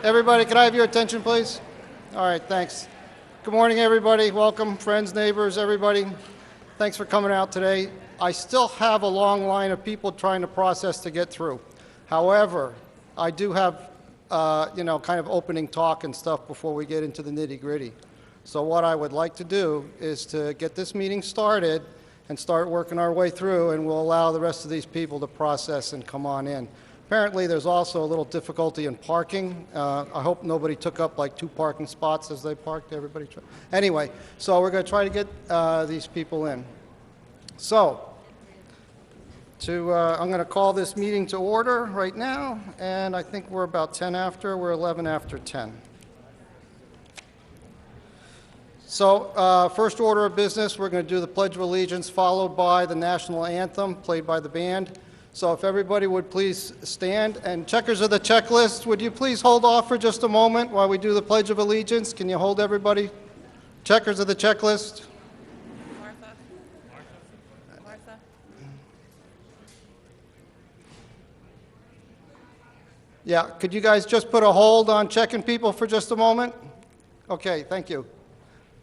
Everybody, can I have your attention, please? All right, thanks. Good morning, everybody. Welcome, friends, neighbors, everybody. Thanks for coming out today. I still have a long line of people trying to process to get through. However, I do have, kind of opening talk and stuff before we get into the nitty-gritty. So what I would like to do is to get this meeting started and start working our way through, and we'll allow the rest of these people to process and come on in. Apparently, there's also a little difficulty in parking. I hope nobody took up like 2 parking spots as they parked. Everybody. Anyway, so we're going to try to get these people in. So, I'm going to call this meeting to order right now, and I think we're about 10 after. We're 11 after 10. So, first order of business, we're going to do the Pledge of Allegiance, followed by the national anthem, played by the band. So if everybody would please stand, and checkers of the checklist, would you please hold off for just a moment while we do the Pledge of Allegiance? Can you hold everybody? Checkers of the checklist. Martha. Yeah, could you guys just put a hold on checking people for just a moment? Okay, thank you.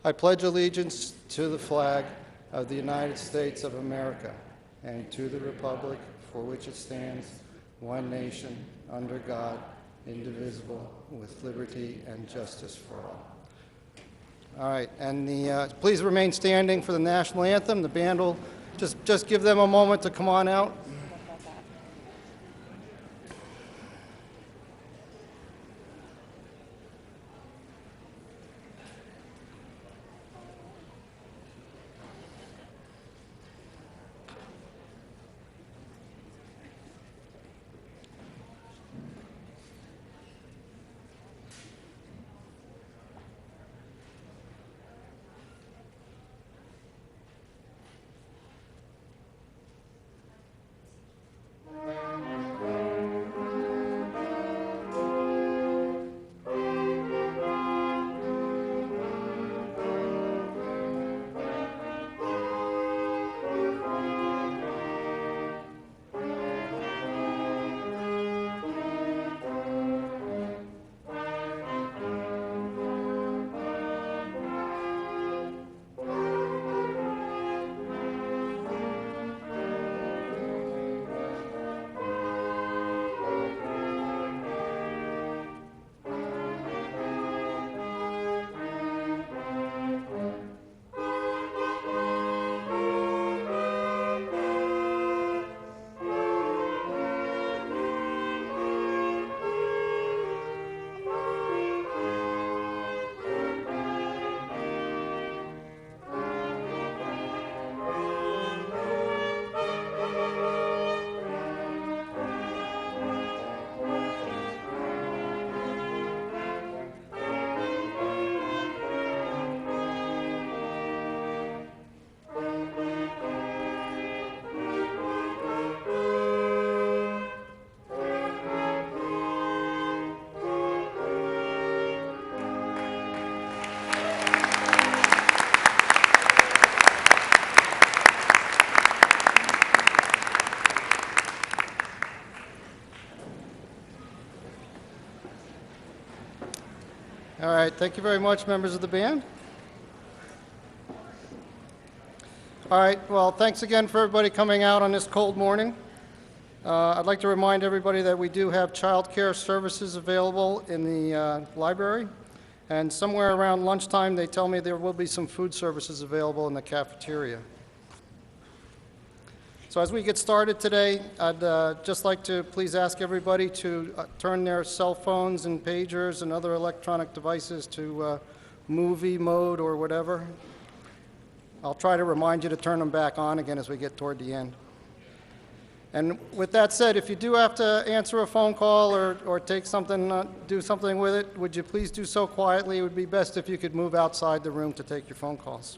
I pledge allegiance to the flag of the United States of America and to the republic for which it stands, one nation, under God, indivisible, with liberty and justice for all. All right, and please remain standing for the national anthem. The band will just give them a moment to come on out. All right, thank you very much, members of the band. All right, well, thanks again for everybody coming out on this cold morning. I'd like to remind everybody that we do have child care services available in the library, and somewhere around lunchtime they tell me there will be some food services available in the cafeteria. So as we get started today, I'd just like to please ask everybody to turn their cell phones and pagers and other electronic devices to movie mode or whatever. I'll try to remind you to turn them back on again as we get toward the end. And with that said, if you do have to answer a phone call or take something, do something with it, would you please do so quietly? It would be best if you could move outside the room to take your phone calls.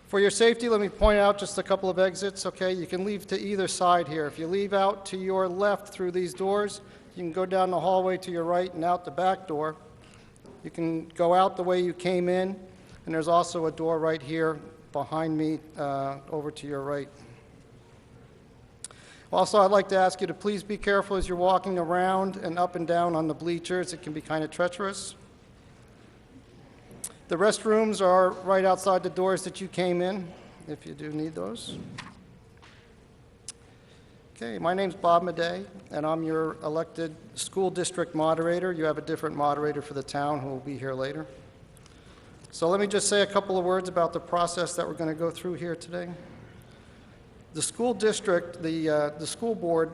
For your safety, let me point out just a couple of exits, okay? You can leave to either side here. If you leave out to your left through these doors, you can go down the hallway to your right and out the back door. You can go out the way you came in, and there's also a door right here behind me over to your right. Also, I'd like to ask you to please be careful as you're walking around and up and down on the bleachers. It can be kind of treacherous. The restrooms are right outside the doors that you came in, if you do need those. Okay, my name's Bob Madej, and I'm your elected school district moderator. You have a different moderator for the town who will be here later. So let me just say a couple of words about the process that we're going to go through here today. The school district, the school board,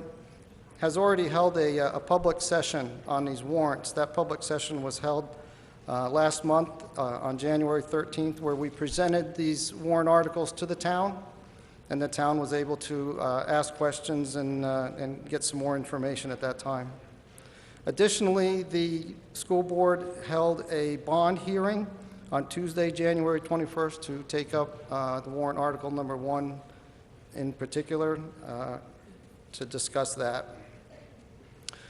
has already held a public session on these warrants. That public session was held last month on January 13th, where we presented these warrant articles to the town, and the town was able to ask questions and get some more information at that time. Additionally, the school board held a bond hearing on Tuesday, January 21st, to take up the warrant article number 1 in particular, to discuss that.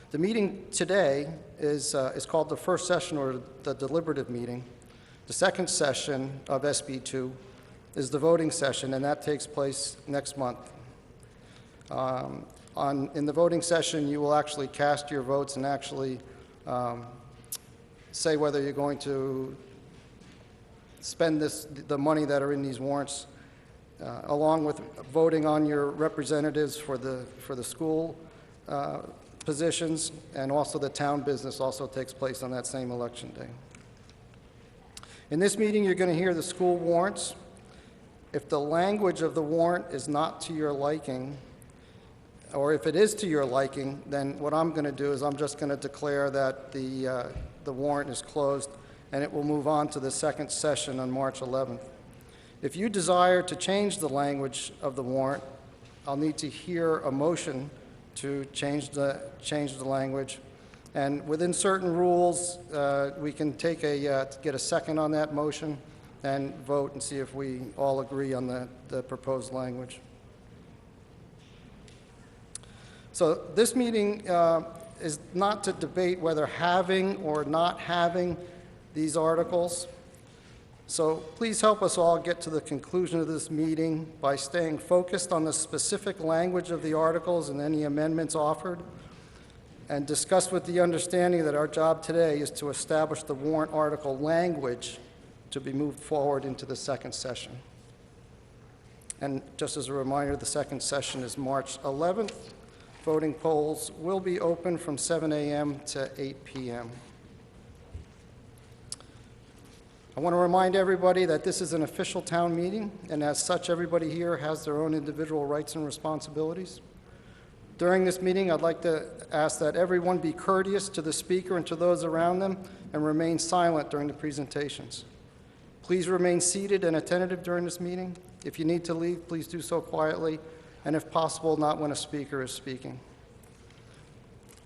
The meeting today is called the first session, or the deliberative meeting. The second session of SB2 is the voting session, and that takes place next month. In the voting session, you will actually cast your votes and actually say whether you're going to spend the money that are in these warrants, along with voting on your representatives for the school positions, and also the town business also takes place on that same election day. In this meeting, you're going to hear the school warrants. If the language of the warrant is not to your liking, or if it is to your liking, then what I'm going to do is I'm just going to declare that the warrant is closed, and it will move on to the second session on March 11th. If you desire to change the language of the warrant, I'll need to hear a motion to change the language. And within certain rules, we can take get a second on that motion and vote and see if we all agree on the proposed language. So this meeting is not to debate whether having or not having these articles. So please help us all get to the conclusion of this meeting by staying focused on the specific language of the articles and any amendments offered, and discuss with the understanding that our job today is to establish the warrant article language to be moved forward into the second session. And just as a reminder, the second session is March 11th. Voting polls will be open from 7 a.m. to 8 p.m. I want to remind everybody that this is an official town meeting, and as such, everybody here has their own individual rights and responsibilities. During this meeting, I'd like to ask that everyone be courteous to the speaker and to those around them, and remain silent during the presentations. Please remain seated and attentive during this meeting. If you need to leave, please do so quietly, and if possible, not when a speaker is speaking.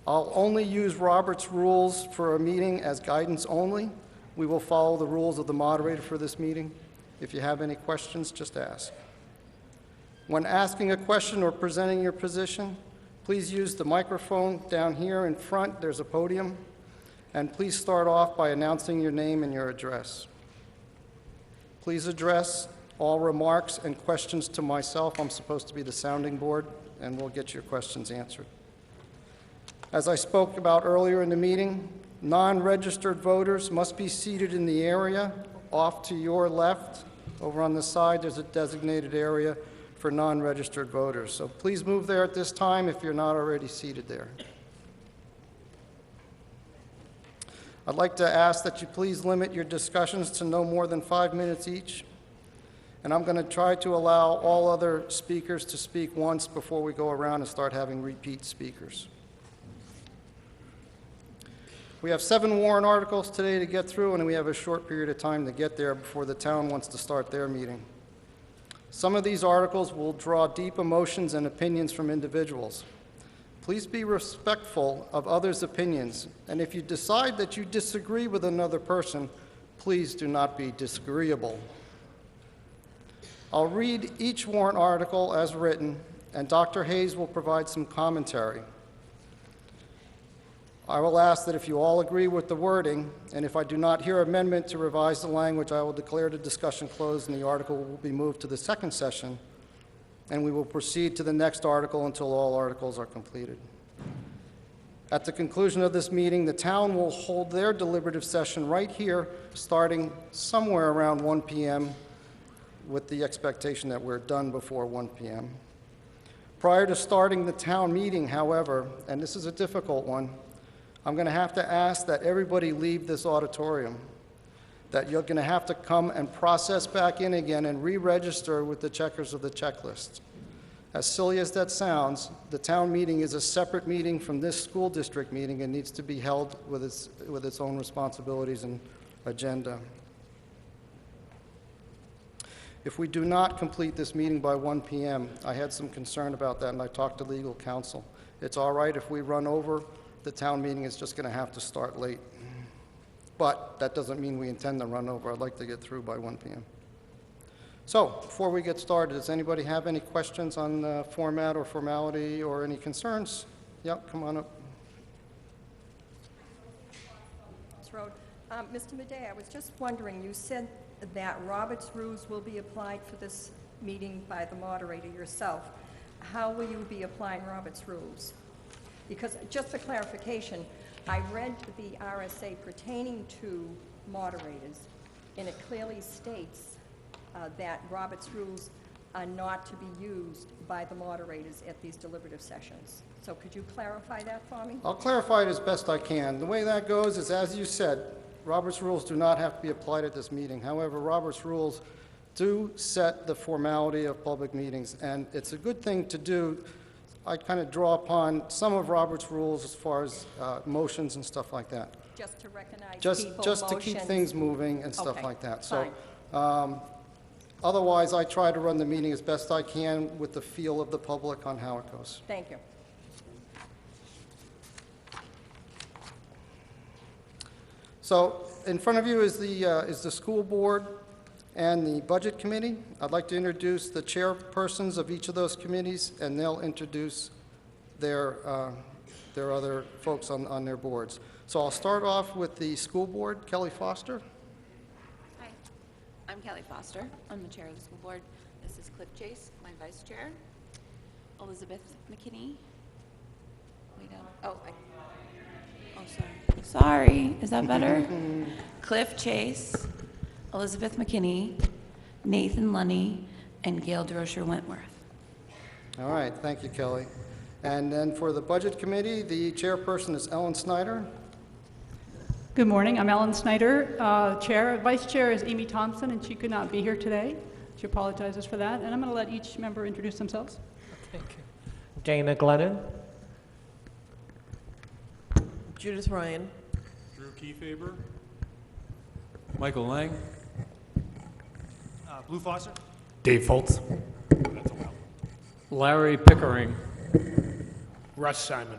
I'll only use Robert's rules for a meeting as guidance only. We will follow the rules of the moderator for this meeting. If you have any questions, just ask. When asking a question or presenting your position, please use the microphone down here in front. There's a podium. And please start off by announcing your name and your address. Please address all remarks and questions to myself. I'm supposed to be the sounding board, and we'll get your questions answered. As I spoke about earlier in the meeting, non-registered voters must be seated in the area off to your left. Over on the side, there's a designated area for non-registered voters. So please move there at this time if you're not already seated there. I'd like to ask that you please limit your discussions to no more than 5 minutes each. And I'm going to try to allow all other speakers to speak once before we go around and start having repeat speakers. We have 7 warrant articles today to get through, and we have a short period of time to get there before the town wants to start their meeting. Some of these articles will draw deep emotions and opinions from individuals. Please be respectful of others' opinions, and if you decide that you disagree with another person, please do not be disagreeable. I'll read each warrant article as written, and Dr. Hayes will provide some commentary. I will ask that if you all agree with the wording, and if I do not hear amendment to revise the language, I will declare the discussion closed and the article will be moved to the second session and we will proceed to the next article until all articles are completed. At the conclusion of this meeting, the town will hold their deliberative session right here, starting somewhere around 1 p.m., with the expectation that we're done before 1 p.m. Prior to starting the town meeting, however, and this is a difficult one, I'm going to have to ask that everybody leave this auditorium, that you're going to have to come and process back in again and re-register with the checkers of the checklist. As silly as that sounds, the town meeting is a separate meeting from this school district meeting and needs to be held with its own responsibilities and agenda. If we do not complete this meeting by 1 p.m., I had some concern about that, and I talked to legal counsel. It's all right if we run over. The town meeting is just going to have to start late. But that doesn't mean we intend to run over. I'd like to get through by 1 p.m. So, before we get started, does anybody have any questions on the format or formality or any concerns? Yep, come on up. Road. Mr. Madej, I was just wondering, you said that Robert's rules will be applied for this meeting by the moderator yourself. How will you be applying Robert's rules? Because, just for clarification, I read the RSA pertaining to moderators, and it clearly states that Robert's rules are not to be used by the moderators at these deliberative sessions. So could you clarify that for me? I'll clarify it as best I can. The way that goes is, as you said, Robert's rules do not have to be applied at this meeting. However, Robert's rules do set the formality of public meetings, and it's a good thing to do. I kind of draw upon some of Robert's rules as far as motions and stuff like that. Just to recognize Just to keep things moving and stuff Okay, like that. fine. So, otherwise, I try to run the meeting as best I can with the feel of the public on how it goes. Thank you. So, in front of you is the school board and the budget committee. I'd like to introduce the chairpersons of each of those committees, and they'll introduce their other folks on their boards. So I'll start off with the school board. Kelly Foster. Hi, I'm Kelly Foster. I'm the chair of the school board. This is Cliff Chase, my vice chair. Elizabeth McKinney. Wait, sorry. Is that better? Cliff Chase, Elizabeth McKinney, Nathan Lunny, and Gail Droscher Wentworth. All right, thank you, Kelly. And then for the budget committee, the chairperson is Ellen Snyder. Good morning, I'm Ellen Snyder, chair. Vice chair is Amy Thompson, and she could not be here today. She apologizes for that, and I'm going to let each member introduce themselves. Thank you. Dana Glennon. Judith Ryan. Drew Kiefaber. Michael Lang. Blue Foster. Dave Foltz. That's a while. Larry Pickering. Russ Simon.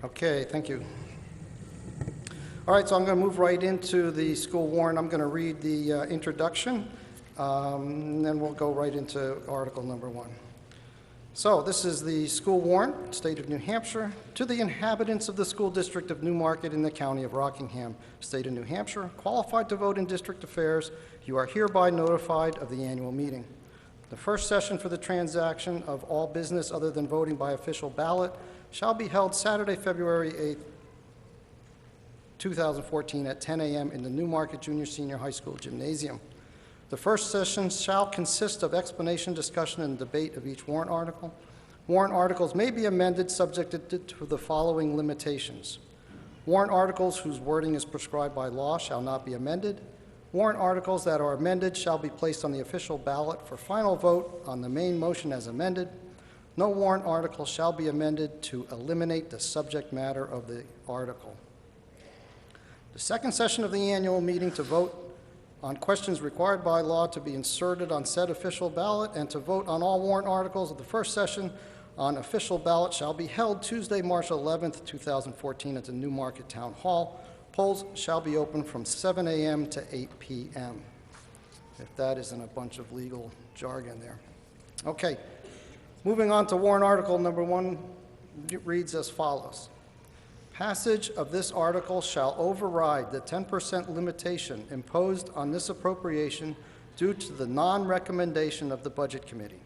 Okay, thank you. All right, so I'm going to move right into the school warrant. I'm going to read the introduction, and then we'll go right into article number 1. So this is the school warrant, State of New Hampshire, to the inhabitants of the school district of Newmarket in the county of Rockingham, State of New Hampshire, qualified to vote in district affairs. You are hereby notified of the annual meeting. The first session for the transaction of all business other than voting by official ballot shall be held Saturday, February 8th, 2014 at 10 a.m. in the Newmarket Junior Senior High School Gymnasium. The first session shall consist of explanation, discussion, and debate of each warrant article. Warrant articles may be amended subject to the following limitations. Warrant articles whose wording is prescribed by law shall not be amended. Warrant articles that are amended shall be placed on the official ballot for final vote on the main motion as amended. No warrant article shall be amended to eliminate the subject matter of the article. The second session of the annual meeting to vote on questions required by law to be inserted on said official ballot and to vote on all warrant articles of the first session on official ballot shall be held Tuesday, March 11th, 2014 at the Newmarket Town Hall. Polls shall be open from 7 a.m. to 8 p.m. If that isn't a bunch of legal jargon there. Okay, moving on to warrant article number 1, it reads as follows. Passage of this article shall override the 10% limitation imposed on this appropriation due to the non-recommendation of the Budget Committee.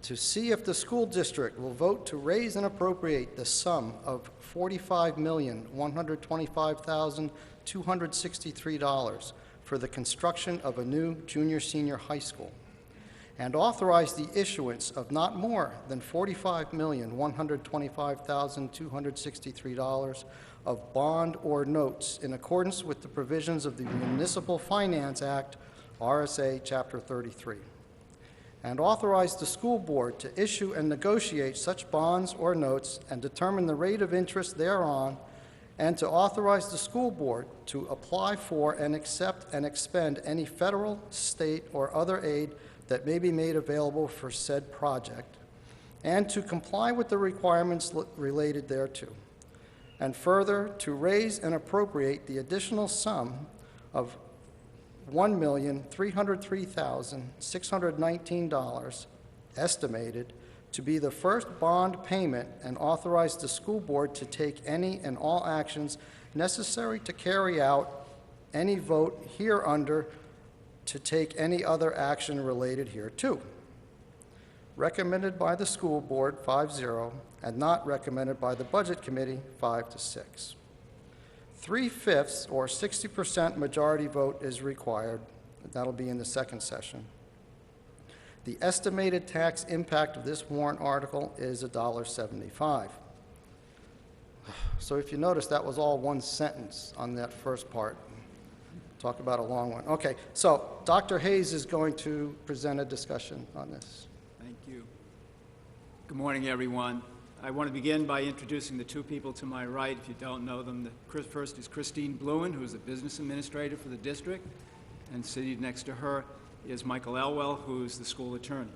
to see if the school district will vote to raise and appropriate the sum of $45,125,263 for the construction of a new junior-senior high school, and authorize the issuance of not more than $45,125,263 of bond or notes in accordance with the provisions of the Municipal Finance Act, RSA Chapter 33, and authorize the school board to issue and negotiate such bonds or notes and determine the rate of interest thereon, and to authorize the school board to apply for and accept and expend any federal, state, or other aid that may be made available for said project, and to comply with the requirements related thereto, and further, to raise and appropriate the additional sum of $1,303,619 estimated to be the first bond payment, and authorize the school board to take any and all actions necessary to carry out any vote hereunder, to take any other action related hereto. Recommended by the school board 5-0, and not recommended by the budget committee 5-6. 3/5 or 60% majority vote is required. That'll be in the second session. The estimated tax impact of this warrant article is $1.75. So if you notice, that was all one sentence on that first part. Talk about a long one. Okay, so Dr. Hayes is going to present a discussion on this. Thank you. Good morning, everyone. I want to begin by introducing the two people to my right, if you don't know them. The first is Christine Bluen, who is the business administrator for the district, and seated next to her is Michael Elwell, who's the school attorney.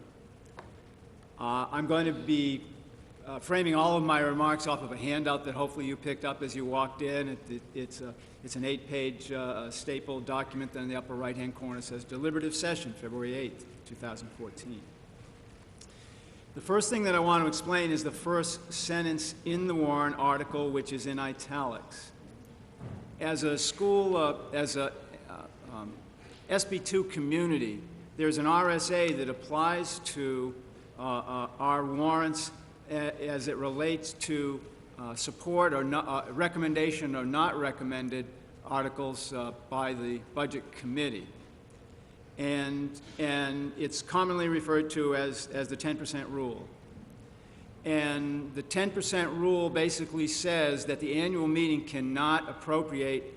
I'm going to be framing all of my remarks off of a handout that hopefully you picked up as you walked in. It's an 8-page stapled document that in the upper right-hand corner says Deliberative Session, February 8th, 2014. The first thing that I want to explain is the first sentence in the warrant article, which is in italics. As a school, SB2 community, there's an RSA that applies to our warrants as it relates to support or not, recommendation or not recommended articles by the Budget Committee. And it's commonly referred to as the 10% rule. And the 10% rule basically says that the annual meeting cannot appropriate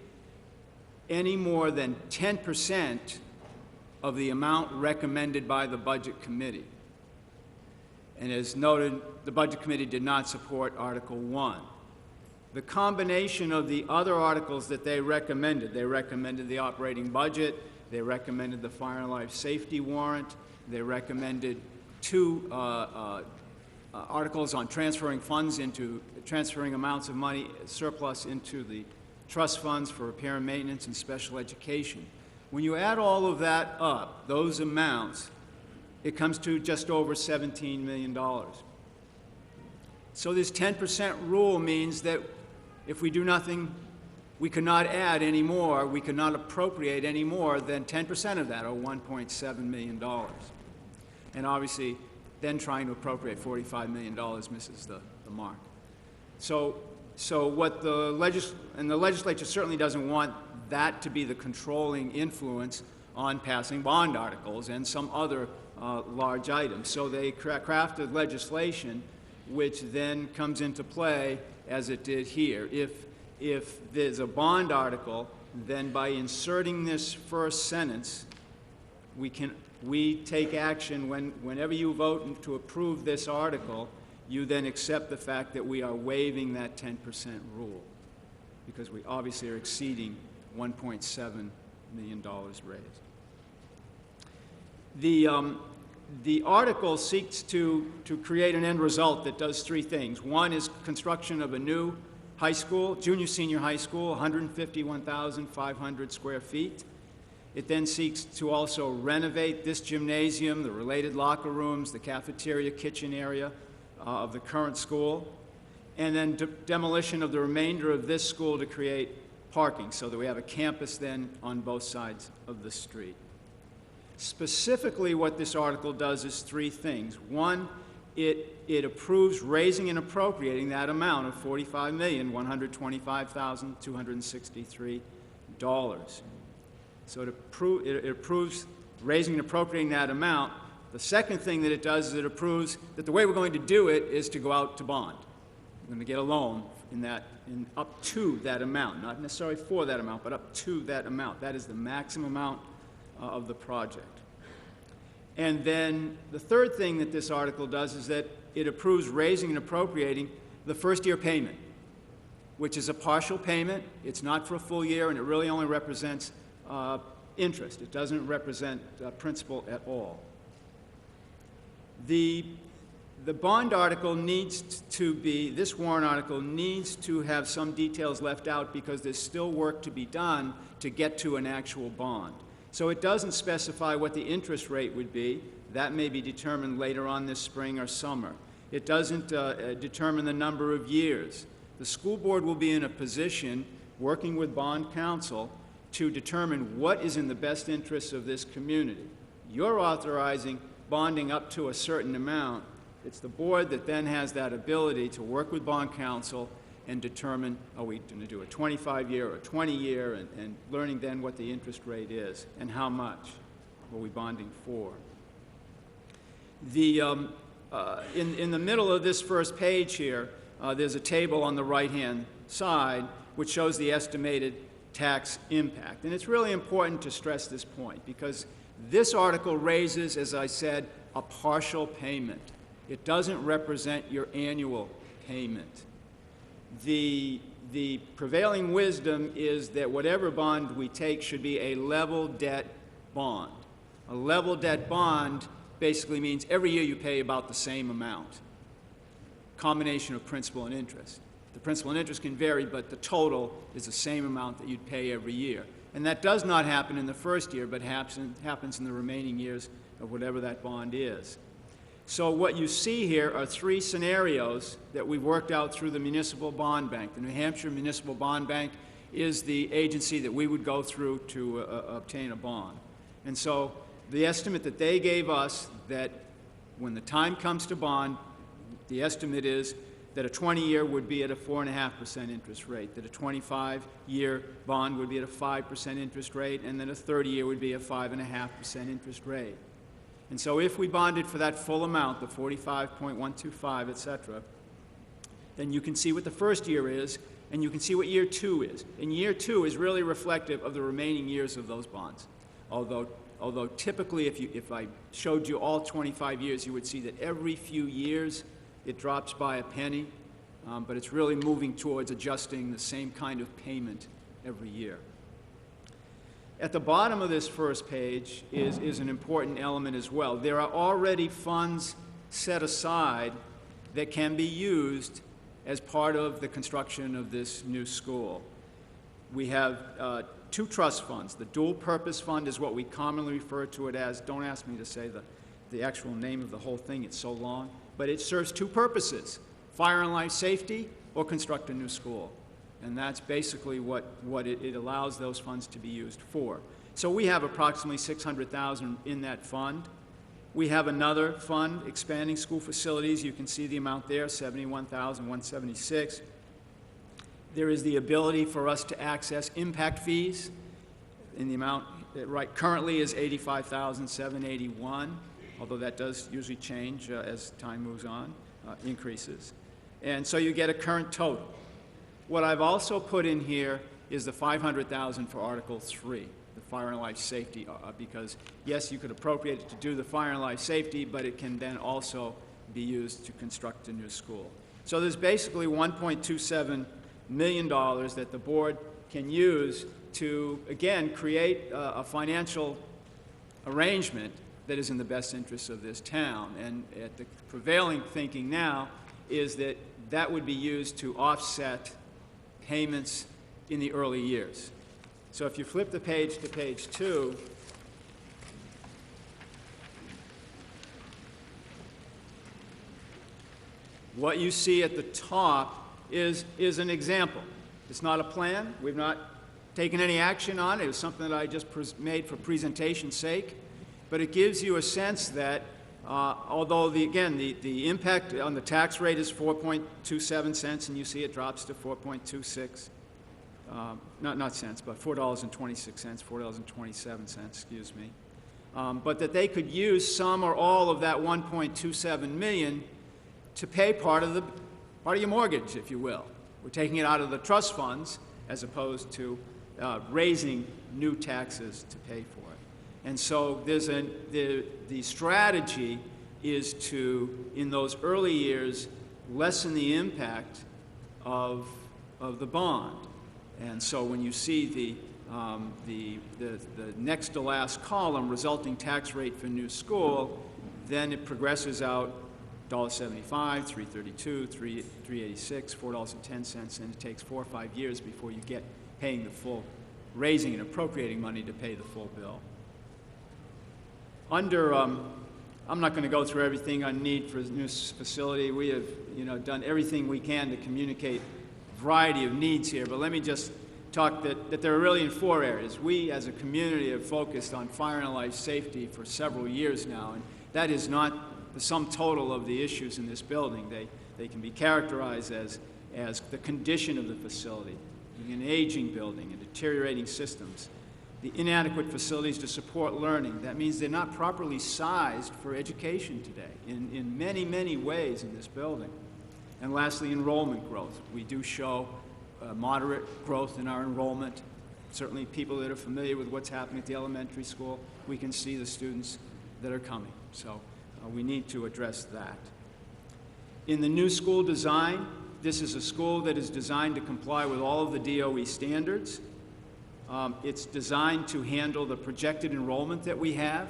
any more than 10% of the amount recommended by the Budget Committee. And as noted, the Budget Committee did not support Article 1. The combination of the other articles that they recommended the operating budget, they recommended the fire and life safety warrant, they recommended two articles on transferring amounts of money surplus into the trust funds for repair and maintenance and special education. When you add all of that up, those amounts, it comes to just over $17 million. So this 10% rule means that if we do nothing, we cannot add any more, we cannot appropriate any more than 10% of that, or $1.7 million. And obviously, then trying to appropriate $45 million misses the mark. So what the legislature certainly doesn't want that to be the controlling influence on passing bond articles and some other large items. So they crafted legislation which then comes into play as it did here. If there's a bond article, then by inserting this first sentence, we take action whenever you vote to approve this article, you then accept the fact that we are waiving that 10% rule, because we obviously are exceeding $1.7 million raised. The article seeks to create an end result that does three things. One is construction of a new high school, junior-senior high school, 151,500 square feet. It then seeks to also renovate this gymnasium, the related locker rooms, the cafeteria, kitchen area of the current school, and then demolition of the remainder of this school to create parking so that we have a campus then on both sides of the street. Specifically, what this article does is three things. One, it approves raising and appropriating that amount of $45,125,263. So it approves raising and appropriating that amount. The second thing that it does is it approves that the way we're going to do it is to go out to bond. We're going to get a loan in up to that amount, not necessarily for that amount, but up to that amount. That is the maximum amount of the project. And then the third thing that this article does is that it approves raising and appropriating the first-year payment, which is a partial payment. It's not for a full year, and it really only represents interest. It doesn't represent principal at all. The bond article needs to be, this warrant article needs to have some details left out because there's still work to be done to get to an actual bond. So it doesn't specify what the interest rate would be. That may be determined later on this spring or summer. It doesn't determine the number of years. The school board will be in a position, working with bond counsel, to determine what is in the best interests of this community. You're authorizing bonding up to a certain amount. It's the board that then has that ability to work with bond counsel and determine, are we going to do a 25-year or a 20-year, and learning then what the interest rate is and how much are we bonding for. In the middle of this first page here, there's a table on the right-hand side which shows the estimated tax impact. And it's really important to stress this point because this article raises, as I said, a partial payment. It doesn't represent your annual payment. The prevailing wisdom is that whatever bond we take should be a level debt bond. A level debt bond basically means every year you pay about the same amount, combination of principal and interest. The principal and interest can vary, but the total is the same amount that you'd pay every year. And that does not happen in the first year, but happens in the remaining years of whatever that bond is. So what you see here are three scenarios that we've worked out through the Municipal Bond Bank. The New Hampshire Municipal Bond Bank is the agency that we would go through to obtain a bond. And so the estimate that they gave us, that when the time comes to bond, the estimate is that a 20-year would be at a 4.5% interest rate, that a 25-year bond would be at a 5% interest rate, and then a 30-year would be a 5.5% interest rate. And so if we bonded for that full amount, the 45.125, et cetera, then you can see what the first year is, and you can see what year two is. And year two is really reflective of the remaining years of those bonds. Although typically, if I showed you all 25 years, you would see that every few years it drops by a penny, but it's really moving towards adjusting the same kind of payment every year. At the bottom of this first page is an important element as well. There are already funds set aside that can be used as part of the construction of this new school. We have two trust funds. The dual purpose fund is what we commonly refer to it as. Don't ask me to say the actual name of the whole thing, it's so long. But it serves two purposes: fire and life safety or construct a new school. And that's basically what it allows those funds to be used for. So we have approximately $600,000 in that fund. We have another fund, expanding school facilities. You can see the amount there, $71,176. There is the ability for us to access impact fees in the amount that currently is $85,781, although that does usually change as time moves on, increases. And so you get a current total. What I've also put in here is the $500,000 for Article 3, the fire and life safety, because yes, you could appropriate it to do the fire and life safety, but it can then also be used to construct a new school. So there's basically $1.27 million that the board can use to, again, create a financial arrangement that is in the best interest of this town. And at the prevailing thinking now is that that would be used to offset payments in the early years. So if you flip the page to page 2, what you see at the top is an example. It's not a plan. We've not taken any action on it. It was something that I just made for presentation's sake. but it gives you a sense that although, the impact on the tax rate is 4.27 cents, and you see it drops to 4.26, not cents, but $4.26, $4.27, excuse me. But that they could use some or all of that 1.27 million to pay part of your mortgage, if you will. We're taking it out of the trust funds as opposed to raising new taxes to pay for it. And so the strategy is to, in those early years, lessen the impact of the bond. And so when you see the next to last column, resulting tax rate for new school, then it progresses out $1.75, $3.32, $3.86, $4.10, and it takes 4 or 5 years before you get paying the full, raising and appropriating money to pay the full bill. Under, I'm not going to go through everything on need for a new facility. We have, done everything we can to communicate a variety of needs here, but let me just talk that they're really in 4 areas. We, as a community, have focused on fire and life safety for several years now, and that is not the sum total of the issues in this building. They can be characterized as the condition of the facility, an aging building and deteriorating systems, the inadequate facilities to support learning. That means they're not properly sized for education today in many, many ways in this building. And lastly, enrollment growth. We do show moderate growth in our enrollment. Certainly people that are familiar with what's happening at the elementary school, we can see the students that are coming. So we need to address that. In the new school design, this is a school that is designed to comply with all of the DOE standards. It's designed to handle the projected enrollment that we have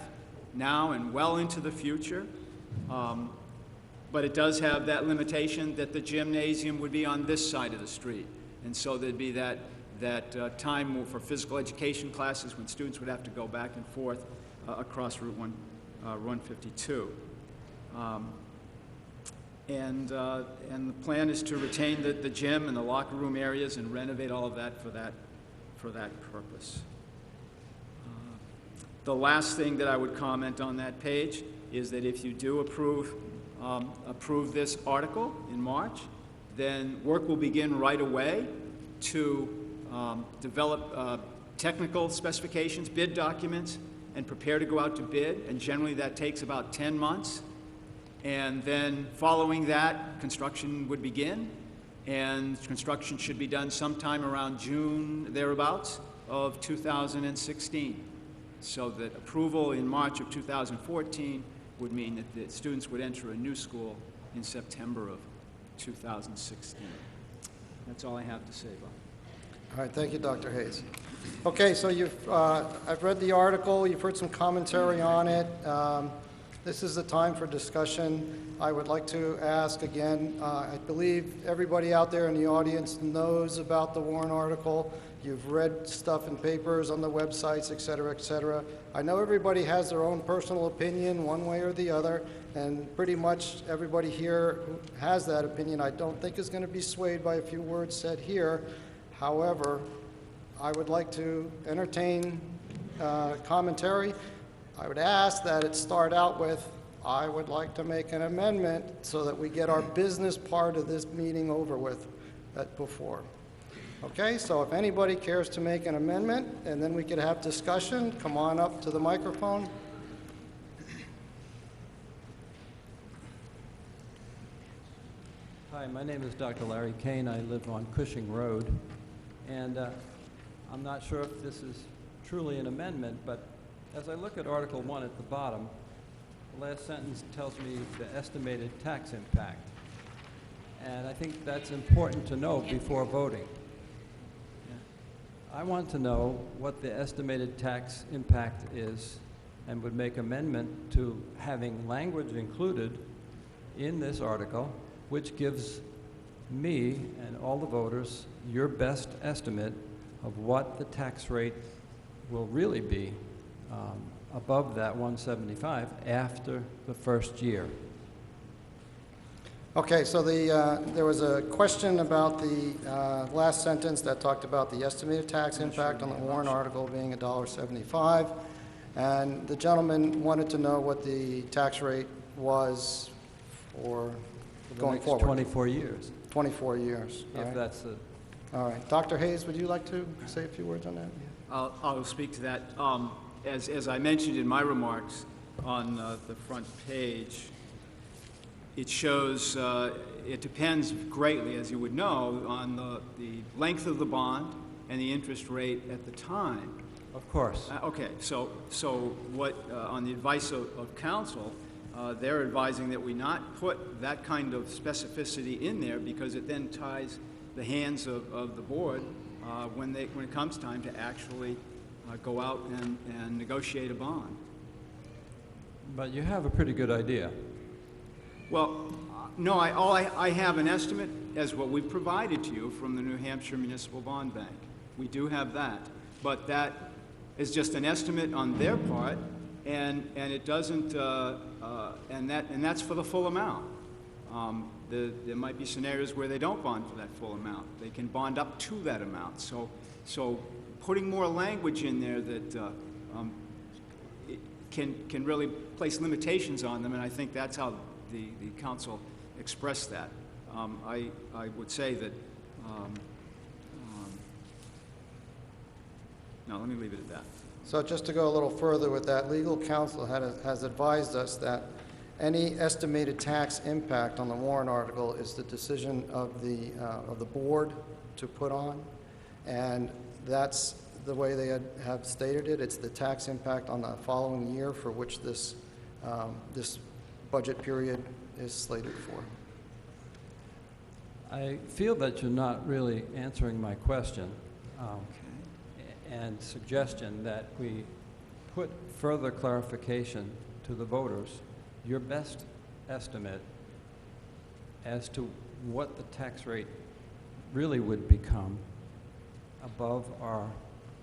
now and well into the future. But it does have that limitation that the gymnasium would be on this side of the street. And so there'd be that time for physical education classes when students would have to go back and forth across Route 152. And the plan is to retain the gym and the locker room areas and renovate all of that for that purpose. The last thing that I would comment on that page is that if you do approve this article in March, then work will begin right away to develop technical specifications, bid documents, and prepare to go out to bid, and generally that takes about 10 months. And then following that, construction would begin, and construction should be done sometime around June, thereabouts, of 2016. So that approval in March of 2014 would mean that the students would enter a new school in September of 2016. That's all I have to say about it. All right, thank you, Dr. Hayes. Okay, so I've read the article, you've heard some commentary on it. This is the time for discussion. I would like to ask again, I believe everybody out there in the audience knows about the Warren article. You've read stuff in papers on the websites, et cetera, et cetera. I know everybody has their own personal opinion one way or the other, and pretty much everybody here who has that opinion I don't think is going to be swayed by a few words said here. However, I would like to entertain commentary. I would ask that it start out with, I would like to make an amendment so that we get our business part of this meeting over with before. Okay, so if anybody cares to make an amendment, and then we could have discussion, come on up to the microphone. Hi, my name is Dr. Larry Kane. I live on Cushing Road, and I'm not sure if this is truly an amendment, but as I look at Article 1 at the bottom, the last sentence tells me the estimated tax impact. And I think that's important to know before voting. I want to know what the estimated tax impact is and would make amendment to having language included in this article which gives me and all the voters your best estimate of what the tax rate will really be above that 175 after the first year. Okay, so there was a question about the last sentence that talked about the estimated tax impact on the Warren article being $1.75. And the gentleman wanted to know what the tax rate was for For the going next forward. 24 years, 24 years. All if right. that's the, All right. Dr. Hayes, would you like to say a few words on that? I'll speak to that. As I mentioned in my remarks on the front page, it shows, it depends greatly, as you would know, on the length of the bond and the interest rate at the time. of course. Okay, so what, on the advice of counsel, they're advising that we not put that kind of specificity in there because it then ties the hands of the board when it comes time to actually go out and negotiate a bond. But you have a pretty good idea. Well, no, all I have an estimate as what we've provided to you from the New Hampshire Municipal Bond Bank. We do have that, but that is just an estimate on their part, and it doesn't, and that's for the full amount. There might be scenarios where they don't bond for that full amount. They can bond up to that amount. So putting more language in there that it can really place limitations on them, and I think that's how the council expressed that. I would say that, no, let me leave it at that. So just to go a little further with that, legal counsel has advised us that any estimated tax impact on the warrant article is the decision of the board to put on, and that's the way they have stated it. It's the tax impact on the following year for which this budget period is slated for. I feel that you're not really answering my question and suggestion that we put further clarification to the voters, your best estimate as to what the tax rate really would become above our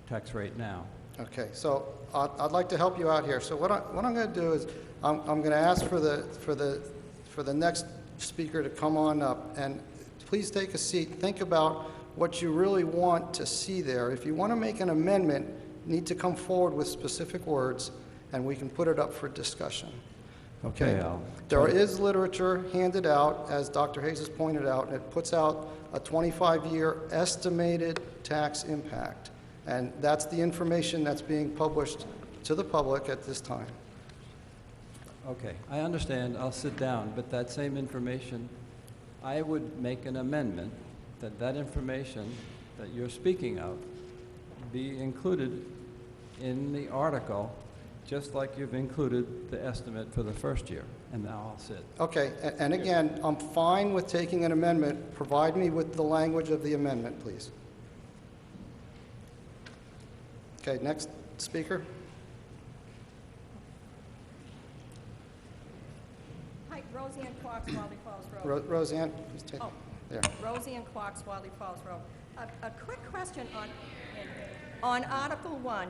tax rate now. Okay, so I'd like to help you out here. So what I'm going to do is I'm going to ask for the next speaker to come on up, and please take a seat. Think about what you really want to see there. If you want to make an amendment, you need to come forward with specific words, and we can put it up for discussion. Okay? I'll There is literature handed out, as Dr. Hayes has pointed out, and it puts out a 25-year estimated tax impact. And that's the information that's being published to the public at this time. Okay, I understand. I'll sit down, but that same information, I would make an amendment that information that you're speaking of be included in the article, just like you've included the estimate for the first year. And now I'll sit. Okay, and again, I'm fine with taking an amendment. Provide me with the language of the amendment, please. Okay, next speaker. Hi, Roseanne Quox, Wally Falls Road. Roseanne, please take there. Roseanne Quox, Wally Falls Road. A quick question on Article 1,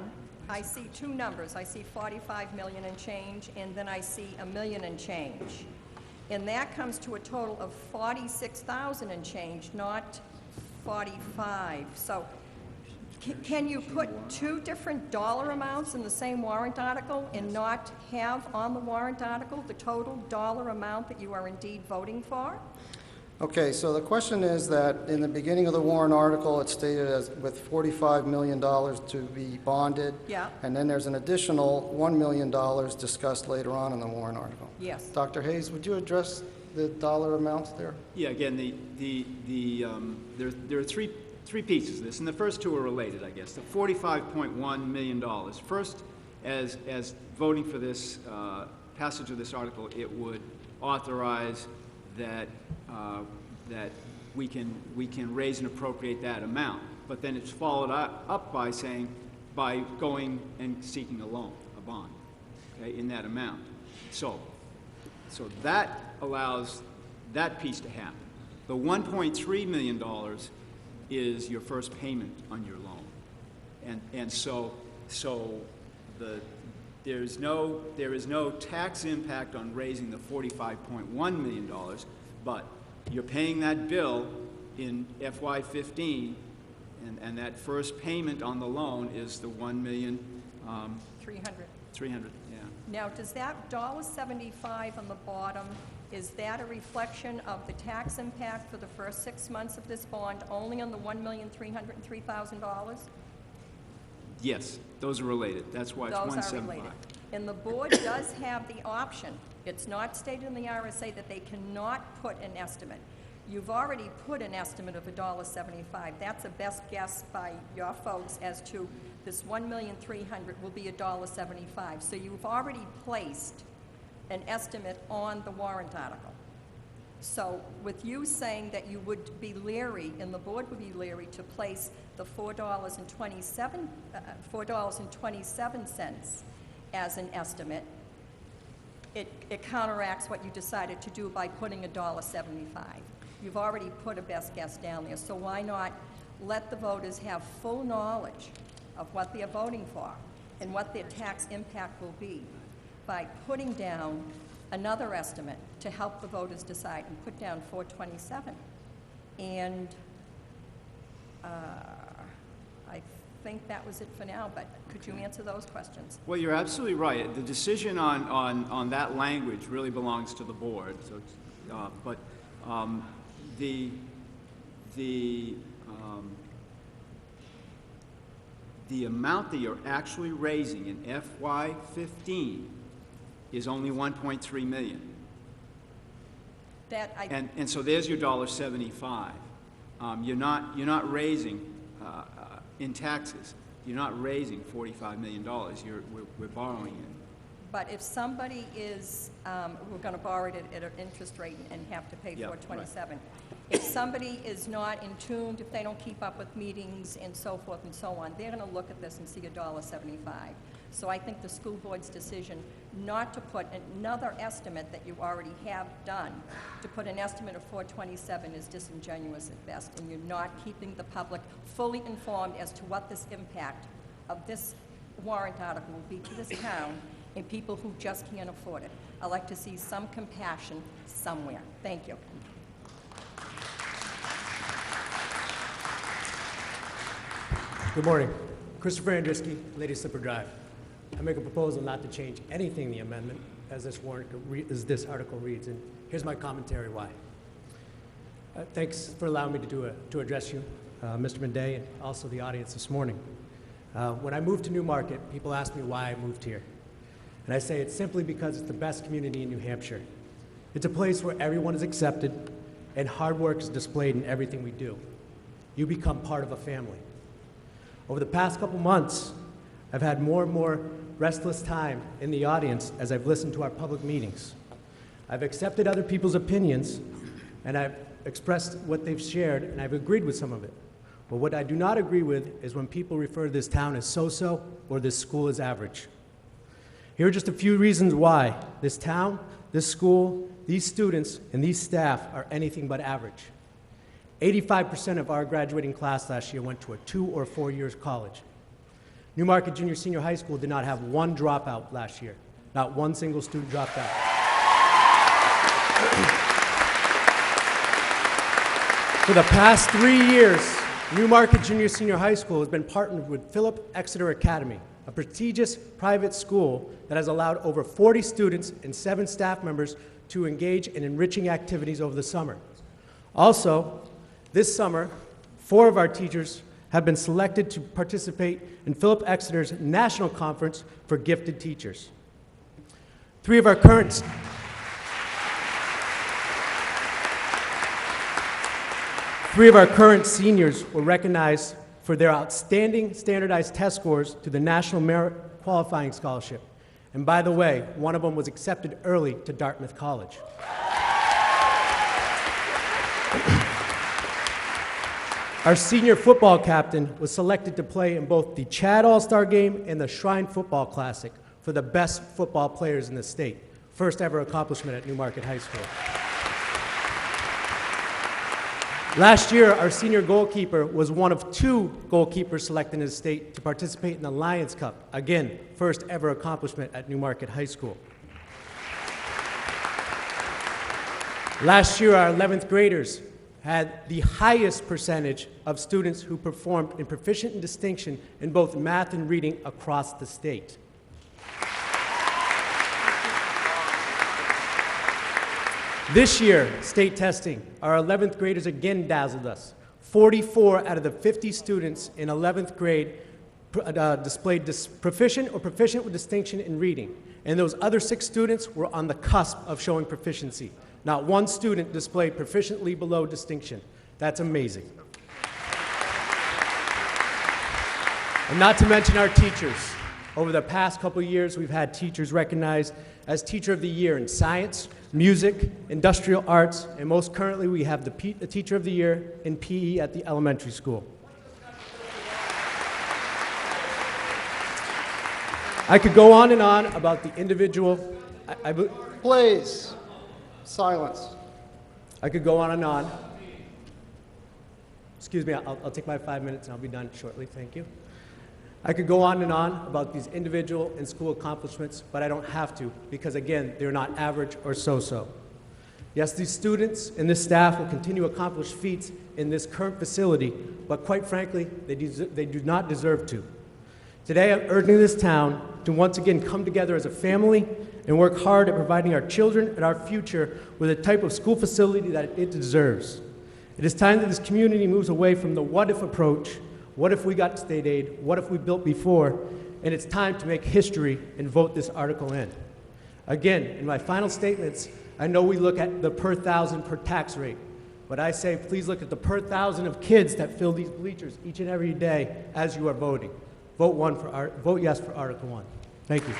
I see two numbers. I see 45 million and change, and then I see $1 million and change. And that comes to a total of 46,000 and change, not 45. So can you put two different dollar amounts in the same warrant article and not have on the warrant article the total dollar amount that you are indeed voting for? Okay, so the question is that in the beginning of the warrant article, it's stated as with $45 million to be bonded. Yeah. And then there's an additional $1 million discussed later on in the warrant article. Yes. Dr. Hayes, would you address the dollar amounts there? Yeah, again, there are three pieces of this, and the first two are related, I guess. The $45.1 million. First, as voting for this passage of this article, it would authorize that we can raise and appropriate that amount. But then it's followed up by saying, by going and seeking a loan, a bond, okay, in that amount. So that allows that piece to happen. The $1.3 million is your first payment on your loan, and so there is no tax impact on raising the $45.1 million, but you're paying that bill in FY15, and that first payment on the loan is the $1,300,000. 300, yeah. Now, does that $1.75 on the bottom, is that a reflection of the tax impact for the first 6 months of this bond only on the $1,303,000? Yes, those are related. That's why it's Those are 175. related. And the board does have the option, it's not stated in the RSA that they cannot put an estimate. You've already put an estimate of $1.75. That's a best guess by your folks as to this $1,300,000 will be $1.75. So you've already placed an estimate on the warrant article. So with you saying that you would be leery, and the board would be leery to place the $4.27 as an estimate, it counteracts what you decided to do by putting $1.75. You've already put a best guess down there, so why not let the voters have full knowledge of what they're voting for and what their tax impact will be by putting down another estimate to help the voters decide, and put down 427. And I think that was it for now, but could you answer those questions? Well, you're absolutely right. The decision on that language really belongs to the board. So, but the amount that you're actually raising in FY15 is only $1.3 million. And so there's your $1.75. You're not raising in taxes. You're not raising $45 million. We're borrowing it. But if somebody is, we're going to borrow it at an interest rate and have to pay Yeah, $427. Right. If somebody is not in tune, if they don't keep up with meetings and so forth and so on, they're going to look at this and see $1.75. So I think the school board's decision not to put another estimate that you already have done, to put an estimate of 427 is disingenuous at best, and you're not keeping the public fully informed as to what this impact of this warrant article will be to this town and people who just can't afford it. I'd like to see some compassion somewhere. Thank you. Good morning. Christopher Andriski, Lady Slipper Drive. I make a proposal not to change anything in the amendment as this article reads, and here's my commentary why. Thanks for allowing me to address you, Mr. Monday, and also the audience this morning. When I moved to Newmarket, people ask me why I moved here. And I say it's simply because it's the best community in New Hampshire. It's a place where everyone is accepted and hard work is displayed in everything we do. You become part of a family. Over the past couple months, I've had more and more restless time in the audience as I've listened to our public meetings. I've accepted other people's opinions, and I've expressed what they've shared, and I've agreed with some of it. But what I do not agree with is when people refer to this town as so-so or this school as average. Here are just a few reasons why this town, this school, these students, and these staff are anything but average. 85% of our graduating class last year went to a 2 or 4 years college. Newmarket Junior Senior High School did not have one dropout last year. Not one single student dropped out. For the past 3 years, Newmarket Junior Senior High School has been partnered with Philip Exeter Academy, a prestigious private school that has allowed over 40 students and 7 staff members to engage in enriching activities over the summer. Also, this summer, 4 of our teachers have been selected to participate in Philip Exeter's National Conference for Gifted Teachers. 3 of our current seniors were recognized for their outstanding standardized test scores to the National Merit Qualifying Scholarship. And by the way, one of them was accepted early to Dartmouth College. Our senior football captain was selected to play in both the Chad All-Star Game and the Shrine Football Classic for the best football players in the state. First ever accomplishment at Newmarket High School. Last year, our senior goalkeeper was one of 2 goalkeepers selected in the state to participate in the Lions Cup. Again, first ever accomplishment at Newmarket High School. Last year, our 11th graders had the highest percentage of students who performed in proficient and distinction in both math and reading across the state. This year, state testing, our 11th graders again dazzled us. 44 out of the 50 students in 11th grade displayed proficient or proficient with distinction in reading. And those other 6 students were on the cusp of showing proficiency. Not one student displayed proficiently below distinction. That's amazing. And not to mention our teachers. Over the past couple of years, we've had teachers recognized as Teacher of the Year in science, music, industrial arts, and most currently we have the Teacher of the Year in PE at the elementary school. I could go on and on about the individual. Please, silence. I could go on and on. Excuse me, I'll take my 5 minutes and I'll be done shortly, thank you. I could go on and on about these individual and school accomplishments, but I don't have to because, again, they're not average or so-so. Yes, these students and this staff will continue to accomplish feats in this current facility, but quite frankly, they do not deserve to. Today, I'm urging this town to once again come together as a family and work hard at providing our children and our future with a type of school facility that it deserves. It is time that this community moves away from the what-if approach. What if we got state aid? What if we built before? And it's time to make history and vote this article in. Again, in my final statements, I know we look at the per thousand per tax rate, but I say please look at the per thousand of kids that fill these bleachers each and every day as you are voting. Vote yes for Article 1. Thank you.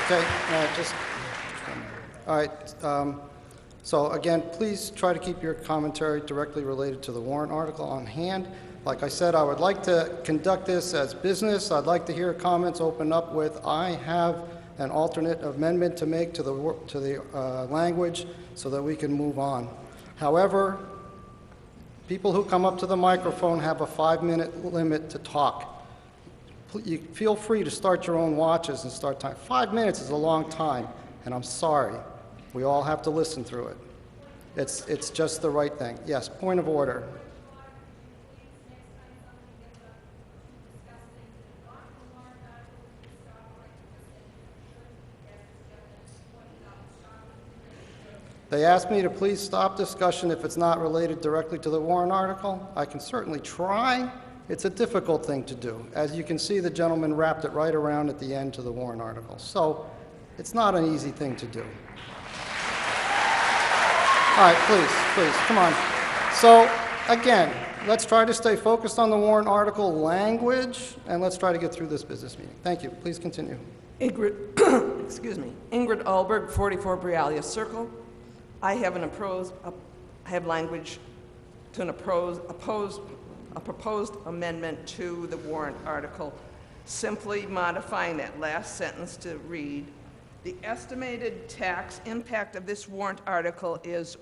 Okay, all right. So again, please try to keep your commentary directly related to the warrant article on hand. Like I said, I would like to conduct this as business. I'd like to hear comments open up with, I have an alternate amendment to make to the language so that we can move on. However, people who come up to the microphone have a 5-minute limit to talk. You feel free to start your own watches and start time. 5 minutes is a long time, and I'm sorry. We all have to listen through it. It's just the right thing. Yes, point of order. They asked me to please stop discussion if it's not related directly to the warrant article. I can certainly try. It's a difficult thing to do. As you can see, the gentleman wrapped it right around at the end to the warrant article. So it's not an easy thing to do. All right, please, come on. So again, let's try to stay focused on the warrant article language, and let's try to get through this business meeting. Thank you. Please continue. Ingrid, excuse me, Ingrid Alberg, 44 Brialia Circle. I have language to a proposed amendment to the warrant article, simply modifying that last sentence to read, the estimated tax impact of this warrant article is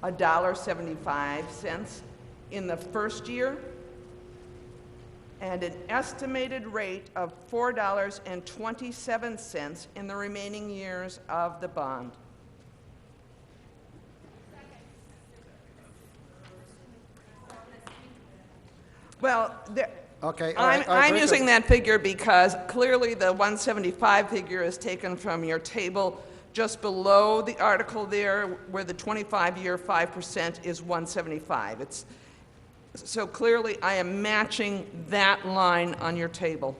$1.75 in the first year and an estimated rate of $4.27 in the remaining years of the bond. Well, Okay, I'm using that figure because clearly the 175 figure is taken from your table just below the article there where the 25-year 5% is 175. So clearly I am matching that line on your table.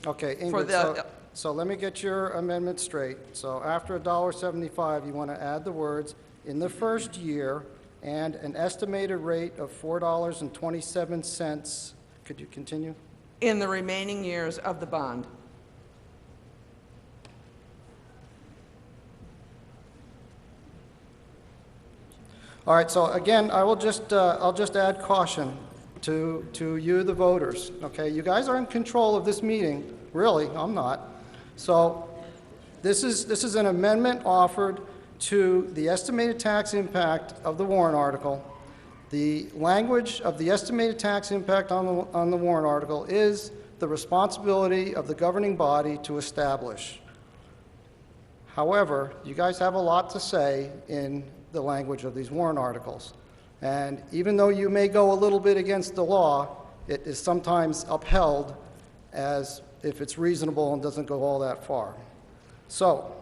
Okay, Ingrid, so let me get your amendment straight. So after $1.75, you want to add the words, in the first year, and an estimated rate of $4.27. Could you continue? In the remaining years of the bond. All right, so again, I'll just add caution to you, the voters, okay? You guys are in control of this meeting. Really, I'm not. So this is an amendment offered to the estimated tax impact of the warrant article. The language of the estimated tax impact on the warrant article is the responsibility of the governing body to establish. However, you guys have a lot to say in the language of these warrant articles. And even though you may go a little bit against the law, it is sometimes upheld as if it's reasonable and doesn't go all that far. So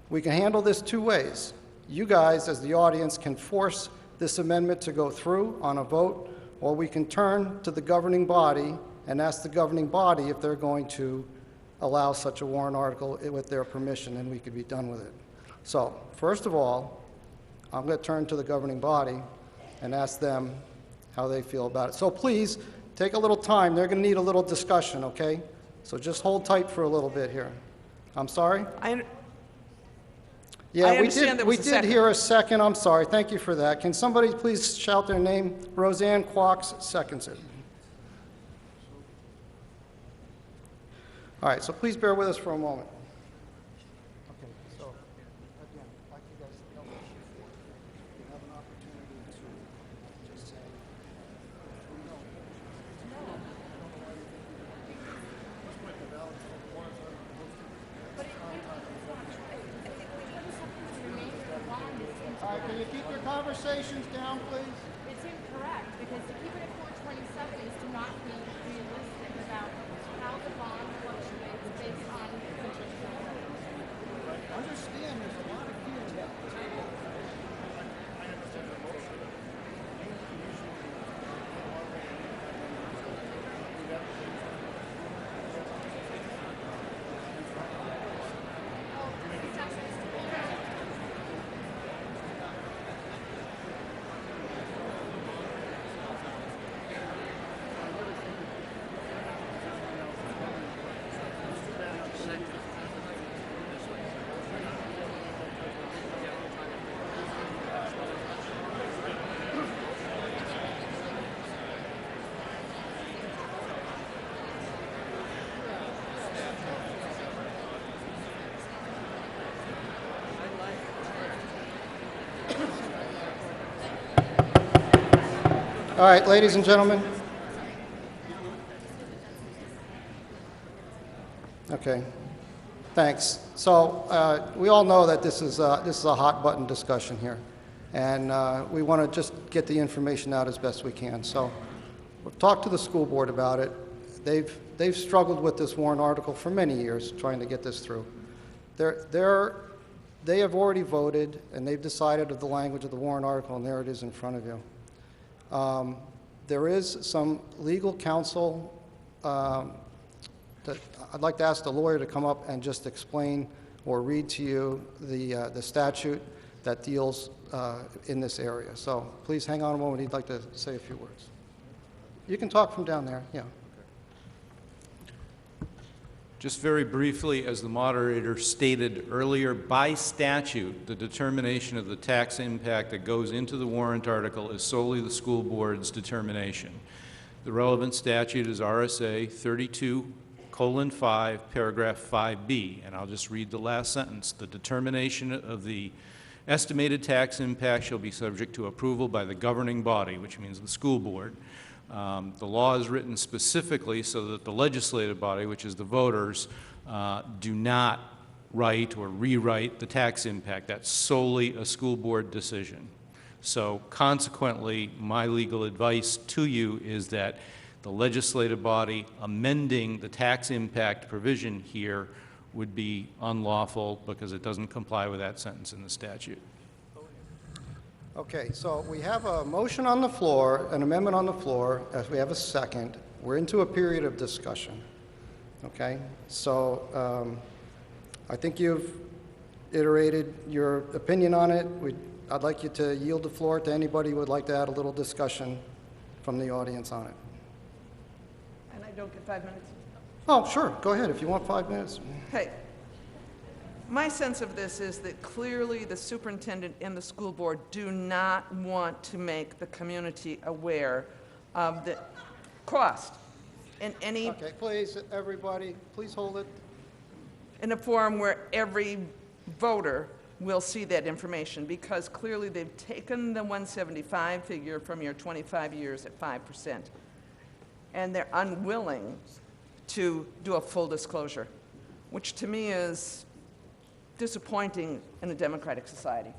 we can handle this two ways. You guys, as the audience, can force this amendment to go through on a vote, or we can turn to the governing body and ask the governing body if they're going to allow such a warrant article with their permission, and we could be done with it. So, first of all, I'm going to turn to the governing body and ask them how they feel about it. So please, take a little time. They're going to need a little discussion, okay? So just hold tight for a little bit here. I'm sorry? Yeah, I understand there was we a did second. hear a second. I'm sorry. Thank you for that. Can somebody please shout their name? Roseanne Quox seconds it. All right, so please bear with us for a moment. Okay, so again, like you guys know, you have an opportunity to just say, no. All right, can you keep your conversations down, please? It's incorrect, because to keep it at 427 is to not be realistic about how the bond fluctuates based on interest rate. Understand, there's a lot of kids out there. All right, ladies and gentlemen. Okay, thanks. So we all know that this is a hot button discussion here, and we want to just get the information out as best we can. So we've talked to the school board about it. They've struggled with this warrant article for many years, trying to get this through. They have already voted, and they've decided of the language of the warrant article, and there it is in front of you. There is some legal counsel that I'd like to ask the lawyer to come up and just explain or read to you the statute that deals in this area. So please hang on a moment. He'd like to say a few words. You can talk from down there, yeah. Just very briefly, as the moderator stated earlier, by statute, the determination of the tax impact that goes into the warrant article is solely the school board's determination. The relevant statute is RSA 32:5, paragraph 5B, and I'll just read the last sentence. The determination of the estimated tax impact shall be subject to approval by the governing body, which means the school board. The law is written specifically so that the legislative body, which is the voters, do not write or rewrite the tax impact. That's solely a school board decision. So consequently, my legal advice to you is that the legislative body amending the tax impact provision here would be unlawful because it doesn't comply with that sentence in the statute. Okay, so we have a motion on the floor, an amendment on the floor, as we have a second. We're into a period of discussion, okay? So I think you've iterated your opinion on it. I'd like you to yield the floor to anybody who would like to add a little discussion from the audience on it. And I don't get 5 minutes? Oh, sure, go ahead if you want 5 minutes. Okay. My sense of this is that clearly the superintendent and the school board do not want to make the community aware of the cost in any, Okay, please, everybody, please hold it. in a forum where every voter will see that information, because clearly they've taken the 175 figure from your 25 years at 5%, and they're unwilling to do a full disclosure, which to me is disappointing in a democratic society.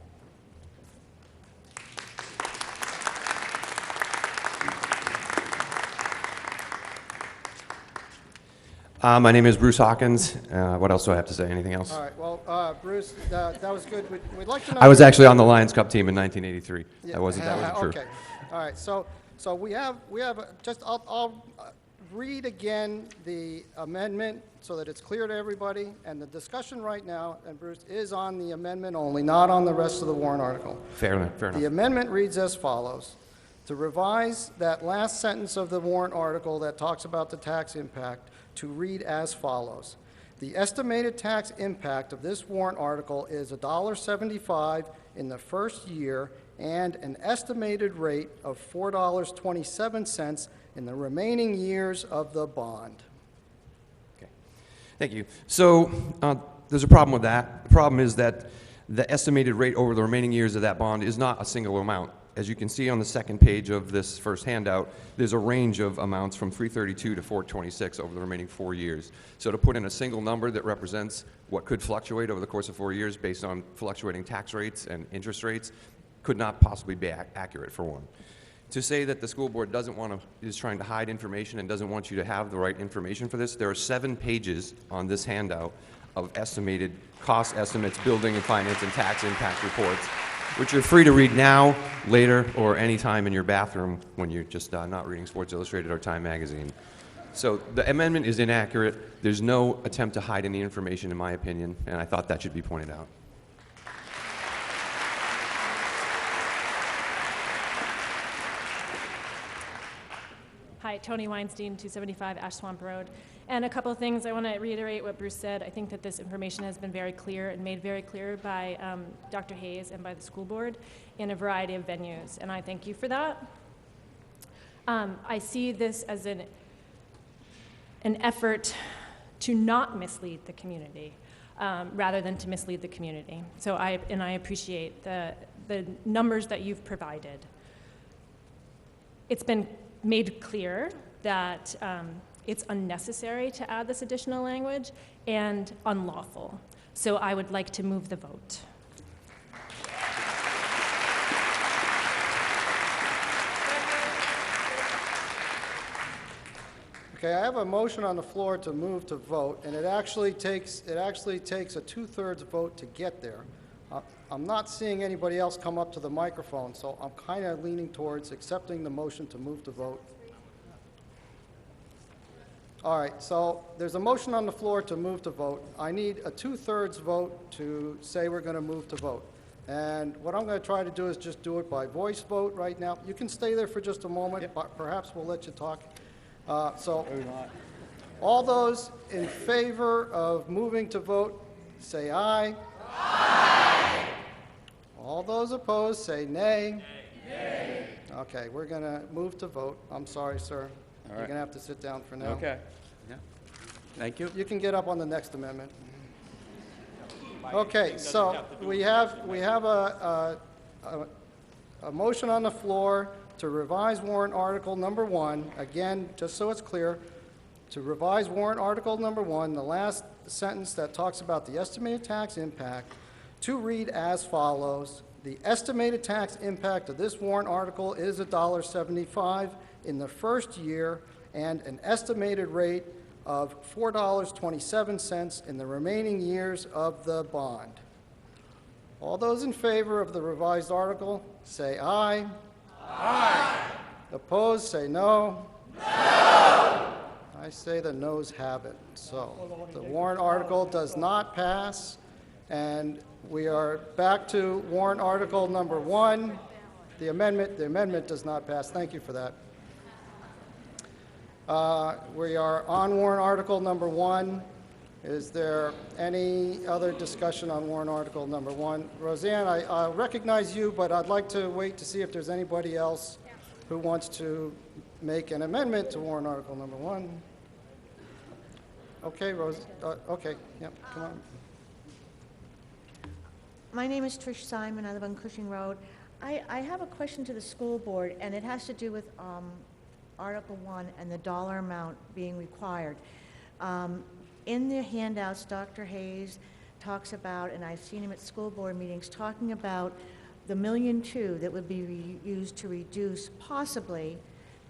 My name is Bruce Hawkins. What else do I have to say? Anything else? All right, well, Bruce, that was good. We'd like to know... I was actually on the Lions Cup team in 1983. Yeah. That wasn't true. Okay, all right, so we have just, I'll read again the amendment so that it's clear to everybody, and the discussion right now, and Bruce, is on the amendment only, not on the rest of the warrant article. Fair enough, fair enough. The amendment reads as follows: to revise that last sentence of the warrant article that talks about the tax impact to read as follows. The estimated tax impact of this warrant article is $1.75 in the first year and an estimated rate of $4.27 in the remaining years of the bond. Okay. Thank you. So there's a problem with that. The problem is that the estimated rate over the remaining years of that bond is not a single amount. As you can see on the second page of this first handout, there's a range of amounts from 332 to 426 over the remaining 4 years. So to put in a single number that represents what could fluctuate over the course of 4 years based on fluctuating tax rates and interest rates could not possibly be accurate, for one. To say that the school board is trying to hide information and doesn't want you to have the right information for this, there are 7 pages on this handout of estimated cost estimates, building and finance and tax impact reports, which you're free to read now, later, or any time in your bathroom when you're just not reading Sports Illustrated or Time Magazine. So the amendment is inaccurate. There's no attempt to hide any information, in my opinion, and I thought that should be pointed out. Hi, Tony Weinstein, 275 Ash Swamp Road. And a couple of things. I want to reiterate what Bruce said. I think that this information has been very clear and made very clear by Dr. Hayes and by the school board in a variety of venues, and I thank you for that. I see this as an effort to not mislead the community rather than to mislead the community. So I appreciate the numbers that you've provided. It's been made clear that it's unnecessary to add this additional language and unlawful. So I would like to move the vote. Okay, I have a motion on the floor to move to vote, and it actually takes a 2/3 vote to get there. I'm not seeing anybody else come up to the microphone, so I'm kind of leaning towards accepting the motion to move to vote. All right, so there's a motion on the floor to move to vote. I need a 2/3 vote to say we're going to move to vote. And what I'm going to try to do is just do it by voice vote right now. You can stay there for just a moment, but perhaps we'll let you talk. So all those in favor of moving to vote, say aye. Aye. All those opposed, say nay. Nay. Okay, we're going to move to vote. I'm sorry, sir. You're going to have to sit down for now. Okay. Yeah. Thank you. You can get up on the next amendment. Okay, so we have a motion on the floor to revise warrant article number 1. Again, just so it's clear, to revise warrant article number 1, the last sentence that talks about the estimated tax impact, to read as follows. The estimated tax impact of this warrant article is $1.75 in the first year and an estimated rate of $4.27 in the remaining years of the bond. All those in favor of the revised article, say aye. Aye. Opposed, say no. No. I say the noes have it. So the warrant article does not pass, and we are back to warrant article number 1. The amendment does not pass. Thank you for that. We are on warrant article number 1. Is there any other discussion on warrant article number 1? Roseanne, I recognize you, but I'd like to wait to see if there's anybody else who wants to make an amendment to warrant article number 1. Okay, Rose. Okay, yep, come on. My name is Trish Simon. I live on Cushing Road. I have a question to the school board, and it has to do with Article 1 and the dollar amount being required. In the handouts, Dr. Hayes talks about, and I've seen him at school board meetings, talking about the $1.2 million that would be used to reduce possibly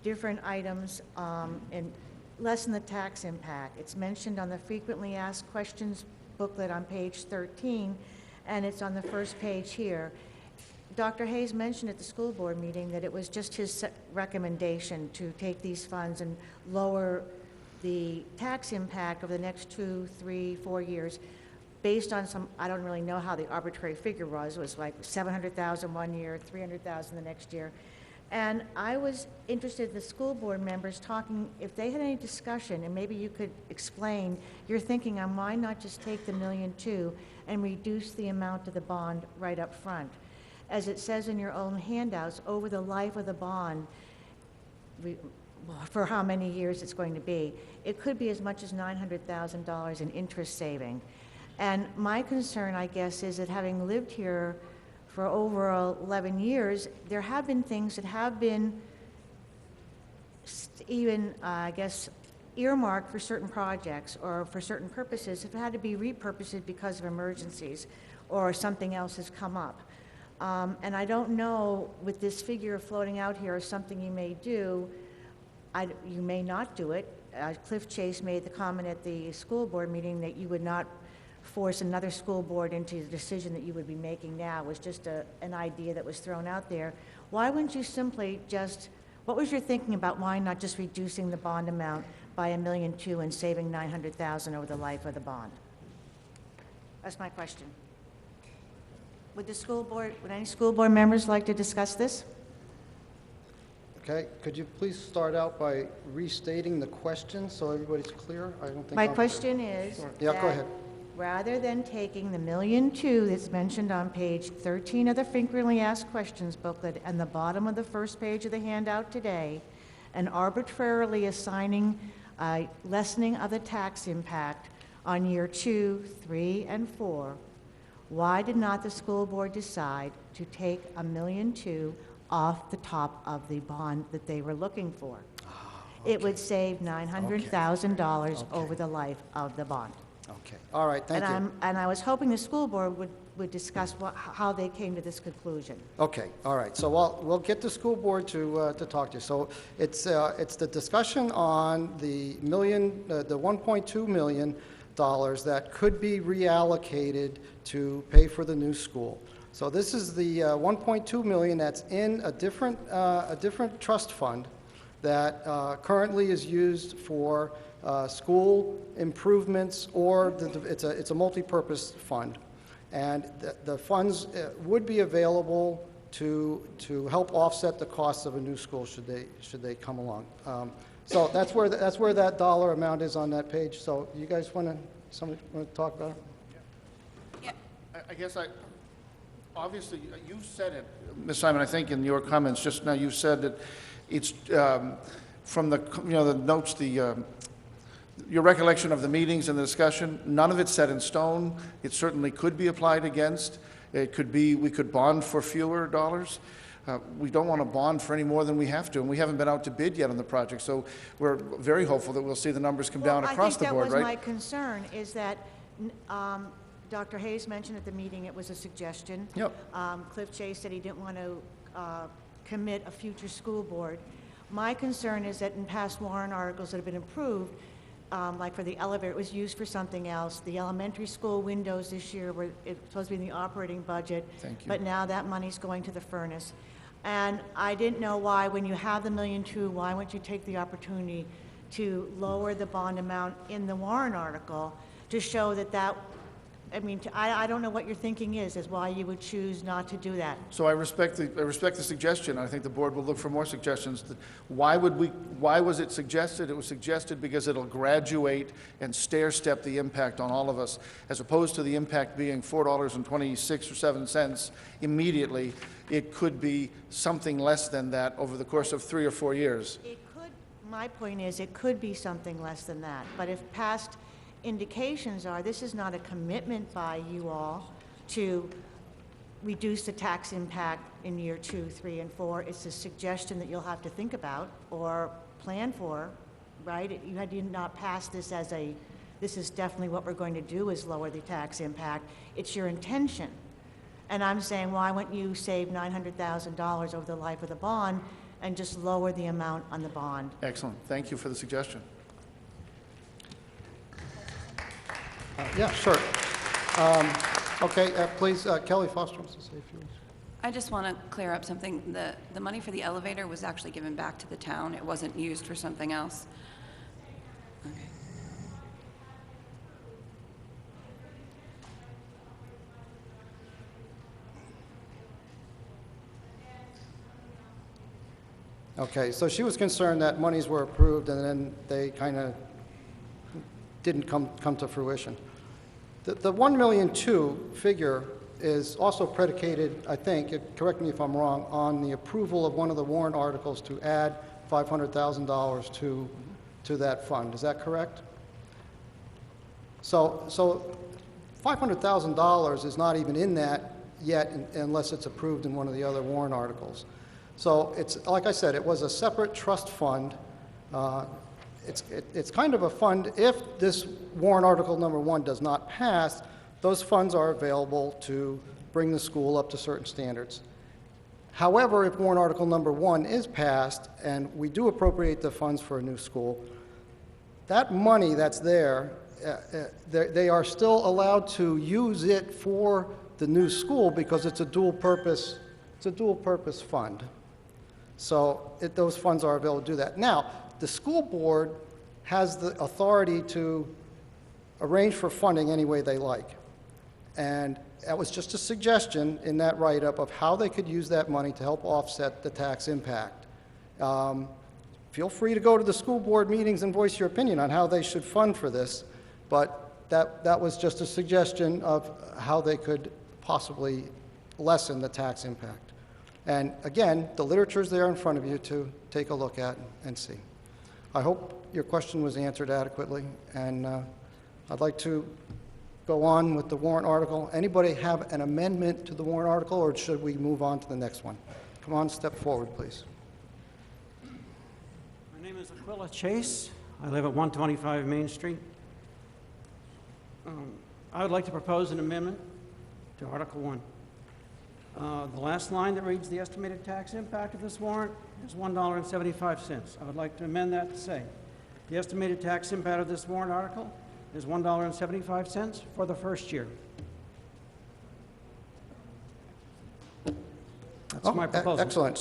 different items and lessen the tax impact. It's mentioned on the frequently asked questions booklet on page 13, and it's on the first page here. Dr. Hayes mentioned at the school board meeting that it was just his recommendation to take these funds and lower the tax impact over the next 2, 3, 4 years based on some, I don't really know how the arbitrary figure was. It was like 700,000 one year, 300,000 the next year. And I was interested in the school board members talking, if they had any discussion, and maybe you could explain your thinking on why not just take the $1.2 million and reduce the amount of the bond right up front. As it says in your own handouts, over the life of the bond, for how many years it's going to be, it could be as much as $900,000 in interest saving. And my concern, I guess, is that having lived here for over 11 years, there have been things that have been even, I guess, earmarked for certain projects or for certain purposes have had to be repurposed because of emergencies or something else has come up. And I don't know, with this figure floating out here, is something you may do. You may not do it. Cliff Chase made the comment at the school board meeting that you would not force another school board into the decision that you would be making now. It was just an idea that was thrown out there. Why wouldn't you simply just, what was your thinking about why not just reducing the bond amount by $1.2 million and saving $900,000 over the life of the bond? That's my question. Would any school board members like to discuss this? Okay, could you please start out by restating the question so everybody's clear? I don't think My question is Yeah, go that ahead. rather than taking the $1.2 million that's mentioned on page 13 of the frequently asked questions booklet and the bottom of the first page of the handout today, and arbitrarily assigning a lessening of the tax impact on year 2, 3, and 4, why did not the school board decide to take $1.2 million off the top of the bond that they were looking for? It would save $900,000 over the life of the bond. Okay, all right, thank you. And I was hoping the school board would discuss how they came to this conclusion. Okay, all right, so we'll get the school board to talk to you. So it's the discussion on the $1.2 million that could be reallocated to pay for the new school. So this is the $1.2 million that's in a different trust fund that currently is used for school improvements, or it's a multi-purpose fund. And the funds would be available to help offset the costs of a new school should they come along. So that's where that dollar amount is on that page. So you guys somebody want to talk about it? Yeah. I guess obviously, you said it, Ms. Simon, I think in your comments just now, you said that it's from the notes, your recollection of the meetings and the discussion, none of it's set in stone. It certainly could be applied against. It could be, we could bond for fewer dollars. We don't want to bond for any more than we have to, and we haven't been out to bid yet on the project, so we're very hopeful that we'll see the numbers come down across the board, right? I think that was my concern, is that Dr. Hayes mentioned at the meeting it was a suggestion. Yep. Cliff Chase said he didn't want to commit a future school board. My concern is that in past warrant articles that have been approved, like for the elevator, it was used for something else. The elementary school windows this year were supposed to be in the operating budget. Thank you. But now that money's going to the furnace. And I didn't know why, when you have the $1.2 million, why wouldn't you take the opportunity to lower the bond amount in the warrant article to show that I mean, I don't know what your thinking is as why you would choose not to do that. So I respect the suggestion. I think the board will look for more suggestions. Why was it suggested? It was suggested because it'll graduate and stair-step the impact on all of us, as opposed to the impact being $4.26 or 7 cents immediately. It could be something less than that over the course of 3 or 4 years. My point is, it could be something less than that, but if past indications are, this is not a commitment by you all to reduce the tax impact in year 2, 3, and 4. It's a suggestion that you'll have to think about or plan for, right? You had not pass this as this is definitely what we're going to do, is lower the tax impact. It's your intention. And I'm saying, why wouldn't you save $900,000 over the life of the bond and just lower the amount on the bond? Excellent. Thank you for the suggestion. Yeah, sure. Okay, please, Kelly Foster wants to say a few words. I just want to clear up something. The money for the elevator was actually given back to the town. It wasn't used for something else. Okay. Okay, so she was concerned that monies were approved and then they kind of didn't come to fruition. The 1,000,002 figure is also predicated, I think, correct me if I'm wrong, on the approval of one of the warrant articles to add $500,000 to that fund. Is that correct? So $500,000 is not even in that yet unless it's approved in one of the other warrant articles. So it's, like I said, it was a separate trust fund. It's kind of a fund, if this warrant article number 1 does not pass, those funds are available to bring the school up to certain standards. However, if warrant article number 1 is passed and we do appropriate the funds for a new school, that money that's there, they are still allowed to use it for the new school because it's a dual purpose fund. So those funds are available to do that. Now, the school board has the authority to arrange for funding any way they like. And that was just a suggestion in that write-up of how they could use that money to help offset the tax impact. Feel free to go to the school board meetings and voice your opinion on how they should fund for this, but that was just a suggestion of how they could possibly lessen the tax impact. And again, the literature is there in front of you to take a look at and see. I hope your question was answered adequately, and I'd like to go on with the warrant article. Anybody have an amendment to the warrant article, or should we move on to the next one? Come on, step forward, please. My name is Aquila Chase. I live at 125 Main Street. I would like to propose an amendment to Article 1. The last line that reads, "The estimated tax impact of this warrant is $1.75. I would like to amend that to say, the estimated tax impact of this warrant article is $1.75 for the first year. That's my proposal. Excellent.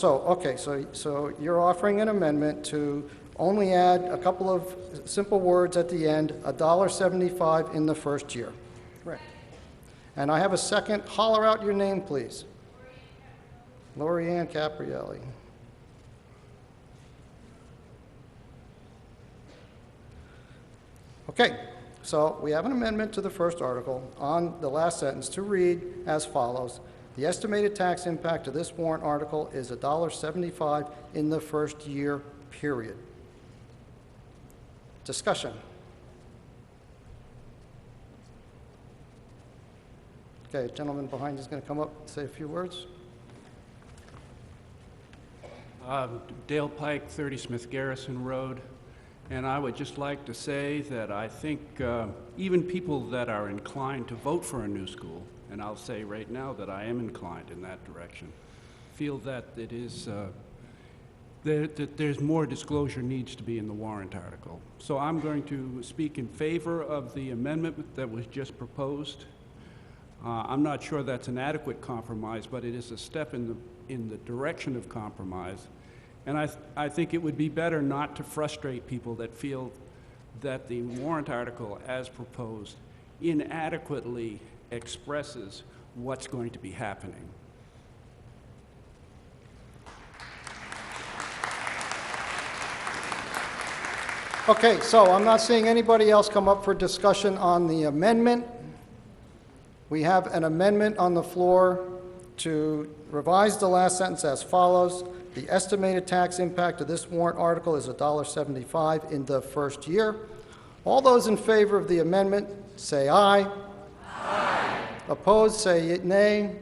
So you're offering an amendment to only add a couple of simple words at the end, $1.75 in the first year. Correct. And I have a second. Holler out your name, please. Lori Ann Caprielli. Okay, so we have an amendment to the first article on the last sentence to read as follows. The estimated tax impact of this warrant article is $1.75 in the first year, period. Discussion. Okay, gentleman behind you is going to come up and say a few words. Dale Pike, 30 Smith Garrison Road. And I would just like to say that I think even people that are inclined to vote for a new school, and I'll say right now that I am inclined in that direction, feel that it is, that there's more disclosure needs to be in the warrant article. So I'm going to speak in favor of the amendment that was just proposed. I'm not sure that's an adequate compromise, but it is a step in the direction of compromise. And I think it would be better not to frustrate people that feel that the warrant article as proposed inadequately expresses what's going to be happening. Okay, so I'm not seeing anybody else come up for discussion on the amendment. We have an amendment on the floor to revise the last sentence as follows. The estimated tax impact of this warrant article is $1.75 in the first year. All those in favor of the amendment say aye. Aye. Opposed, say nay.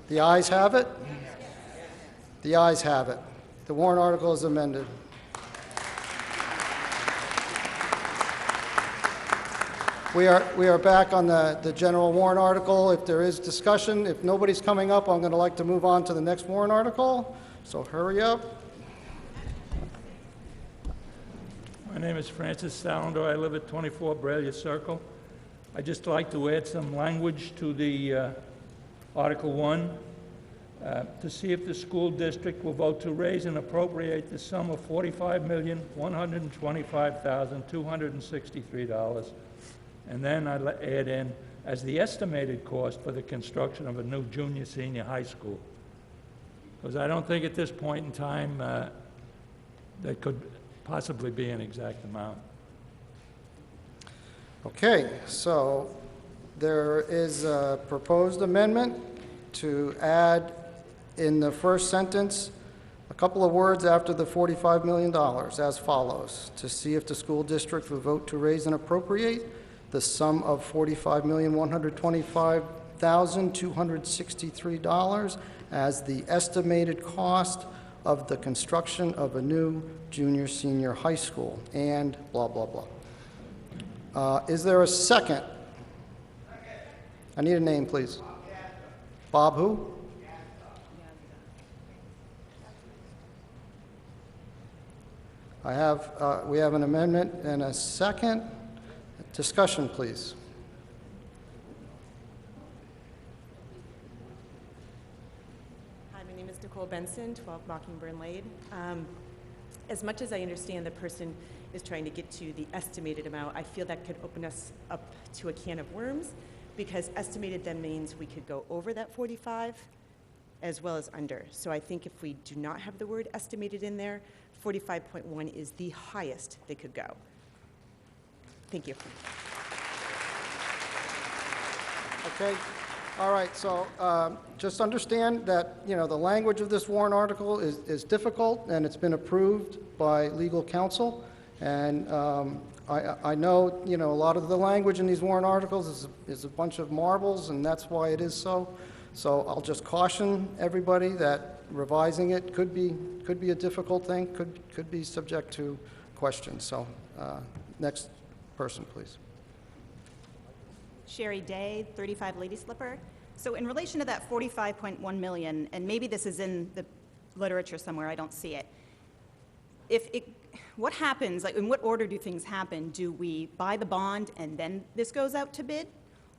The ayes have it. The ayes have it. The warrant article is amended. We are back on the general warrant article. If there is discussion, if nobody's coming up, I'm going to like to move on to the next warrant article. So hurry up. My name is Francis Salindo. I live at 24 Braille Circle. I'd just like to add some language to the Article 1 to see if the school district will vote to raise and appropriate the sum of $45,125,263. And then I'd add in as the estimated cost for the construction of a new junior-senior high school. Because I don't think at this point in time there could possibly be an exact amount. Okay, so there is a proposed amendment to add in the first sentence a couple of words after the $45 million as follows: to see if the school district will vote to raise and appropriate the sum of $45,125,263 as the estimated cost of the construction of a new junior-senior high school, and blah, blah, blah. Is there a second? I need a name, please. Bob who? We have an amendment and a second. Discussion, please. Hi, my name is Nicole Benson, 12 Mockingbird Lane. As much as I understand the person is trying to get to the estimated amount, I feel that could open us up to a can of worms, because estimated then means we could go over that 45 as well as under. So I think if we do not have the word estimated in there, 45.1 is the highest they could go. Thank you. Okay. All right. So just understand that, the language of this warrant article is difficult, and it's been approved by legal counsel. And I know, a lot of the language in these warrant articles is a bunch of marbles, and that's why it is so. So I'll just caution everybody that revising it could be a difficult thing, could be subject to questions. So next person, please. Sherry Day, 35 Lady Slipper. So in relation to that 45.1 million, and maybe this is in the literature somewhere, I don't see it. What happens, like in what order do things happen? Do we buy the bond and then this goes out to bid?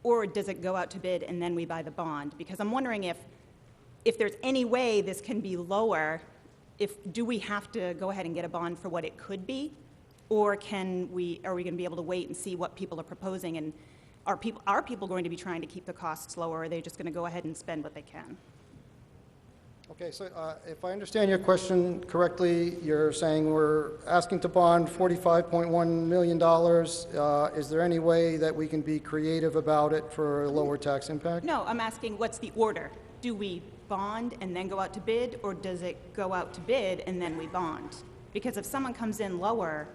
Or does it go out to bid and then we buy the bond? Because I'm wondering if there's any way this can be lower, do we have to go ahead and get a bond for what it could be? Or are we going to be able to wait and see what people are proposing? And are people going to be trying to keep the costs lower, or are they just going to go ahead and spend what they can? Okay, so if I understand your question correctly, you're saying we're asking to bond $45.1 million. Is there any way that we can be creative about it for a lower tax impact? No, I'm asking what's the order? Do we bond and then go out to bid, or does it go out to bid and then we bond? Because if someone comes in lower,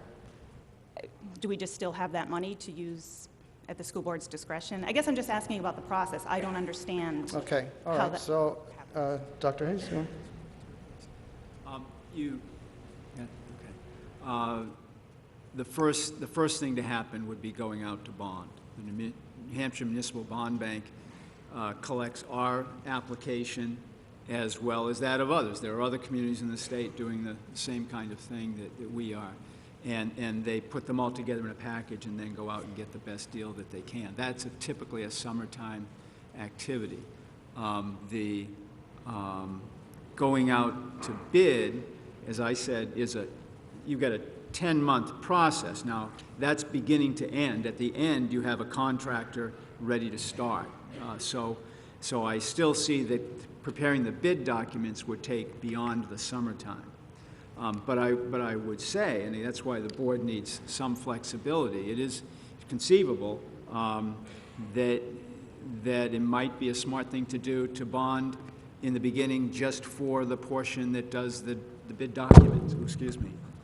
do we just still have that money to use at the school board's discretion? I guess I'm just asking about the process. I don't understand. Okay, all right. So, Dr. Hayes, you want? The first thing to happen would be going out to bond. The New Hampshire Municipal Bond Bank collects our application as well as that of others. There are other communities in the state doing the same kind of thing that we are. And they put them all together in a package and then go out and get the best deal that they can. That's typically a summertime activity. Going out to bid, as I said, you've got a 10-month process. Now, that's beginning to end. At the end, you have a contractor ready to start. So I still see that preparing the bid documents would take beyond the summertime. But I would say, and that's why the board needs some flexibility, it is conceivable that it might be a smart thing to do to bond in the beginning just for the portion that does the bid documents,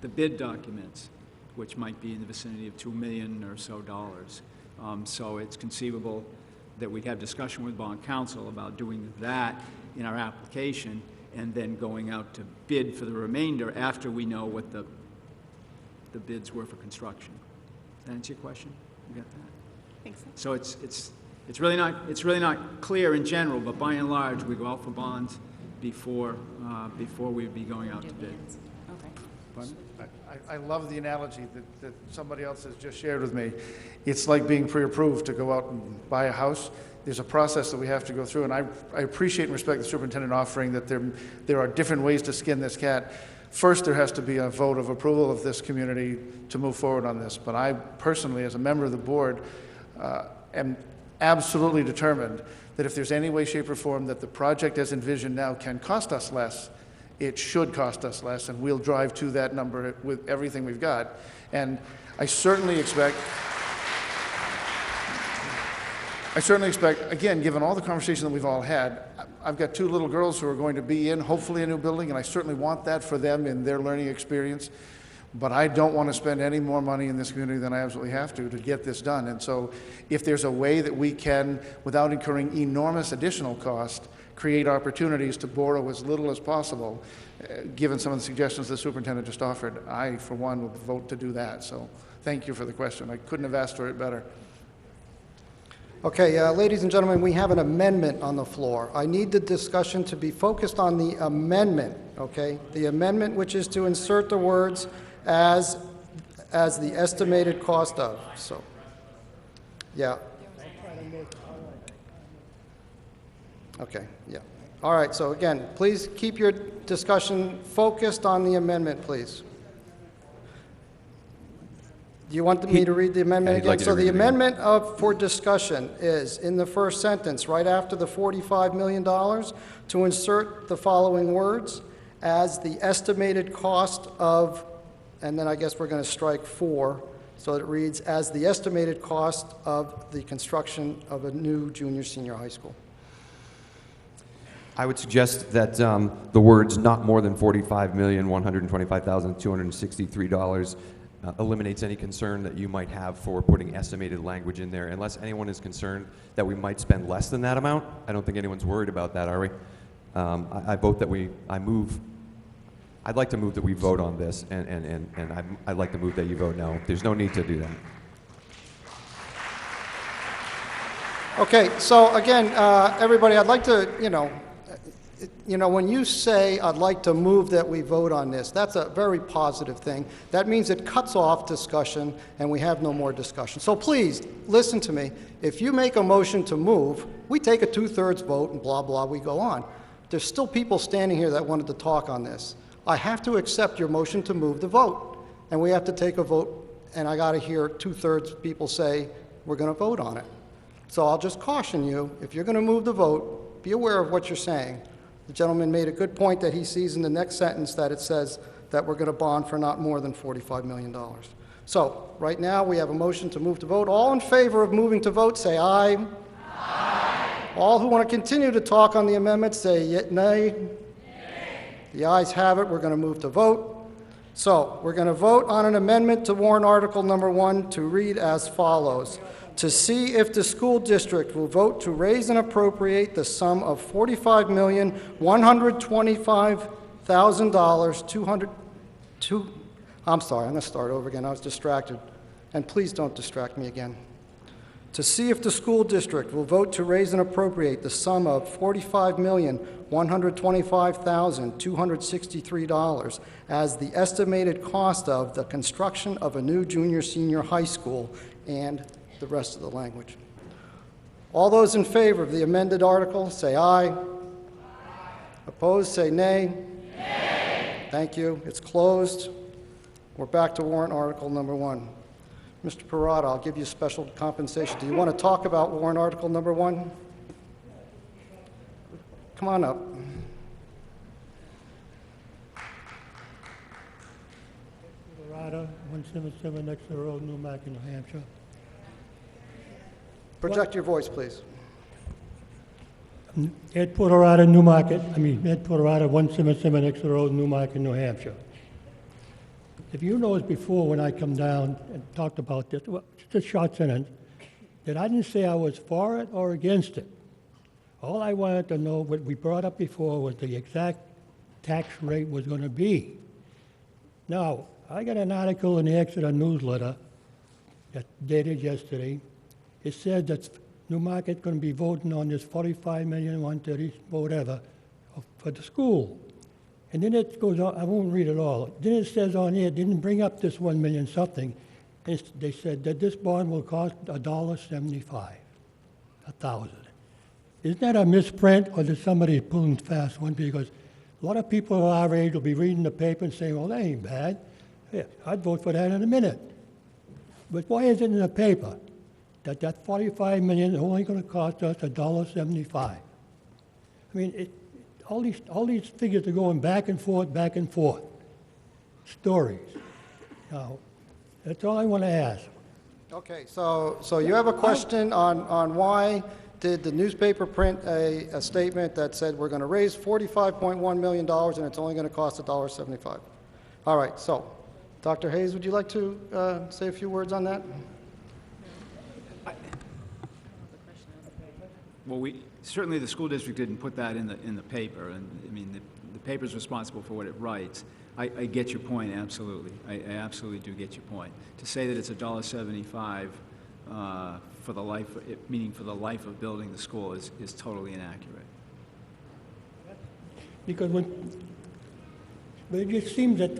the bid documents, which might be in the vicinity of $2 million or so. So it's conceivable that we'd have discussion with bond counsel about doing that in our application and then going out to bid for the remainder after we know what the bids were for construction. Does that answer your question? You got that? I think so. So it's really not clear in general, but by and large, we go out for bonds before we'd be going out to bid. Okay. I love the analogy that somebody else has just shared with me. It's like being pre-approved to go out and buy a house. There's a process that we have to go through, and I appreciate and respect the superintendent offering that there are different ways to skin this cat. First, there has to be a vote of approval of this community to move forward on this. But I personally, as a member of the board, am absolutely determined that if there's any way, shape, or form that the project as envisioned now can cost us less, it should cost us less, and we'll drive to that number with everything we've got. And I certainly expect, again, given all the conversation that we've all had, I've got 2 little girls who are going to be in, hopefully, a new building, and I certainly want that for them in their learning experience. But I don't want to spend any more money in this community than I absolutely have to get this done. And so if there's a way that we can, without incurring enormous additional cost, create opportunities to borrow as little as possible, given some of the suggestions the superintendent just offered, I, for one, will vote to do that. So thank you for the question. I couldn't have asked for it better. Okay, ladies and gentlemen, we have an amendment on the floor. I need the discussion to be focused on the amendment, okay? The amendment, which is to insert the words as the estimated cost of. So, yeah. Okay, yeah. All right, so again, please keep your discussion focused on the amendment, please. Do you want me to read the amendment again? So the amendment for discussion is, in the first sentence, right after the $45 million, to insert the following words, as the estimated cost of, and then I guess we're going to strike 4, so it reads, as the estimated cost of the construction of a new junior-senior high school. I would suggest that the words "not more than $45,125,263" eliminates any concern that you might have for putting estimated language in there. Unless anyone is concerned that we might spend less than that amount, I don't think anyone's worried about that, are we? I'd like to move that we vote on this, and I'd like to move that you vote no. There's no need to do that. Okay, so again, everybody, I'd like to, when you say, I'd like to move that we vote on this, that's a very positive thing. That means it cuts off discussion and we have no more discussion. So please, listen to me. If you make a motion to move, we take a 2/3 vote and blah, blah, we go on. There's still people standing here that wanted to talk on this. I have to accept your motion to move the vote. And we have to take a vote, and I got to hear 2/3 people say, we're going to vote on it. So I'll just caution you, if you're going to move the vote, be aware of what you're saying. The gentleman made a good point that he sees in the next sentence that it says that we're going to bond for not more than $45 million. So right now we have a motion to move to vote. All in favor of moving to vote, say aye. Aye. All who want to continue to talk on the amendment, say nay. Nay. The ayes have it. We're going to move to vote. So we're going to vote on an amendment to warrant article number 1 to read as follows. To see if the school district will vote to raise and appropriate the sum of $45,125,000, I'm sorry, I'm going to start over again. I was distracted. And please don't distract me again. To see if the school district will vote to raise and appropriate the sum of $45,125,263 as the estimated cost of the construction of a new junior-senior high school and the rest of the language. All those in favor of the amended article, say aye. Aye. Opposed, say nay. Nay. Thank you. It's closed. We're back to warrant article number 1. Mr. Parada, I'll give you special compensation. Do you want to talk about warrant article number 1? Come on up. Parada, 177 Exeter Road, Newmarket, New Hampshire. Project your voice, please. Ed Porterata, Newmarket, Ed Porterata, 177 Exeter Road, Newmarket, New Hampshire. If you noticed before when I come down and talked about this, well, just a short sentence, that I didn't say I was for it or against it. All I wanted to know, what we brought up before, was the exact tax rate was going to be. Now, I got an article in the Exeter newsletter that dated yesterday. It said that Newmarket's going to be voting on this $45 million, 130, whatever, for the school. And then it goes on, I won't read it all. Then it says on here, it didn't bring up this 1 million something. They said that this bond will cost $1.75, 1,000. Isn't that a misprint, or is somebody pulling fast one? Because a lot of people our age will be reading the paper and saying, well, that ain't bad. Yeah, I'd vote for that in a minute. But why is it in the paper that that 45 million is only going to cost us $1.75? I mean, all these figures are going back and forth. Stories. Now, that's all I want to ask. Okay, so you have a question on why did the newspaper print a statement that said we're going to raise $45.1 million and it's only going to cost $1.75? All right, so Dr. Hayes, would you like to say a few words on that? Well, certainly the school district didn't put that in the paper, and I mean, the paper's responsible for what it writes. I get your point, absolutely. I absolutely do get your point. To say that it's $1.75 for the life, meaning for the life of building the school, is totally inaccurate. Because but it just seems that,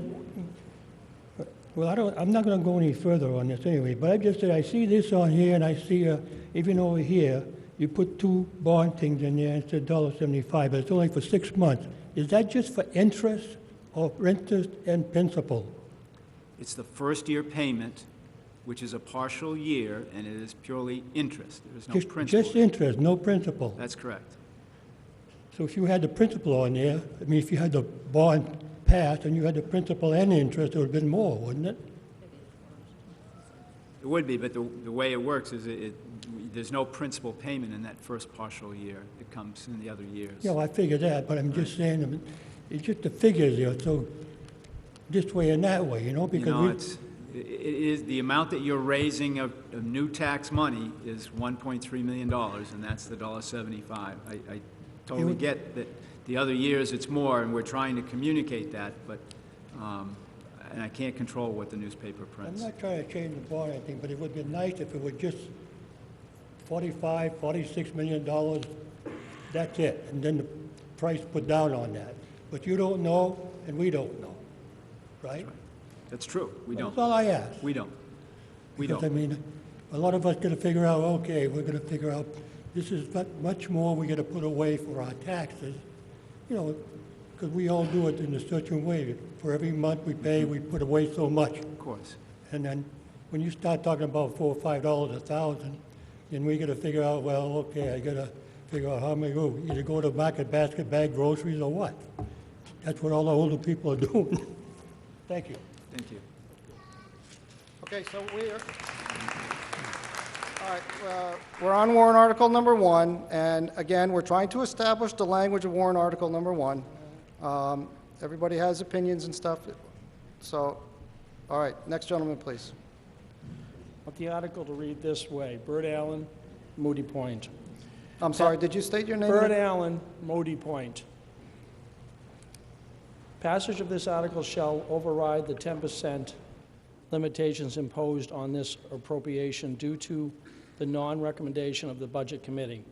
well, I'm not going to go any further on this anyway, but I just said I see this on here, and I see even over here, you put two bond things in there, and it's $1.75, but it's only for 6 months. Is that just for interest or interest and principal? It's the first year payment, which is a partial year, and it is purely interest. There is no principal. Just interest, no principal. That's correct. So if you had the principal on there, I mean, if you had the bond passed and you had the principal and interest, it would have been more, wouldn't it? It would be, but the way it works is there's no principal payment in that first partial year. It comes in the other years. Yeah, well, I figured that, but I'm just saying, I mean, it's just the figures there, so this way and that way, because it is the amount that you're raising of new tax money is $1.3 million, and that's the $1.75. I totally get that the other years it's more, and we're trying to communicate that, but and I can't control what the newspaper prints. I'm not trying to change the bond or anything, but it would be nice if it were just $46 million, that's it, and then the price put down on that. But you don't know, and we don't know, right? That's true. We don't. That's all I ask. We don't. We Because, don't. I mean, a lot of us got to figure out, okay, we're going to figure out this is much more we got to put away for our taxes, because we all do it in a certain way. For every month we pay, we put away so much. Of course. And then when you start talking about $4 or $5 a thousand, then we got to figure out, well, okay, I got to figure out how many go. Either go to market basket, bag groceries, or what. That's what all the older people are doing. Thank you. Thank you. Okay, so all right, we're on warrant article number 1, and again, we're trying to establish the language of warrant article number 1. Everybody has opinions and stuff, so, all right, next gentleman, please. I want the article to read this way. Bert Allen, Moody Point. I'm sorry, did you state your name? Bert Allen, Moody Point. Passage of this article shall override the 10% limitations imposed on this appropriation due to the non-recommendation of the Budget Committee.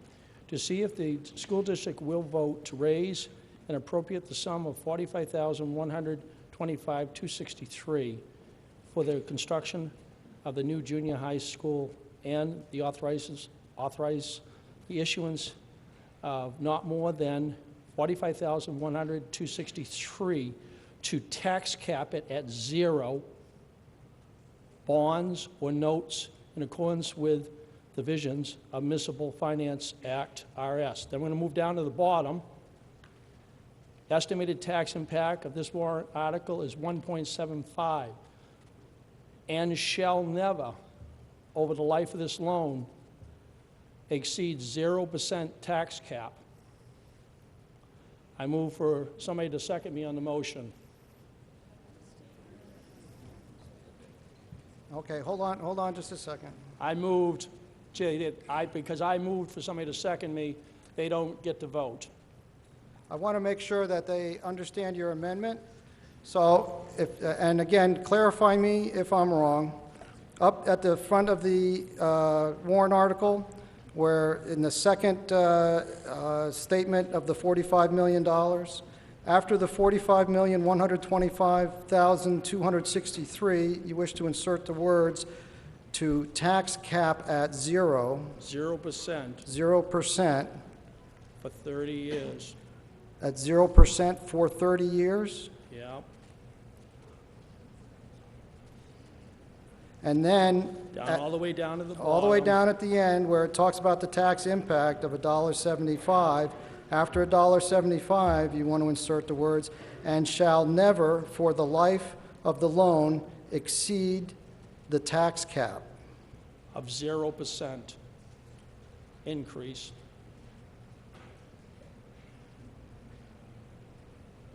To see if the school district will vote to raise and appropriate the sum of $45,125,263 for the construction of the new junior high school, and the authorize the issuance of not more than $45,100,263 to tax cap it at 0 bonds or notes in accordance with the visions of Municipal Finance Act, RS. Then we're going to move down to the bottom. Estimated tax impact of this warrant article is 1.75 and shall never, over the life of this loan, exceed 0% tax cap. I move for somebody to second me on the motion. Okay, hold on just a second. I moved, because I moved for somebody to second me, they don't get to vote. I want to make sure that they understand your amendment. So, and again, clarify me if I'm wrong. Up at the front of the warrant article, where in the second statement of the $45 million, After the $45,125,263, you wish to insert the words to tax cap at 0%. 0% for 30 years. at 0% for 30 years. Yeah. And then All the way down to the bottom. all the way down at the end where it talks about the tax impact of $1.75. After $1.75, you want to insert the words, and shall never, for the life of the loan, exceed the tax cap. Of 0% increase.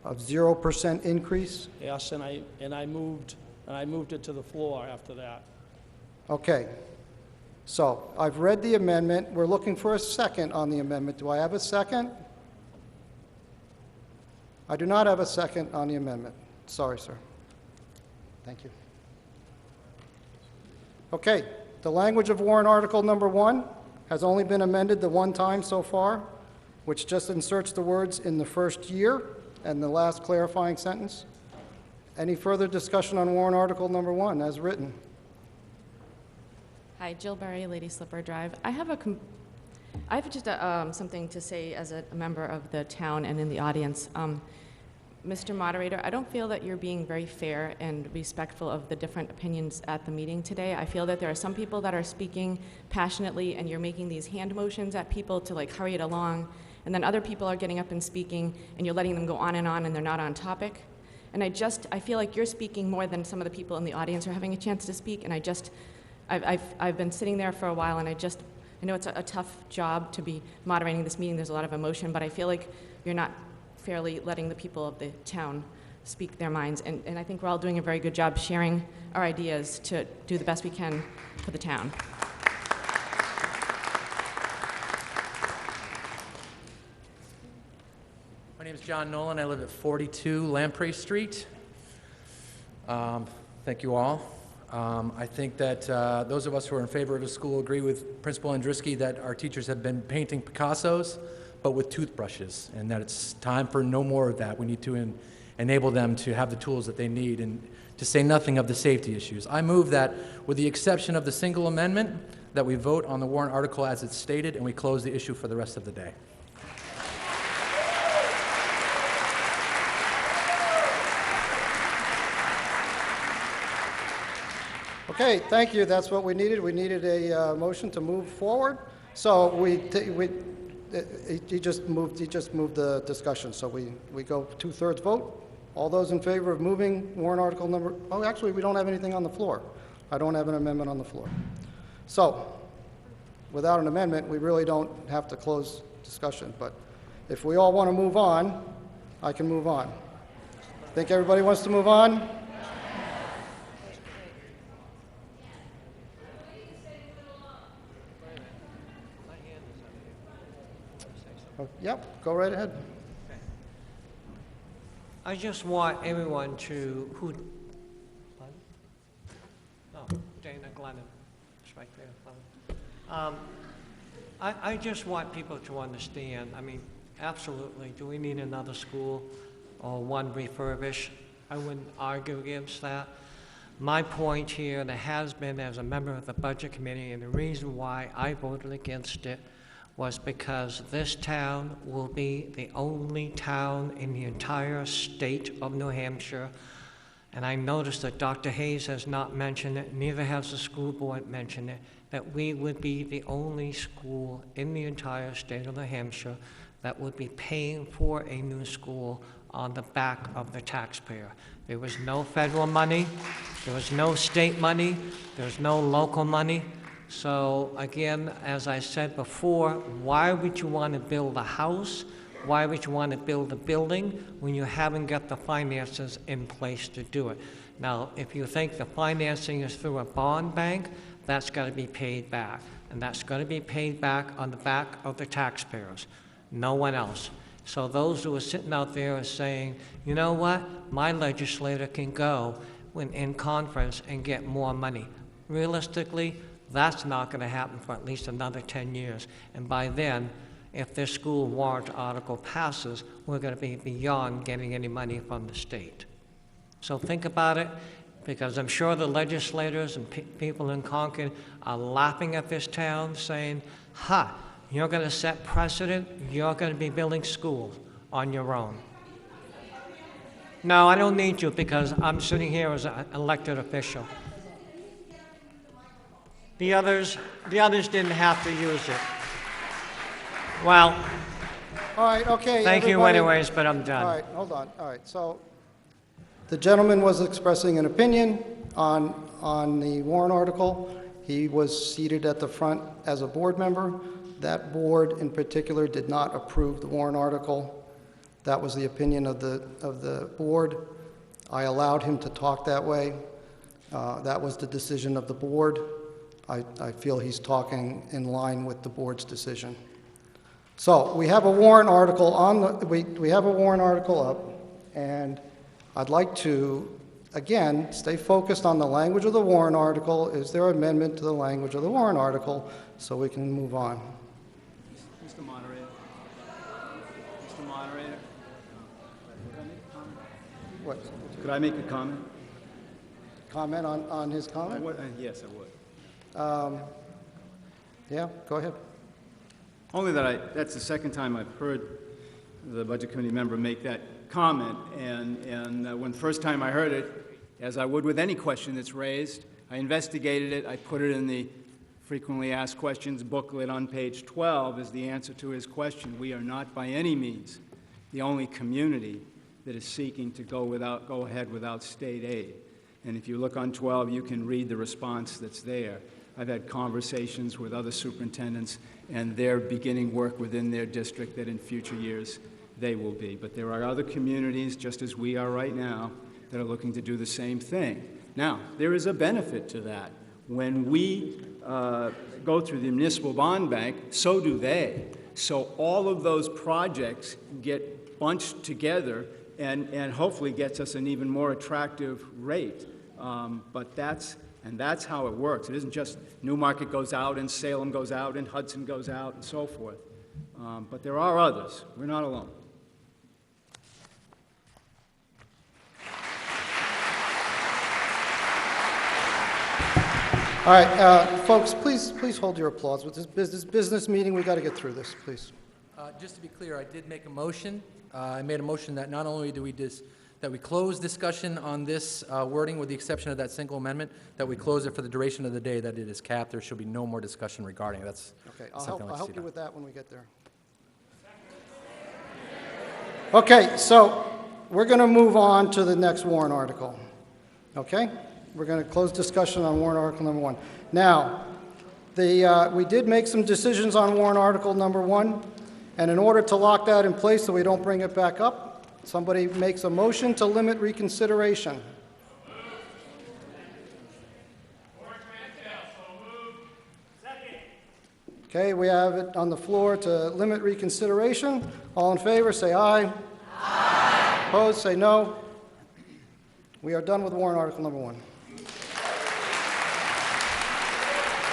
Of 0% increase? Yes, and I moved it to the floor after that. Okay. So I've read the amendment. We're looking for a second on the amendment. Do I have a second? I do not have a second on the amendment. Sorry, sir. Thank you. Okay. The language of warrant article number 1 has only been amended the one time so far, which just inserts the words "in the first year" and the last clarifying sentence. Any further discussion on warrant article number 1 as written? Hi, Jill Berry, Lady Slipper Drive. I have just something to say as a member of the town and in the audience. Mr. Moderator, I don't feel that you're being very fair and respectful of the different opinions at the meeting today. I feel that there are some people that are speaking passionately and you're making these hand motions at people to like hurry it along, and then other people are getting up and speaking and you're letting them go on and they're not on topic. And I feel like you're speaking more than some of the people in the audience are having a chance to speak, and I've been sitting there for a while, and I know it's a tough job to be moderating this meeting. There's a lot of emotion, but I feel like you're not fairly letting the people of the town speak their minds. And I think we're all doing a very good job sharing our ideas to do the best we can for the town. My name is John Nolan. I live at 42 Lamprey Street. Thank you all. I think that those of us who are in favor of the school agree with Principal Andriski that our teachers have been painting Picassos, but with toothbrushes, and that it's time for no more of that. We need to enable them to have the tools that they need, and to say nothing of the safety issues. I move that, with the exception of the single amendment, that we vote on the warrant article as it's stated, and we close the issue for the rest of the day. Okay, thank you. That's what we needed. We needed a motion to move forward. So he just moved the discussion. So we go 2/3 vote. All those in favor of moving warrant article number, oh, actually, we don't have anything on the floor. I don't have an amendment on the floor. So without an amendment, we really don't have to close discussion. But if we all want to move on, I can move on. Think everybody wants to move on? Yep, go right ahead. I just want everyone to, Dana Glennon, it's right there. I just want people to understand, I mean, absolutely, do we need another school or one refurbished? I wouldn't argue against that. My point here, there has been as a member of the Budget Committee, and the reason why I voted against it was because this town will be the only town in the entire state of New Hampshire. And I noticed that Dr. Hayes has not mentioned it, neither has the school board mentioned it, that we would be the only school in the entire state of New Hampshire that would be paying for a new school on the back of the taxpayer. There was no federal money, there was no state money, there was no local money. So again, as I said before, why would you want to build a house? Why would you want to build a building when you haven't got the finances in place to do it? Now, if you think the financing is through a bond bank, that's got to be paid back. And that's going to be paid back on the back of the taxpayers, no one else. So those who are sitting out there are saying, you know what, my legislator can go in conference and get more money. Realistically, that's not going to happen for at least another 10 years. And by then, if this school warrant article passes, we're going to be beyond getting any money from the state. So think about it, because I'm sure the legislators and people in Concord are laughing at this town, saying, ha, you're going to set precedent, you're going to be building schools on your own. No, I don't need you, because I'm sitting here as an elected official. The others didn't have to use it. Well, All right, okay. thank you everybody. anyways, but I'm done. All right, hold on. All right, so the gentleman was expressing an opinion on the warrant article. He was seated at the front as a board member. That board in particular did not approve the warrant article. That was the opinion of the board. I allowed him to talk that way. That was the decision of the board. I feel he's talking in line with the board's decision. So we have a warrant article on the, we have a warrant article up, and I'd like to, again, stay focused on the language of the warrant article. Is there an amendment to the language of the warrant article so we can move on? Mr. Moderator. Mr. Moderator. What? Could I make a comment? Comment on his comment? Yes, I would. Yeah, go ahead. Only that that's the second time I've heard the Budget Committee member make that comment, and when the first time I heard it, as I would with any question that's raised, I investigated it, I put it in the frequently asked questions booklet on page 12 as the answer to his question. We are not by any means the only community that is seeking to go ahead without state aid. And if you look on 12, you can read the response that's there. I've had conversations with other superintendents, and they're beginning work within their district that in future years they will be. But there are other communities, just as we are right now, that are looking to do the same thing. Now, there is a benefit to that. When we go through the municipal bond bank, so do they. So all of those projects get bunched together and hopefully gets us an even more attractive rate. But that's how it works. It isn't just Newmarket goes out and Salem goes out and Hudson goes out and so forth. But there are others. We're not alone. All right, folks, please hold your applause. With this business meeting, we've got to get through this, please. Just to be clear, I did make a motion. I made a motion that not only do we that we close discussion on this wording with the exception of that single amendment, that we close it for the duration of the day, that it is capped. There should be no more discussion regarding it. That's Okay, something I'll I'd like to help see you done. with that when we get there. Okay, so we're going to move on to the next warrant article. Okay? We're going to close discussion on warrant article number 1. Now, we did make some decisions on warrant article number 1, and in order to lock that in place so we don't bring it back up, somebody makes a motion to limit reconsideration. Okay, we have it on the floor to limit reconsideration. All in favor, say aye. Aye. Opposed, say no. We are done with warrant article number 1.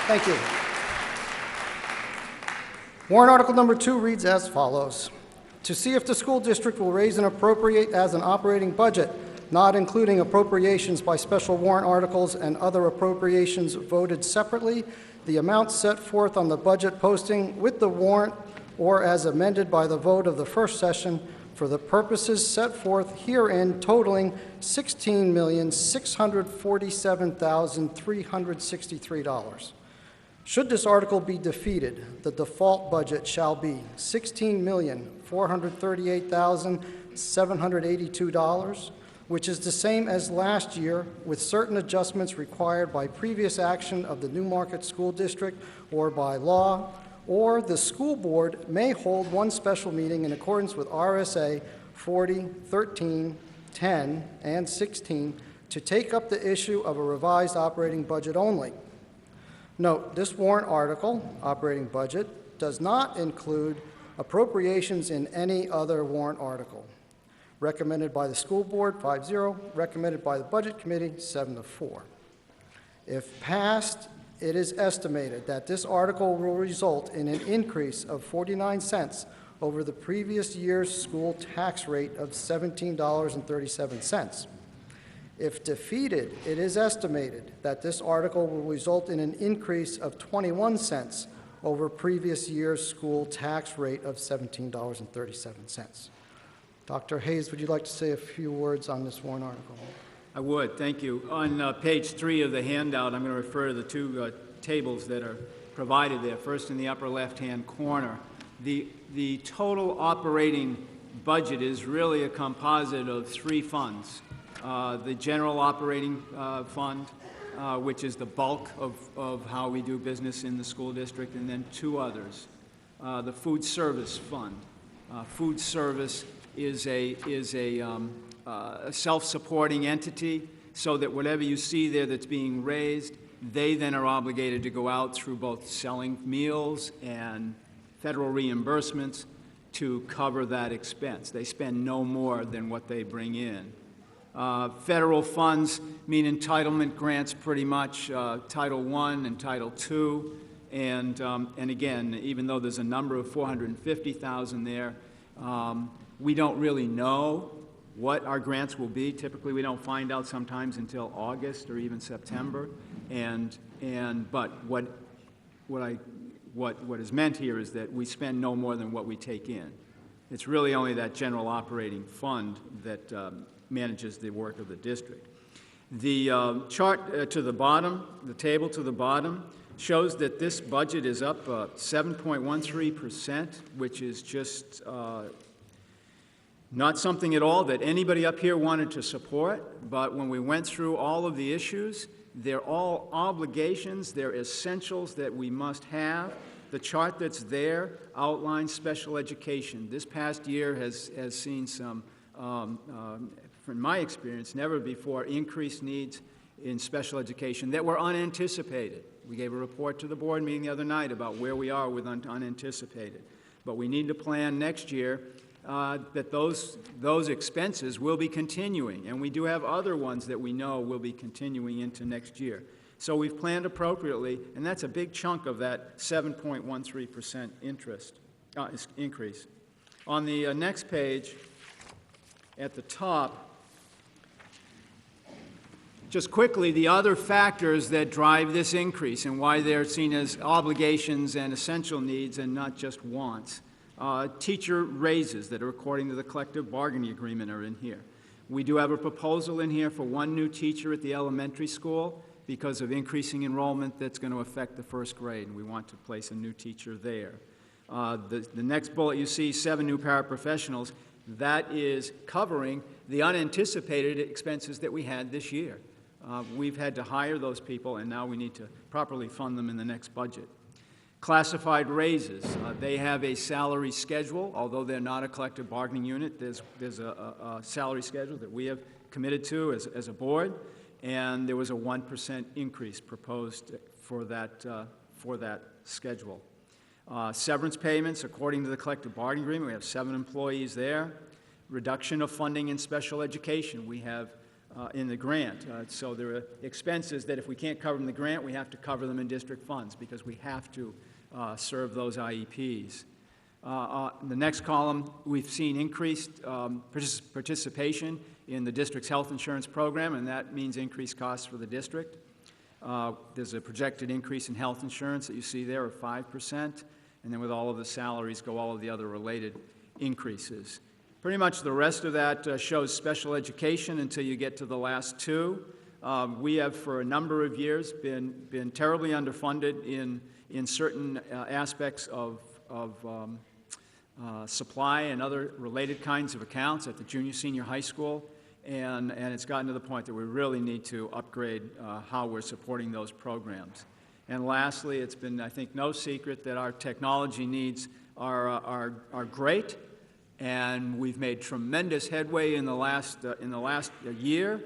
Thank you. Warrant article number 2 reads as follows. To see if the school district will raise and appropriate as an operating budget, not including appropriations by special warrant articles and other appropriations voted separately, the amount set forth on the budget posting with the warrant or as amended by the vote of the first session for the purposes set forth herein totaling $16,647,363. Should this article be defeated, the default budget shall be $16,438,782, which is the same as last year with certain adjustments required by previous action of the Newmarket School District or by law, or the school board may hold one special meeting in accordance with RSA 40, 13, 10, and 16 to take up the issue of a revised operating budget only. Note, this warrant article, operating budget, does not include appropriations in any other warrant article. Recommended by the school board, 5-0. Recommended by the budget committee, 7-4. If passed, it is estimated that this article will result in an increase of 49 cents over the previous year's school tax rate of $17.37. If defeated, it is estimated that this article will result in an increase of 21 cents over previous year's school tax rate of $17.37. Dr. Hayes, would you like to say a few words on this warrant article? I would, thank you. On page 3 of the handout, I'm going to refer to the two tables that are provided there. First, in the upper left-hand corner, the total operating budget is really a composite of 3 funds. The general operating fund, which is the bulk of how we do business in the school district, and then 2 others. The food service fund. Food service is a self-supporting entity, so that whatever you see there that's being raised, they then are obligated to go out through both selling meals and federal reimbursements to cover that expense. They spend no more than what they bring in. Federal funds mean entitlement grants pretty much, Title I and Title II. And again, even though there's a number of 450,000 there, we don't really know what our grants will be. Typically, we don't find out sometimes until August or even September. But what is meant here is that we spend no more than what we take in. It's really only that general operating fund that manages the work of the district. The chart to the bottom, the table to the bottom, shows that this budget is up 7.13%, which is just not something at all that anybody up here wanted to support. But when we went through all of the issues, they're all obligations, they're essentials that we must have. The chart that's there outlines special education. This past year has seen some, from my experience, never before increased needs in special education that were unanticipated. We gave a report to the board meeting the other night about where we are with unanticipated. But we need to plan next year that those expenses will be continuing, and we do have other ones that we know will be continuing into next year. So we've planned appropriately, and that's a big chunk of that 7.13% increase. On the next page, at the top, just quickly, the other factors that drive this increase and why they're seen as obligations and essential needs and not just wants. Teacher raises that are according to the collective bargaining agreement are in here. We do have a proposal in here for 1 new teacher at the elementary school because of increasing enrollment that's going to affect the 1st grade, and we want to place a new teacher there. The next bullet you see, 7 new paraprofessionals. That is covering the unanticipated expenses that we had this year. We've had to hire those people, and now we need to properly fund them in the next budget. Classified raises. They have a salary schedule. Although they're not a collective bargaining unit, there's a salary schedule that we have committed to as a board, and there was a 1% increase proposed for that schedule. Severance payments, according to the collective bargaining agreement, we have 7 employees there. Reduction of funding in special education we have in the grant. So there are expenses that if we can't cover them in the grant, we have to cover them in district funds because we have to serve those IEPs. The next column, we've seen increased participation in the district's health insurance program, and that means increased costs for the district. There's a projected increase in health insurance that you see there of 5%, and then with all of the salaries go all of the other related increases. Pretty much the rest of that shows special education until you get to the last 2. We have, for a number of years, been terribly underfunded in certain aspects of supply and other related kinds of accounts at the junior senior high school, and it's gotten to the point that we really need to upgrade how we're supporting those programs. And lastly, it's been, I think, no secret that our technology needs are great, and we've made tremendous headway in the last year.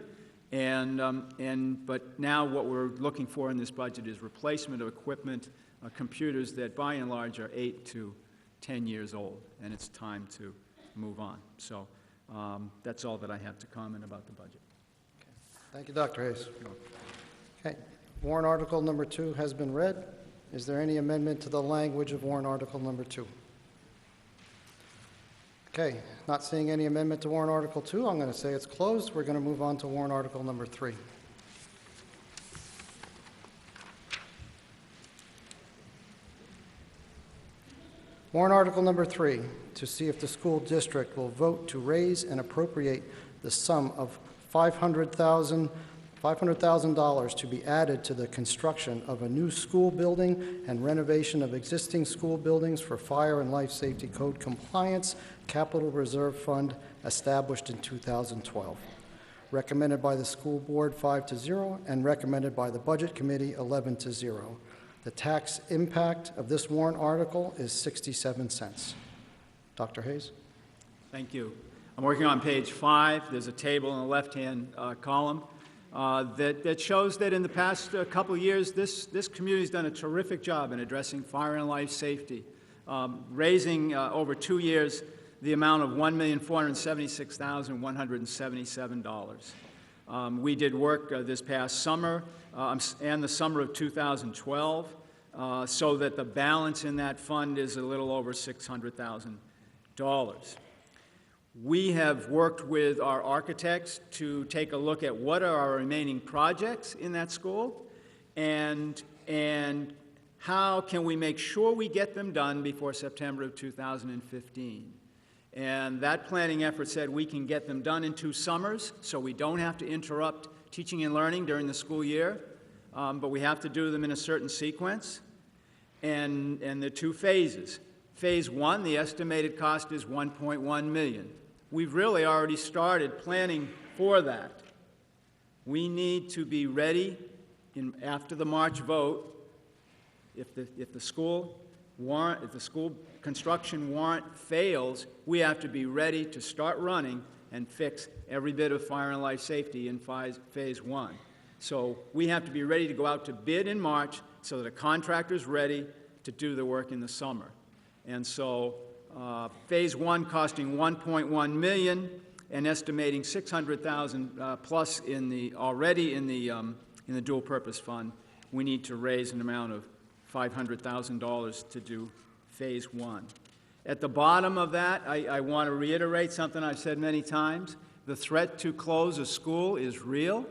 But now what we're looking for in this budget is replacement of equipment, computers that by and large are 8 to 10 years old, and it's time to move on. So that's all that I have to comment about the budget. Thank you, Dr. Hayes. Okay. Warrant article number 2 has been read. Is there any amendment to the language of warrant article number 2? Okay, not seeing any amendment to warrant article 2, I'm going to say it's closed. We're going to move on to warrant article number 3. Warrant article number 3, to see if the school district will vote to raise and appropriate the sum of $500,000 to be added to the construction of a new school building and renovation of existing school buildings for fire and life safety code compliance capital reserve fund established in 2012. Recommended by the school board 5-0 and recommended by the budget committee 11-0. The tax impact of this warrant article is 67 cents. Dr. Hayes? Thank you. I'm working on page 5. There's a table in the left-hand column that shows that in the past couple of years, this community's done a terrific job in addressing fire and life safety, raising over 2 years the amount of $1,476,177. We did work this past summer and the summer of 2012 so that the balance in that fund is a little over $600,000. We have worked with our architects to take a look at what are our remaining projects in that school and how can we make sure we get them done before September of 2015. And that planning effort said we can get them done in 2 summers, so we don't have to interrupt teaching and learning during the school year, but we have to do them in a certain sequence. And the 2 phases. Phase 1, the estimated cost is $1.1 million. We've really already started planning for that. We need to be ready after the March vote. If the school construction warrant fails, we have to be ready to start running and fix every bit of fire and life safety in phase 1. So we have to be ready to go out to bid in March so that a contractor's ready to do the work in the summer. And so phase 1 costing $1.1 million and estimating $600,000 plus already in the dual purpose fund. We need to raise an amount of $500,000 to do phase 1. At the bottom of that, I want to reiterate something I've said many times. The threat to close a school is real.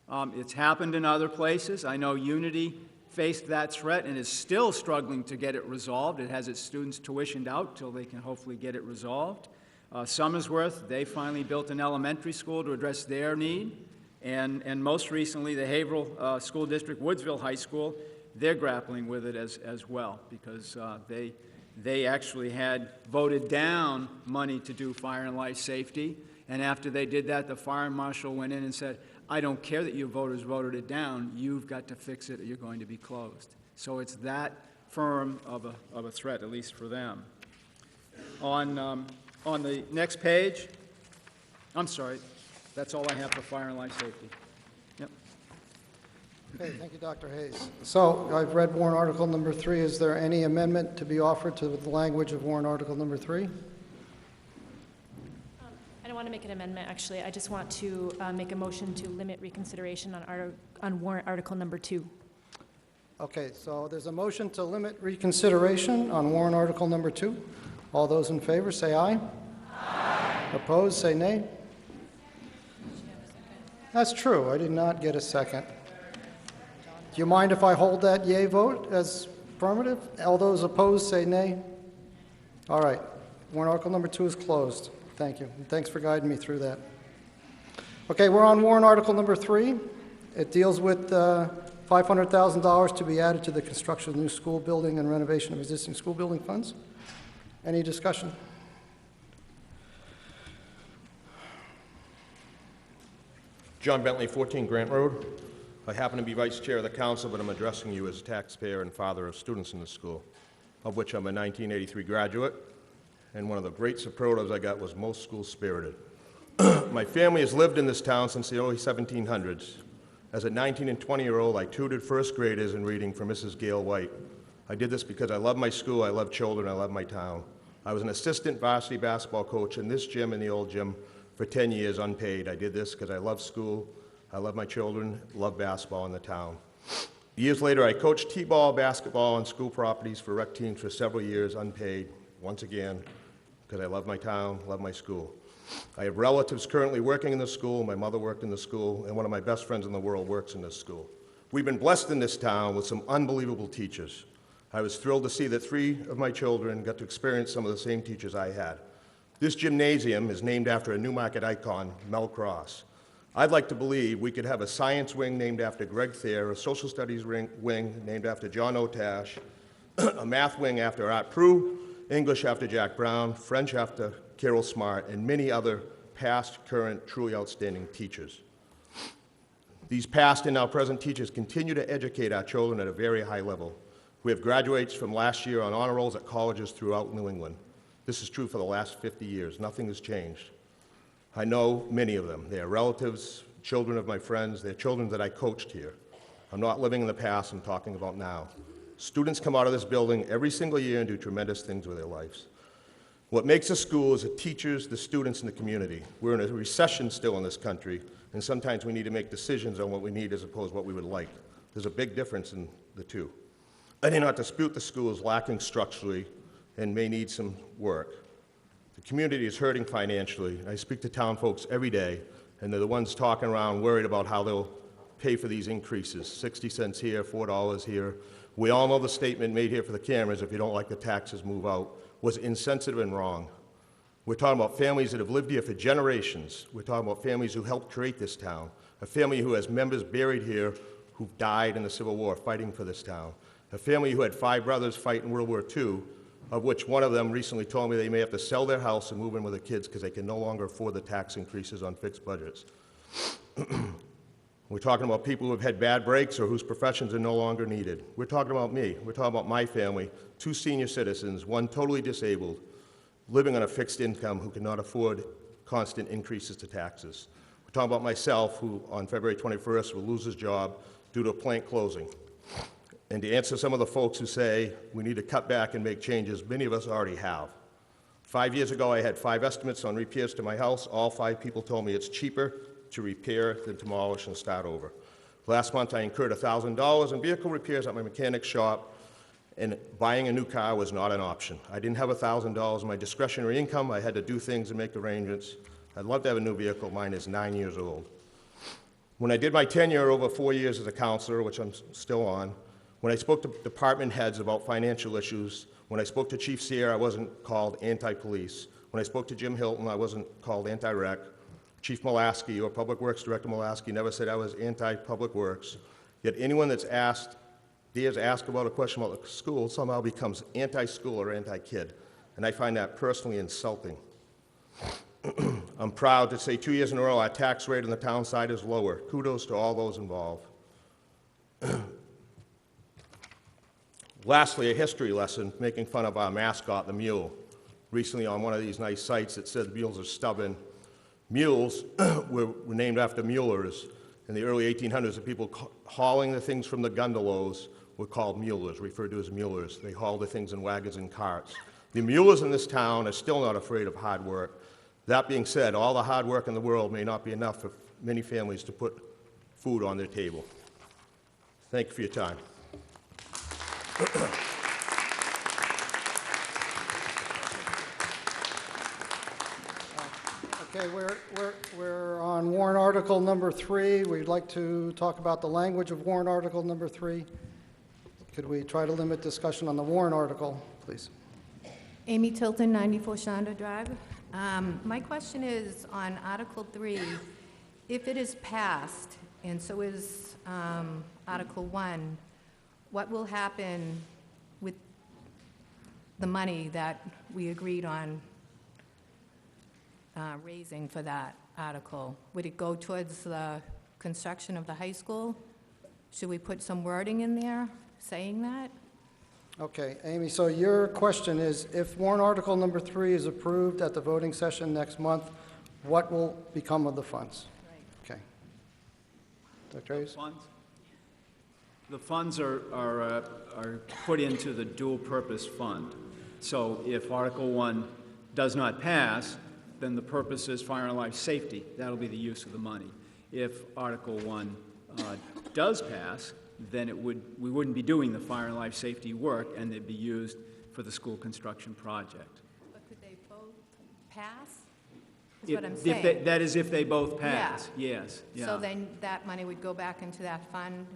It's happened in other places. I know Unity faced that threat and is still struggling to get it resolved. It has its students tuitioned out till they can hopefully get it resolved. Somersworth, they finally built an elementary school to address their need. And most recently, the Haverhill School District, Woodsville High School, they're grappling with it as well because they actually had voted down money to do fire and life safety. And after they did that, the fire marshal went in and said, I don't care that you voters voted it down. You've got to fix it or you're going to be closed. So it's that firm of a threat, at least for them. On the next page, I'm sorry, that's all I have for fire and life safety. Yep. Okay, thank you, Dr. Hayes. So I've read warrant article number 3. Is there any amendment to be offered to the language of warrant article number 3? I don't want to make an amendment, actually. I just want to make a motion to limit reconsideration on warrant article number 2. Okay, so there's a motion to limit reconsideration on warrant article number 2. All those in favor say aye. Aye. Opposed, say nay. That's true. I did not get a second. Do you mind if I hold that yea vote as affirmative? All those opposed say nay. All right. Warrant article number 2 is closed. Thank you. And thanks for guiding me through that. Okay, we're on warrant article number 3. It deals with $500,000 to be added to the construction of new school building and renovation of existing school building funds. Any discussion? John Bentley, 14 Grant Road. I happen to be vice chair of the council, but I'm addressing you as a taxpayer and father of students in the school, of which I'm a 1983 graduate. And one of the great superlatives I got was most school-spirited. My family has lived in this town since the early 1700s. As a 19 and 20-year-old, I tutored first graders in reading for Mrs. Gail White. I did this because I love my school, I love children, I love my town. I was an assistant varsity basketball coach in this gym and the old gym for 10 years unpaid. I did this because I love school, I love my children, love basketball in the town. Years later, I coached t-ball, basketball, on school properties for rec teams for several years, unpaid, once again, because I love my town, love my school. I have relatives currently working in the school. My mother worked in the school, and one of my best friends in the world works in this school. We've been blessed in this town with some unbelievable teachers. I was thrilled to see that 3 of my children got to experience some of the same teachers I had. This gymnasium is named after a Newmarket icon, Mel Cross. I'd like to believe we could have a science wing named after Greg Thayer, a social studies wing named after John Otash, a math wing after Art Prue, English after Jack Brown, French after Carol Smart, and many other past, current, truly outstanding teachers. These past and now present teachers continue to educate our children at a very high level. We have graduates from last year on honor rolls at colleges throughout New England. This is true for the last 50 years. Nothing has changed. I know many of them. They are relatives, children of my friends. They're children that I coached here. I'm not living in the past. I'm talking about now. Students come out of this building every single year and do tremendous things with their lives. What makes a school is the teachers, the students, and the community. We're in a recession still in this country, and sometimes we need to make decisions on what we need as opposed to what we would like. There's a big difference in the two. I do not dispute the school is lacking structurally and may need some work. The community is hurting financially. I speak to town folks every day, and they're the ones talking around worried about how they'll pay for these increases, 60 cents here, $4 here. We all know the statement made here for the cameras, if you don't like the taxes, move out, was insensitive and wrong. We're talking about families that have lived here for generations. We're talking about families who helped create this town, a family who has members buried here who've died in the Civil War fighting for this town, a family who had 5 brothers fight in World War II, of which one of them recently told me they may have to sell their house and move in with their kids because they can no longer afford the tax increases on fixed budgets. We're talking about people who have had bad breaks or whose professions are no longer needed. We're talking about me. We're talking about my family, 2 senior citizens, 1 totally disabled, living on a fixed income who cannot afford constant increases to taxes. We're talking about myself, who on February 21st will lose his job due to a plant closing. And to answer some of the folks who say we need to cut back and make changes, many of us already have. 5 years ago, I had 5 estimates on repairs to my house. All 5 people told me it's cheaper to repair than demolish and start over. Last month, I incurred $1,000 in vehicle repairs at my mechanic's shop, and buying a new car was not an option. I didn't have $1,000 in my discretionary income. I had to do things and make arrangements. I'd love to have a new vehicle. Mine is 9 years old. When I did my tenure over 4 years as a counselor, which I'm still on, when I spoke to department heads about financial issues, when I spoke to Chief Sear, I wasn't called anti-police. When I spoke to Jim Hilton, I wasn't called anti-rec. Chief Mulaski, or Public Works Director Mulaski, never said I was anti-public works. Yet anyone that's dares ask about a question about the school somehow becomes anti-school or anti-kid. And I find that personally insulting. I'm proud to say 2 years in a row our tax rate on the town side is lower. Kudos to all those involved. Lastly, a history lesson making fun of our mascot, the mule. Recently on one of these nice sites it said mules are stubborn. Mules were named after mulers. In the early 1800s, the people hauling the things from the gundelows were called mulers, referred to as mulers. They hauled the things in wagons and carts. The mulers in this town are still not afraid of hard work. That being said, all the hard work in the world may not be enough for many families to put food on their table. Thank you for your time. Okay, we're on warrant article number 3. We'd like to talk about the language of warrant article number 3. Could we try to limit discussion on the warrant article, please? Amy Tilton, 94 Shonda Drive. My question is on Article 3, if it is passed, and so is Article 1, what will happen with the money that we agreed on raising for that article? Would it go towards the construction of the high school? Should we put some wording in there saying that? Okay, Amy, so your question is, if warrant article number 3 is approved at the voting session next month, what will become of the funds? Right. Okay. Dr. Hayes? The funds are put into the dual-purpose fund. So if Article 1 does not pass, then the purpose is fire and life safety. That'll be the use of the money. If Article 1 does pass, then we wouldn't be doing the fire and life safety work, and they'd be used for the school construction project. But could they both pass? Is what I'm If saying. that is if they both Yeah. pass, yes, yeah. So then that money would go back into that fund?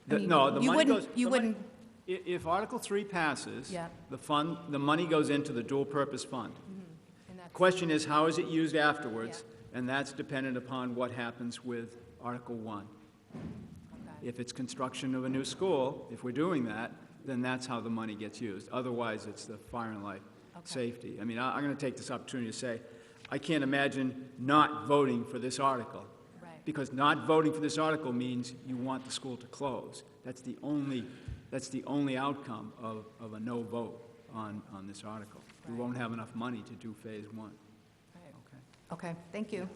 No, the money goes. You wouldn't, If Article 3 passes, Yeah. the money goes into the dual-purpose fund. and that's, Question is, how is it used afterwards? And that's dependent upon what happens with Article 1. If it's construction of a new school, if we're doing that, then that's how the money gets used. Otherwise, it's the fire and life safety. I mean, I'm going to take this opportunity to say, I can't imagine not voting for this article. Right. Because not voting for this article means you want the school to close. That's the only outcome of a no vote on this article. We won't have enough money to do phase 1. okay, thank you.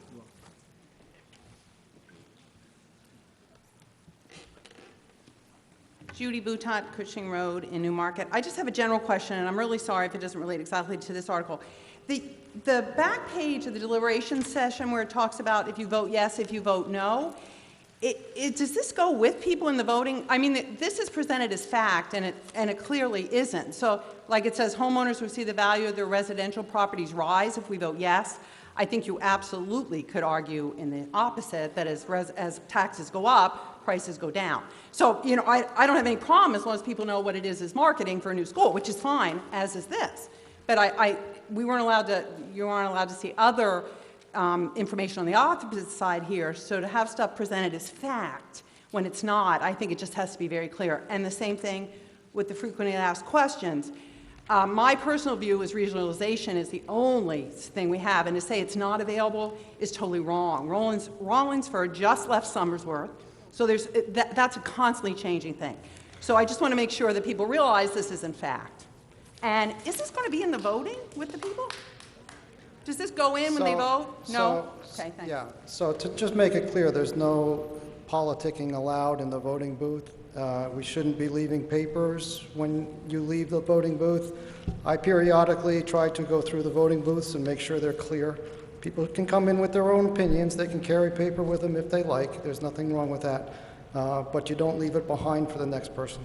Judy Boutot, Cushing Road in Newmarket. I just have a general question, and I'm really sorry if it doesn't relate exactly to this article. The back page of the deliberation session where it talks about if you vote yes, if you vote no, does this go with people in the voting? I mean, this is presented as fact, and it clearly isn't. So, like it says, homeowners who see the value of their residential properties rise if we vote yes. I think you absolutely could argue in the opposite, that as taxes go up, prices go down. So, you know, I don't have any problem as long as people know what it is marketing for a new school, which is fine, as is this. But you weren't allowed to see other information on the opposite side here, so to have stuff presented as fact when it's not, I think it just has to be very clear. And the same thing with the frequently asked questions. My personal view is regionalization is the only thing we have, and to say it's not available is totally wrong. Rollinsford just left Somersworth, so that's a constantly changing thing. So I just want to make sure that people realize this is in fact. And is this going to be in the voting with the people? Does this go in when they vote? No? Okay, thanks. Yeah, so to just make it clear, there's no politicking allowed in the voting booth. We shouldn't be leaving papers when you leave the voting booth. I periodically try to go through the voting booths and make sure they're clear. People can come in with their own opinions. They can carry paper with them if they like. There's nothing wrong with that. But you don't leave it behind for the next person.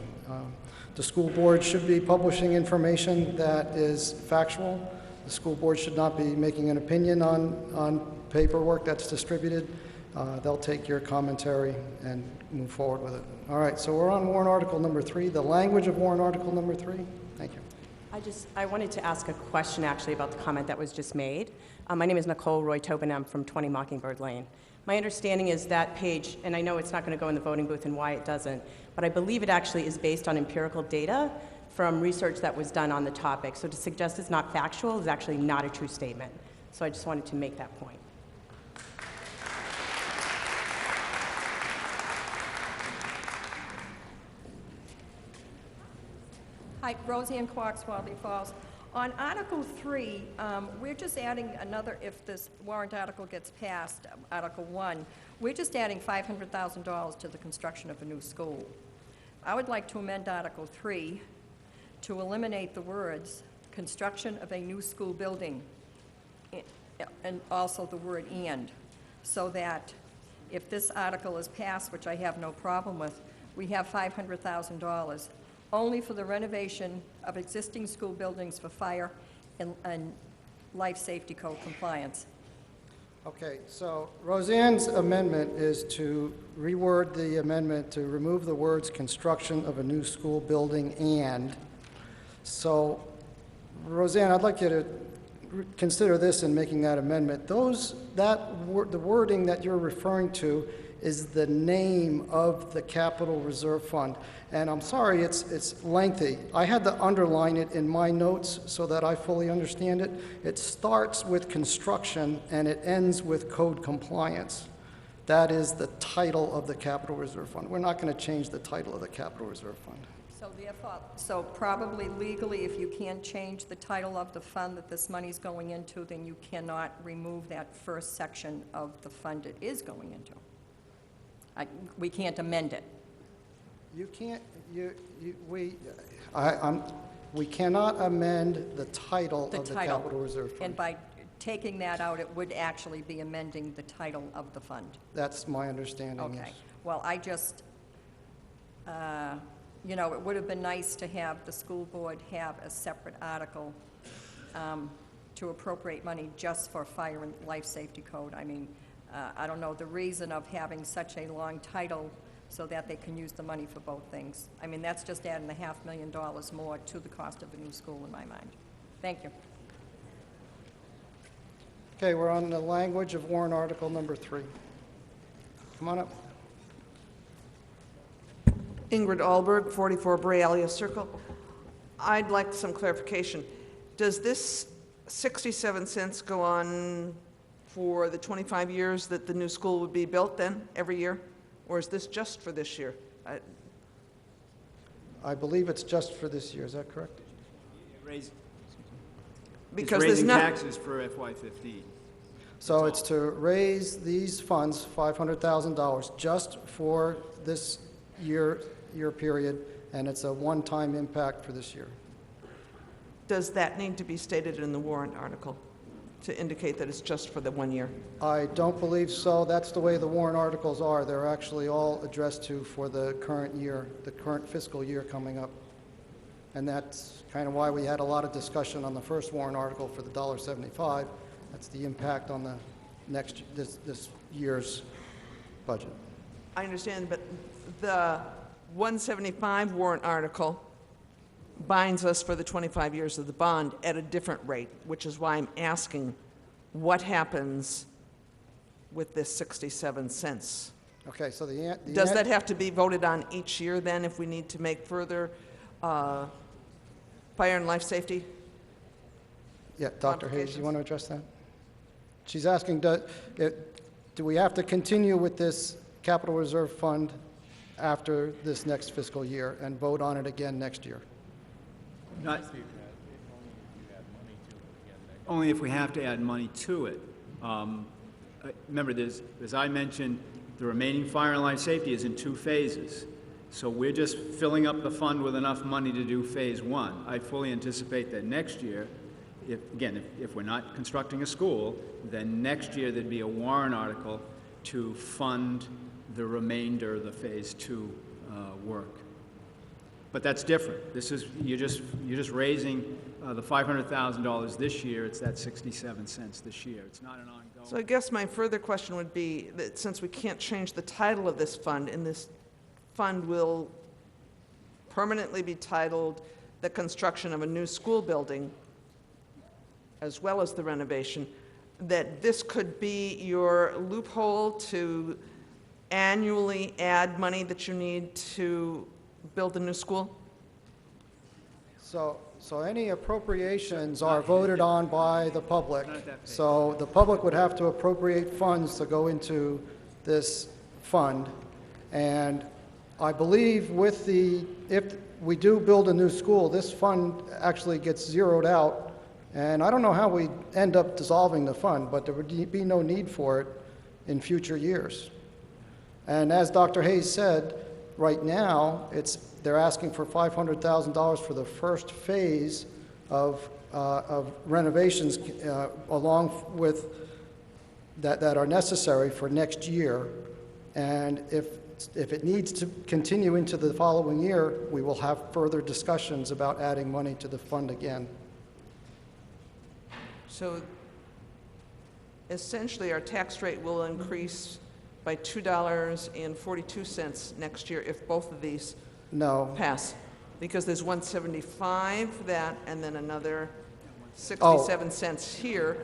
The school board should be publishing information that is factual. The school board should not be making an opinion on paperwork that's distributed. They'll take your commentary and move forward with it. All right, so we're on warrant article number 3, the language of warrant article number 3. Thank you. I wanted to ask a question actually about the comment that was just made. My name is Nicole Roy Tobin. I'm from 20 Mockingbird Lane. My understanding is that page, and I know it's not going to go in the voting booth and why it doesn't, but I believe it actually is based on empirical data from research that was done on the topic. So to suggest it's not factual is actually not a true statement. So I just wanted to make that point. Hi, Roseanne Quarks, Wadley Falls. On Article 3, we're just adding another, if this warrant article gets passed, Article 1, we're just adding $500,000 to the construction of a new school. I would like to amend Article 3 to eliminate the words construction of a new school building and also the word and, so that if this article is passed, which I have no problem with, we have $500,000 only for the renovation of existing school buildings for fire and life safety code compliance. Okay, so Roseanne's amendment is to reword the amendment to remove the words construction of a new school building and. So, Roseanne, I'd like you to consider this in making that amendment. The wording that you're referring to is the name of the Capital Reserve Fund. And I'm sorry, it's lengthy. I had to underline it in my notes so that I fully understand it. It starts with construction and it ends with code compliance. That is the title of the Capital Reserve Fund. We're not going to change the title of the Capital Reserve Fund. So therefore, probably legally, if you can't change the title of the fund that this money's going into, then you cannot remove that first section of the fund it is going into. We can't amend it. You can't, we cannot amend the title of the Capital Reserve Fund. And by taking that out, it would actually be amending the title of the fund. That's my understanding, yes. Okay. Well, you know, it would have been nice to have the school board have a separate article to appropriate money just for fire and life safety code. I mean, I don't know the reason of having such a long title so that they can use the money for both things. I mean, that's just adding $500,000 more to the cost of the new school in my mind. Thank you. Okay, we're on the language of warrant article number 3. Come on up. Ingrid Alberg, 44 Braille Circle. I'd like some clarification. Does this 67 cents go on for the 25 years that the new school would be built then, every year? Or is this just for this year? I believe it's just for this year, is that correct? Because it's raising there's taxes for FY15. So it's to raise these funds, $500,000, just for this year period, and it's a one-time impact for this year. Does that need to be stated in the warrant article to indicate that it's just for the 1 year? I don't believe so. That's the way the warrant articles are. They're actually all addressed to for the current year, the current fiscal year coming up. And that's kind of why we had a lot of discussion on the first warrant article for the $1.75. That's the impact on the this year's budget. I understand, but the 175 warrant article binds us for the 25 years of the bond at a different rate, which is why I'm asking what happens with this 67 cents. Okay, so does that have to be voted on each year then if we need to make further fire and life safety? Yeah, Dr. Hayes, you want to address that? She's asking, do we have to continue with this capital reserve fund after this next fiscal year and vote on it again next year? Not, only if we have to add money to it. Remember, as I mentioned, the remaining fire and life safety is in 2 phases. So we're just filling up the fund with enough money to do phase 1. I fully anticipate that next year, if we're not constructing a school, then next year there'd be a warrant article to fund the remainder of the phase 2 work. But that's different. This is, you're just raising the $500,000 this year. It's that 67 cents this year. It's not an ongoing. So I guess my further question would be that since we can't change the title of this fund, and this fund will permanently be titled the construction of a new school building, as well as the renovation, that this could be your loophole to annually add money that you need to build a new school? So any appropriations are voted on by the public. So the public would have to appropriate funds to go into this fund. And I believe if we do build a new school, this fund actually gets zeroed out. And I don't know how we end up dissolving the fund, but there would be no need for it in future years. And as Dr. Hayes said, right now, they're asking for $500,000 for the first phase of renovations along with that are necessary for next year. And if it needs to continue into the following year, we will have further discussions about adding money to the fund again. So essentially, our tax rate will increase by $2.42 next year if both of these pass. Because there's 175 that, and then another 67 cents here.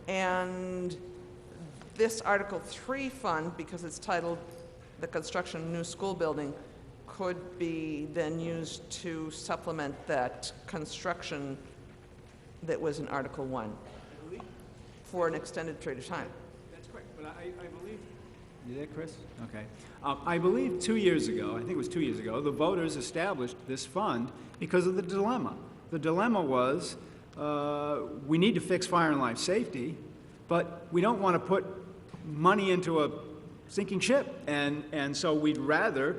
And this Article 3 fund, because it's titled the construction of a new school building, could be then used to supplement that construction that was in Article 1 for an extended period of time. That's correct, but I believe... You there, Chris? Okay. I believe 2 years ago, I think it was 2 years ago, the voters established this fund because of the dilemma. The dilemma was we need to fix fire and life safety, but we don't want to put money into a sinking ship. And so we'd rather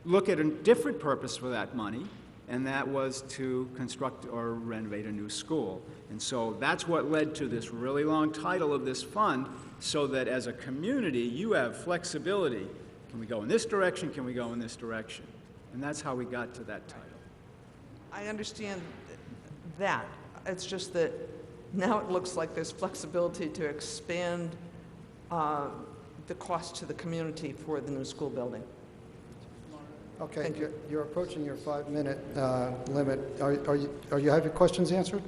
look at a different purpose for that money, and that was to construct or renovate a new school. And so that's what led to this really long title of this fund, so that as a community, you have flexibility. Can we go in this direction? Can we go in this direction? And that's how we got to that title. I understand that. It's just that now it looks like there's flexibility to expand the cost to the community for the new school building. Okay, you're approaching your 5-minute limit. Are you have your questions answered?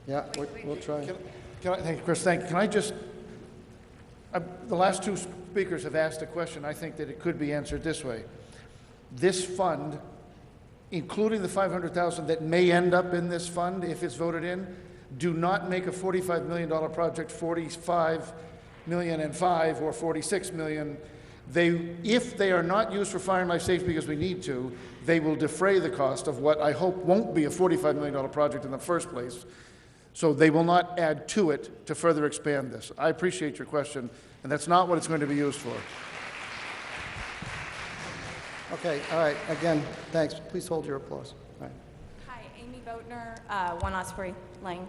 Yeah, we'll try. Thank you, Chris. Thank you. Can I just, the last two speakers have asked a question. I think that it could be answered this way. This fund, including the $500,000 that may end up in this fund if it's voted in, do not make a $45 million project $45 million and $5 or $46 million. If they are not used for fire and life safety because we need to, they will defray the cost of what I hope won't be a $45 million project in the first place. So they will not add to it to further expand this. I appreciate your question, and that's not what it's going to be used for. Okay, all right, again, thanks. Please hold your applause. All right. Hi, Amy Boatner, 1 Osprey Lane.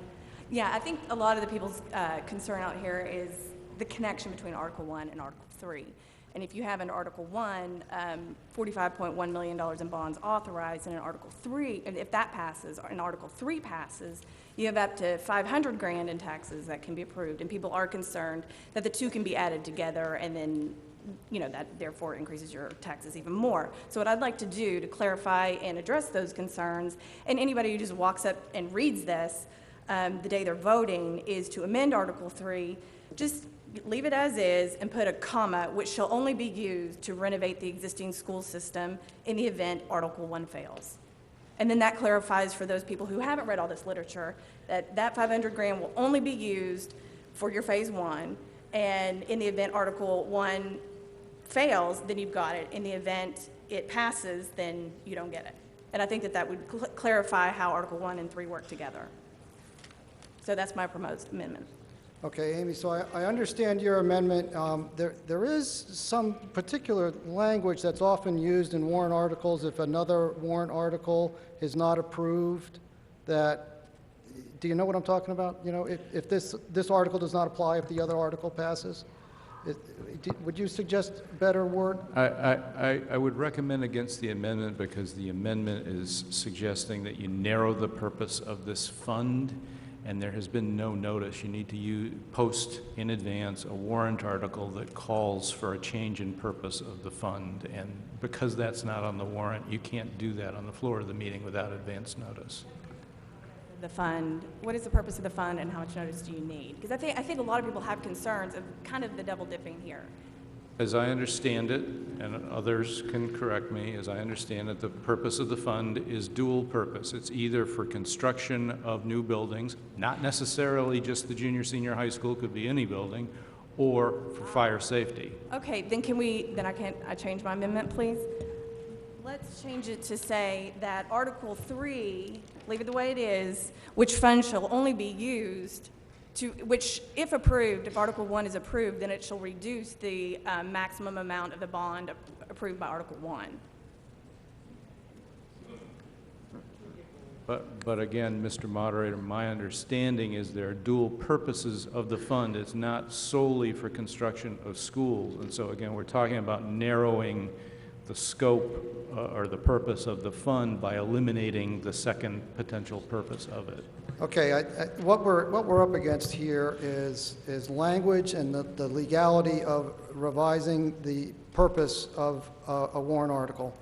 Yeah, I think a lot of the people's concern out here is the connection between Article 1 and Article 3. And if you have in Article 1, $45.1 million in bonds authorized, and in Article 3, and if that passes, and Article 3 passes, you have up to $500,000 in taxes that can be approved. And people are concerned that the two can be added together, and then, you know, that therefore increases your taxes even more. So what I'd like to do to clarify and address those concerns, and anybody who just walks up and reads this the day they're voting, is to amend Article 3, just leave it as is and put a comma, which shall only be used to renovate the existing school system in the event Article 1 fails. And then that clarifies for those people who haven't read all this literature that that $500,000 will only be used for your phase 1, and in the event Article 1 fails, then you've got it. In the event it passes, then you don't get it. And I think that that would clarify how Article 1 and 3 work together. So that's my proposed amendment. Okay, Amy, so I understand your amendment. There is some particular language that's often used in warrant articles if another warrant article is not approved. That, do you know what I'm talking about? You know, if this article does not apply if the other article passes? Would you suggest a better word? I would recommend against the amendment because the amendment is suggesting that you narrow the purpose of this fund, and there has been no notice. You need to post in advance a warrant article that calls for a change in purpose of the fund, and because that's not on the warrant, you can't do that on the floor of the meeting without advance notice. The fund, what is the purpose of the fund and how much notice do you need? Because I think a lot of people have concerns of kind of the double dipping here. As I understand it, and others can correct me, as I understand it, the purpose of the fund is dual purpose. It's either for construction of new buildings, not necessarily just the junior, senior high school, could be any building, or for fire safety. Okay, then I change my amendment, please? Let's change it to say that Article 3, leave it the way it is, which fund shall only be used to, which, if approved, if Article 1 is approved, then it shall reduce the maximum amount of the bond approved by Article 1. But again, Mr. Moderator, my understanding is there are dual purposes of the fund. It's not solely for construction of schools. And so again, we're talking about narrowing the scope or the purpose of the fund by eliminating the second potential purpose of it. Okay, what we're up against here is language and the legality of revising the purpose of a warrant article,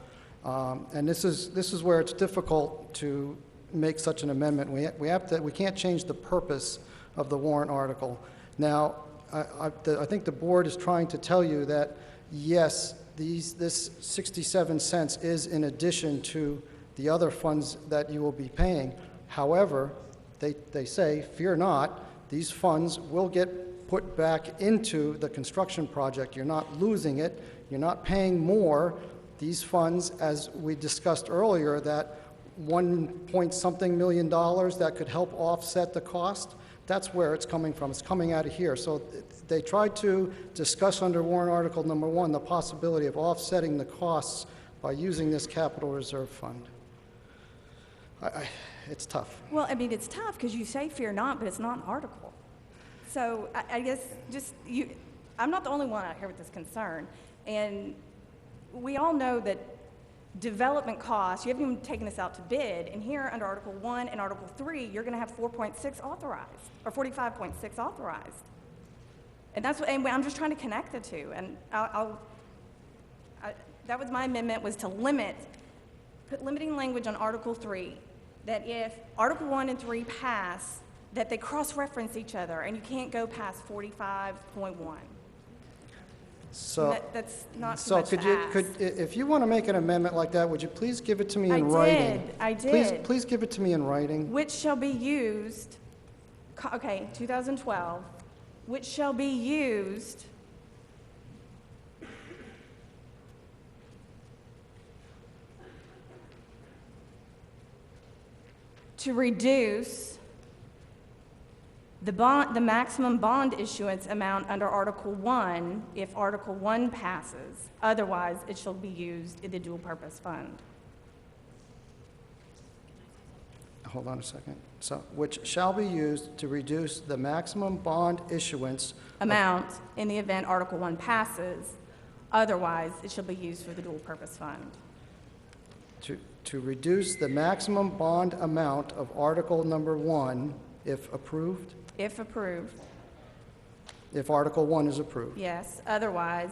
and this is where it's difficult to make such an amendment. We can't change the purpose of the warrant article. Now, I think the board is trying to tell you that yes, this 67 cents is in addition to the other funds that you will be paying. However, they say, fear not, these funds will get put back into the construction project. You're not losing it. You're not paying more. These funds, as we discussed earlier, that $1 point something million that could help offset the cost, That's where it's coming from. It's coming out of here. So they tried to discuss under warrant article number 1 the possibility of offsetting the costs by using this capital reserve fund. It's tough. Well, I mean, it's tough because you say fear not, but it's not an article. So I guess I'm not the only one out here with this concern. And we all know that development costs, you haven't even taken this out to bid, and here under Article 1 and Article 3, you're going to have 4.6 authorized, or 45.6 authorized. And that's what, and I'm just trying to connect the two. And that was my amendment, was to put limiting language on Article 3, that if Article 1 and 3 pass, that they cross-reference each other, and you can't go past 45.1. So that's not too so much to ask. if you want to make an amendment like that, would you please give it to me in writing? I did. Please give it to me in writing. Which shall be used, okay, 2012, which shall be used to reduce the maximum bond issuance amount under Article 1 if Article 1 passes. Otherwise, it shall be used in the dual purpose fund. Hold on a second. So, which shall be used to reduce the maximum bond issuance Amount in the event Article 1 passes. Otherwise, it shall be used for the dual purpose fund. to reduce the maximum bond amount of Article number 1 if approved? If approved, If Article 1 is approved. yes. Otherwise,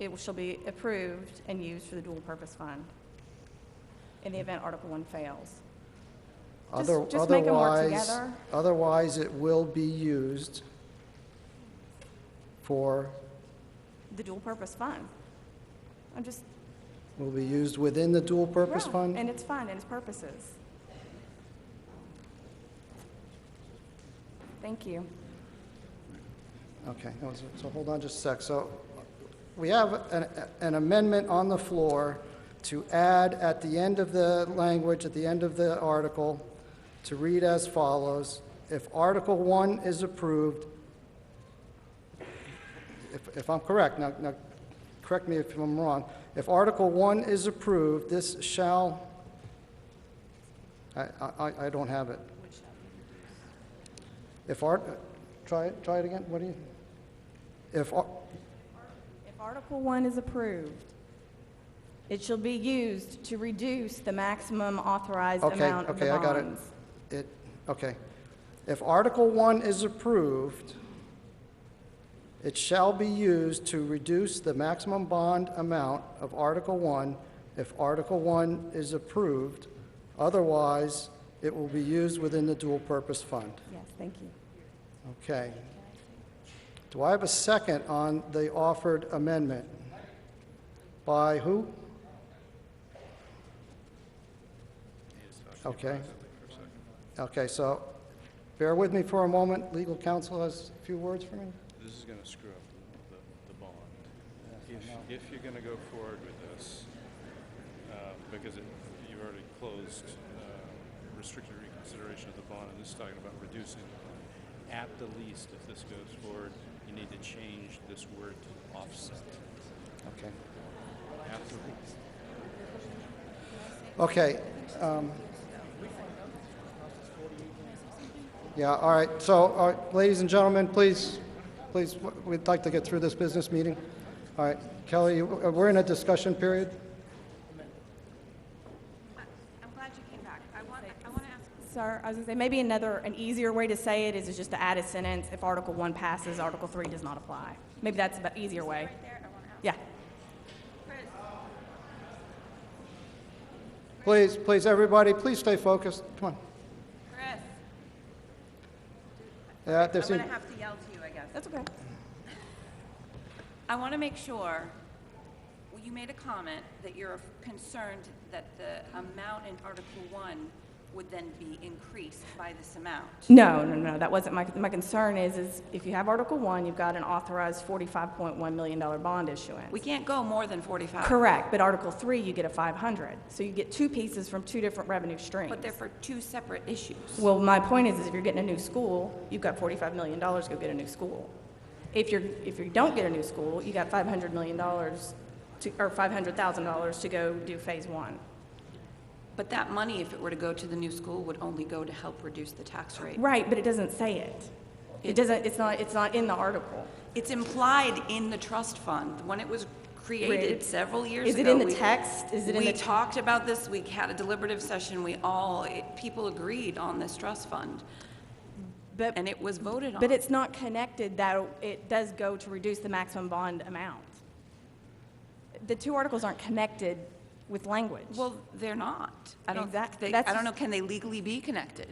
it shall be approved and used for the dual purpose fund in the event Article 1 fails. Just make them work together. Otherwise, it will be used for, The dual purpose fund. I'm just, will be used within the dual purpose yeah, fund? and it's fund and its purposes. Thank you. Okay, so hold on just a sec. So we have an amendment on the floor to add at the end of the language, at the end of the article, to read as follows. If Article 1 is approved, if I'm correct, now correct me if I'm wrong. If Article 1 is approved, this shall, I don't have it. Try it again, what do you? If Article 1 is approved, it shall be used to reduce the maximum authorized amount of the bonds. I got it. Okay. If Article 1 is approved, it shall be used to reduce the maximum bond amount of Article 1 if Article 1 is approved. Otherwise, it will be used within the dual purpose fund. Yes, thank you. Okay. Do I have a second on the offered amendment? By who? Okay. Okay, so bear with me for a moment. Legal counsel has a few words for me. This is going to screw up the bond. If you're going to go forward with this, because you've already closed restricted reconsideration of the bond, and this is talking about reducing. At the least, if this goes forward, you need to change this word to offset. Okay. At the least. Okay. Yeah, all right. So, ladies and gentlemen, please, we'd like to get through this business meeting. All right. Kelly, we're in a discussion period. I'm glad you came back. I want to ask. Sir, I was going to say, maybe an easier way to say it is just to add a sentence, if Article 1 passes, Article 3 does not apply. Maybe that's an easier way. Yeah. Please, everybody, please stay focused. Come on. Chris, Yeah, I'm going to have to yell to you, I guess. That's okay. I want to make sure, well, you made a comment that you're concerned that the amount in Article 1 would then be increased by this amount. No, that wasn't my concern is if you have Article 1, you've got an authorized $45.1 million bond issuance. We can't go more than 45. Correct, but Article 3, you get a 500. So you get two pieces from two different revenue streams. But they're for two separate issues. Well, my point is if you're getting a new school, you've got $45 million to go get a new school. If you don't get a new school, you got $500 million or $500,000 to go do phase 1. But that money, if it were to go to the new school, would only go to help reduce the tax rate. Right, but it doesn't say it. It doesn't. It's not in the article. It's implied in the trust fund when it was created several years ago. Is it in the text? We talked about this. We had a deliberative session. People agreed on this trust fund. And it was voted on. But it's not connected that it does go to reduce the maximum bond amount. The two articles aren't connected with language. Well, they're not. I don't know, can they legally be connected?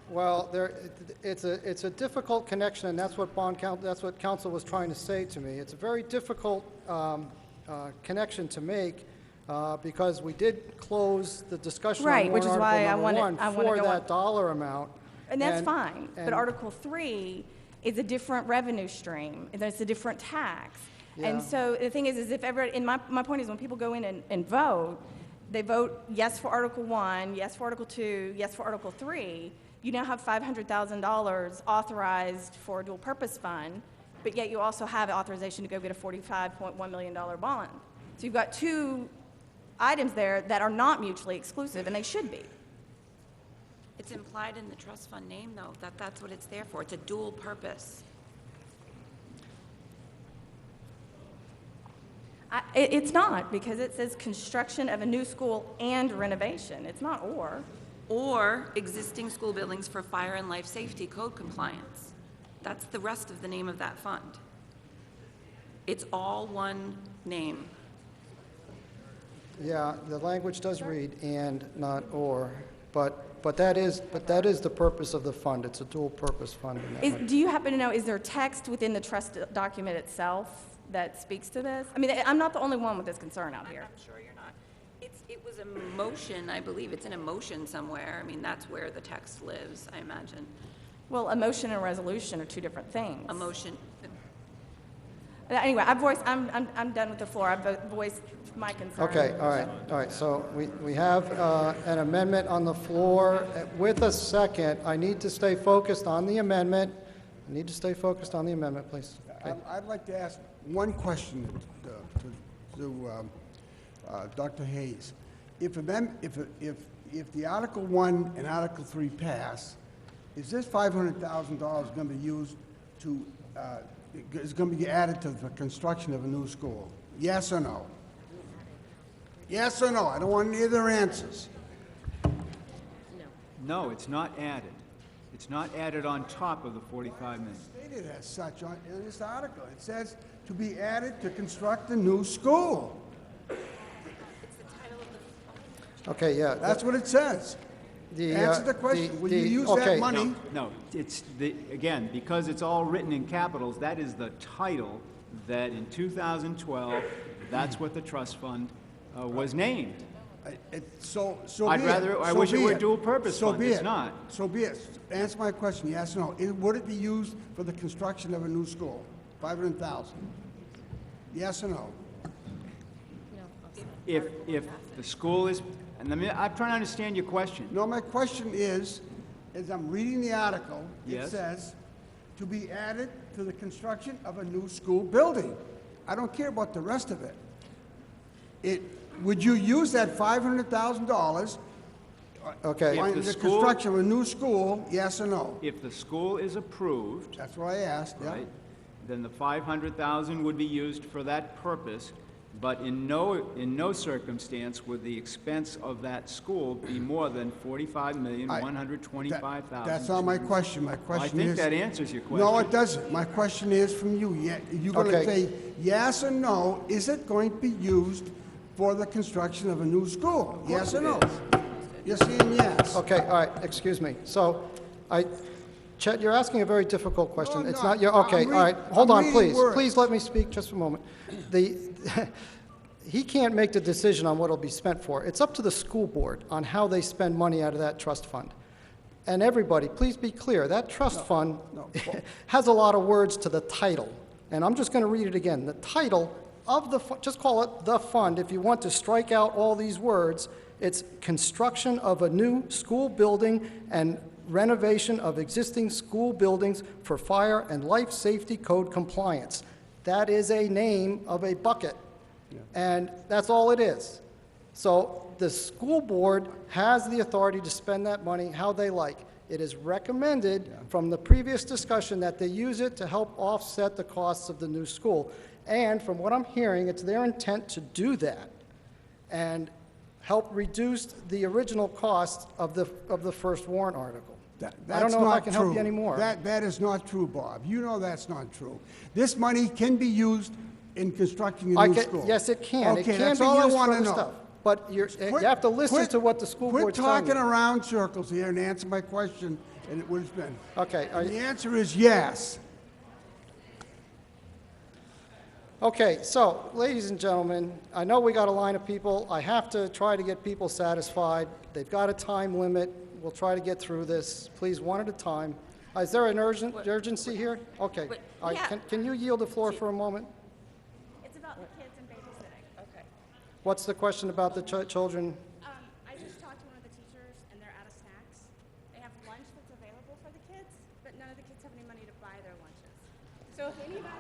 Well, it's a difficult connection, and that's what council was trying to say to me. It's a very difficult connection to make because we did close the discussion on which is warrant why article number I one want to for go that dollar amount. And that's fine. But Article 3 is a different revenue stream, and it's a different tax. Yeah. And so the thing is if my point is when people go in and vote, they vote yes for Article 1, yes for Article 2, yes for Article 3. You now have $500,000 authorized for a dual purpose fund, but yet you also have authorization to go get a $45.1 million bond. So you've got two items there that are not mutually exclusive, and they should be. It's implied in the trust fund name, though, that's what it's there for. It's a dual purpose. It's not, because it says construction of a new school and renovation. It's not or. Or existing school buildings for fire and life safety code compliance. That's the rest of the name of that fund. It's all one name. Yeah, the language does read and, not or, but that is the purpose of the fund. It's a dual purpose fund. Do you happen to know, is there text within the trust document itself that speaks to this? I mean, I'm not the only one with this concern out here. I'm sure you're not. It was a motion, I believe. It's in a motion somewhere. I mean, that's where the text lives, I imagine. Well, a motion and a resolution are two different things. A motion. Anyway, I'm done with the floor. I've voiced my concern. Okay, all right. So we have an amendment on the floor with a second. I need to stay focused on the amendment. Please. Okay. I'd like to ask one question to Dr. Hayes. If the Article 1 and Article 3 pass, is this $500,000 going to be used to, is going to be added to the construction of a new school? Yes or no? Yes or no? I don't want any other answers. No, it's not added. It's not added on top of the 45 million. It's stated as such in this article. It says to be added to construct a new school. Okay, yeah. That's what it says. Answer the question. Will you use that money? No, it's, again, because it's all written in capitals, that is the title that in 2012, that's what the trust fund was named. I wish it were a dual purpose fund. It's not. So be it. Answer my question, yes or no. Would it be used for the construction of a new school? 500,000. Yes or no? If the school is, and I'm trying to understand your question. No, my question is, as I'm reading the article, Yes. it says to be added to the construction of a new school building. I don't care about the rest of it. Would you use that $500,000 okay. on the construction of a new school, yes or no? If the school is approved. That's what I asked, yeah. Right, then the 500,000 would be used for that purpose, but in no circumstance would the expense of that school be more than $45,125,000. That's not my question. My question is... I think that answers your question. No, it doesn't. My question is from you. You're going to say yes or no, is it going to be used for the construction of a new school? Yes or no? You're saying yes. Okay, all right, excuse me. So, Chet, you're asking a very difficult question. No, It's no, not your, okay, all right, hold I'm on, reading please. words. Please let me speak just for a moment. he can't make the decision on what it'll be spent for. It's up to the school board on how they spend money out of that trust fund. And everybody, please be clear, that trust fund has a lot of words to the title. And I'm just going to read it again. The title of the, just call it the fund. If you want to strike out all these words, it's construction of a new school building and renovation of existing school buildings for fire and life safety code compliance. That is a name of a bucket. And that's all it is. So the school board has the authority to spend that money how they like. It is recommended from the previous discussion that they use it to help offset the costs of the new school. And from what I'm hearing, it's their intent to do that and help reduce the original cost of the first warrant article. I don't know if I can help you anymore. That is not true, Bob. You know that's not true. This money can be used in constructing a new school. Yes, it can. Okay, it can that's be all I used want for to the know. stuff. But you have to listen to what the school board's telling you. Quit talking around circles here and answer my question, and it would have been. Okay. And the answer is yes. Okay, so, ladies and gentlemen, I know we got a line of people. I have to try to get people satisfied. They've got a time limit. We'll try to get through this. Please, one at a time. Is there an urgency here? Okay. All right, can you yield the floor for a moment? It's about the kids and babysitting. Okay. What's the question about the children? I just talked to one of the teachers, and they're out of snacks. They have lunch that's available for the kids, but none of the kids have any money to buy their lunches. So if anybody wants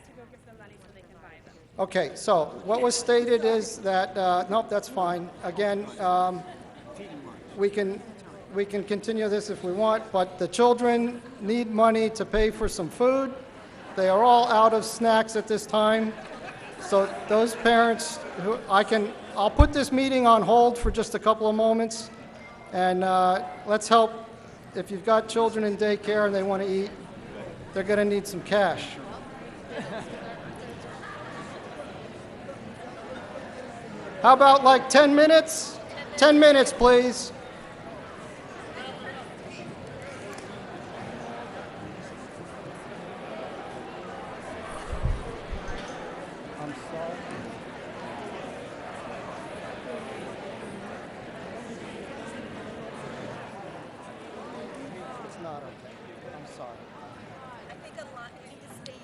to go give them money so they can buy them. Okay, so what was stated is that, nope, that's fine. Again, we can continue this if we want, but the children need money to pay for some food. They are all out of snacks at this time. So those parents, I'll put this meeting on hold for just a couple of moments, and let's help. If you've got children in daycare and they want to eat, they're going to need some cash. How about like 10 minutes? 10 minutes, please. I'm sorry. It's not okay. I'm sorry. I think a lot, you need to stand.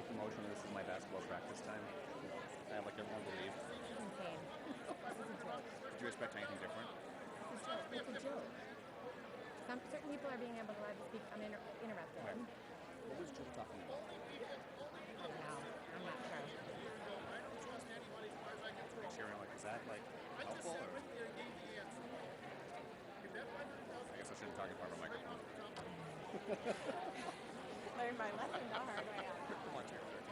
Motion, this is my basketball practice time. I have like everyone to leave. Did you expect anything different? It's a joke. Certain people are being able to speak uninterrupted. Okay. What was Jill talking about? No, I'm not sure. Sharon, like, is that like helpful or? I guess I shouldn't talk in front of a microphone. Learned my lesson the hard way. Come on, Chair 13.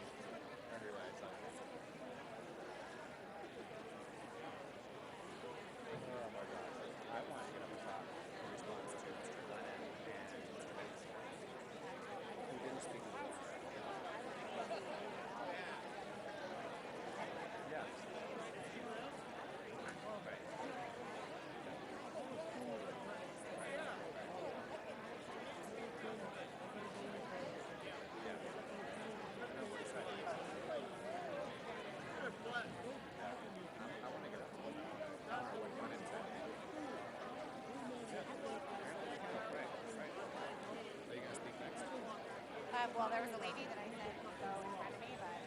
Earn your rights. Oh my gosh. I want to get up top in response to Mr. Glennon and Mr. Bates, who didn't speak to the board. Yes. Well, there was a lady that I said would go in front of me, but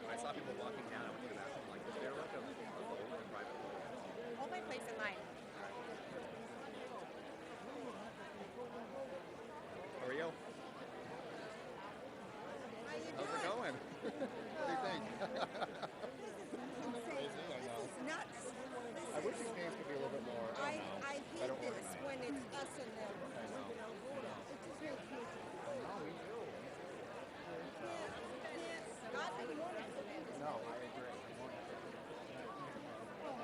I saw people walking down. I went to the bathroom. Like, is there like a private hold my place in line. How are you? How's it going? What do you think? This is nuts. I wish these games could be a little bit more. I I don't hate this organize. when it's us and them. I know. It just makes me. No, me too. God, I want it. No, I agree. Oh,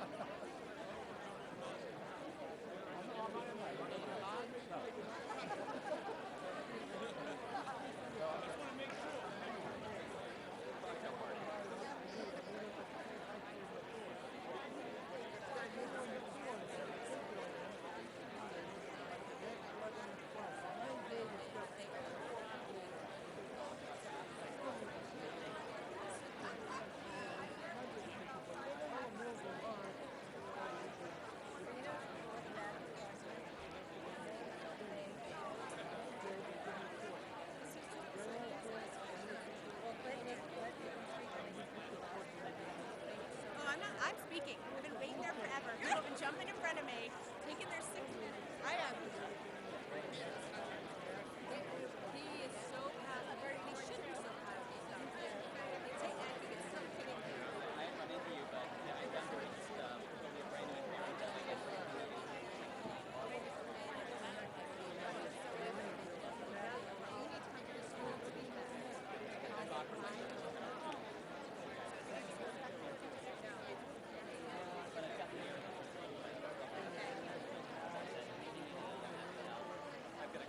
I'm speaking. I've been waiting there forever. People have been jumping in front of me, taking their 6 minutes. I am. He is so happy. He should be so happy. I think it's something in here. I haven't run into you, but I definitely just don't be afraid of it. Parents that I get from the community. I've got a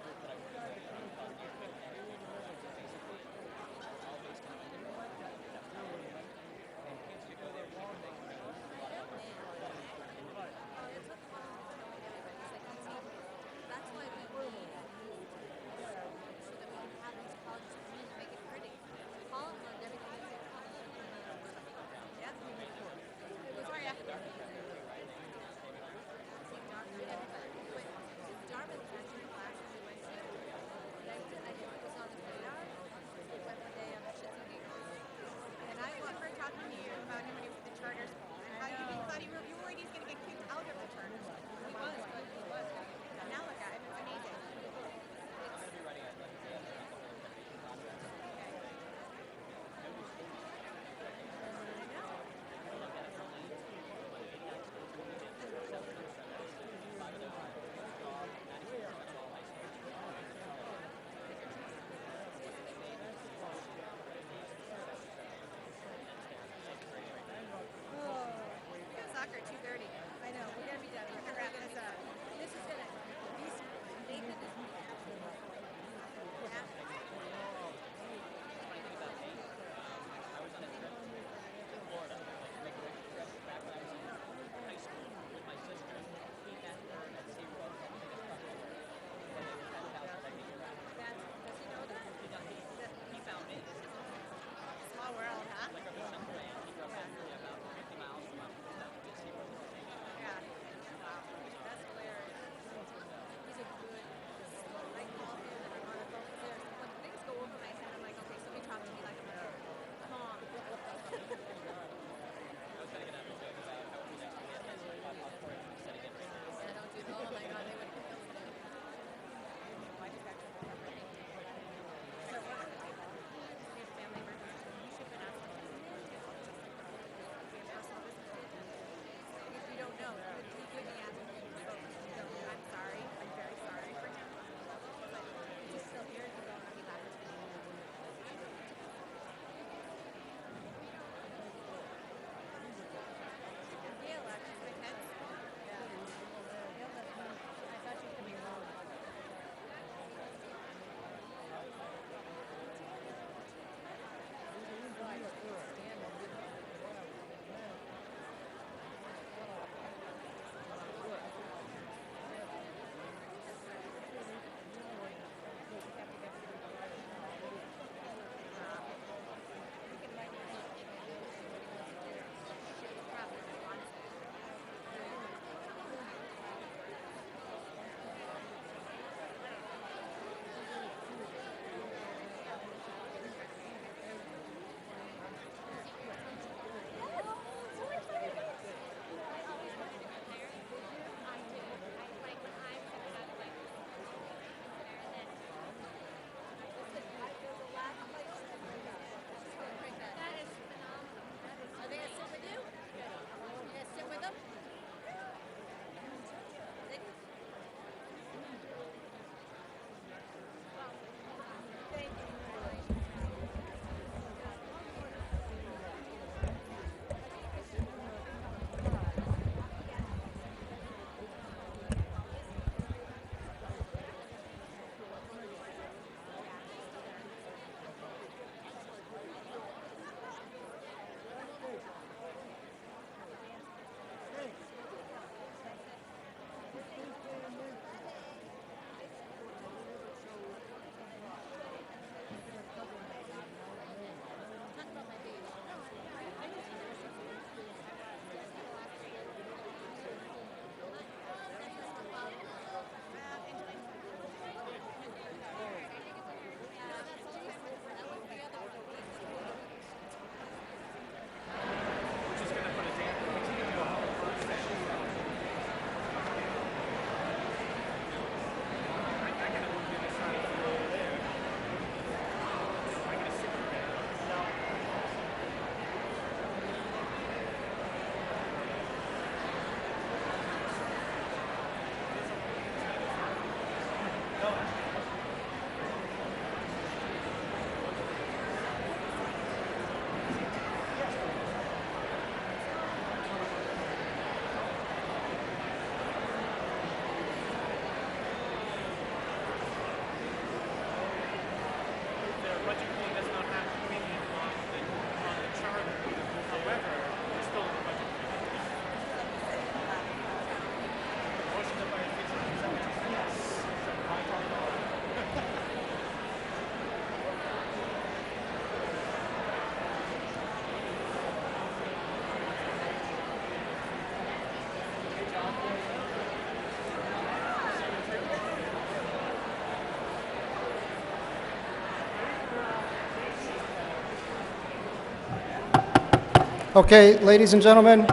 Okay, ladies and gentlemen.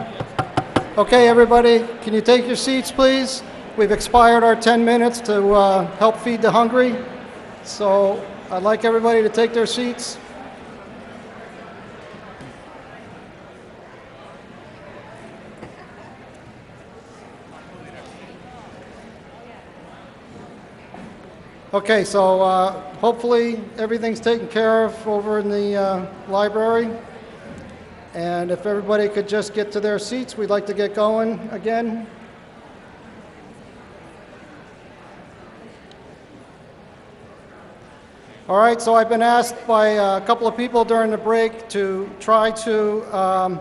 Okay, everybody, can you take your seats, please? We've expired our 10 minutes to help feed the hungry. So I'd like everybody to take their seats. Okay, so hopefully everything's taken care of over in the library. And if everybody could just get to their seats, we'd like to get going again. All right, so I've been asked by a couple of people during the break to try to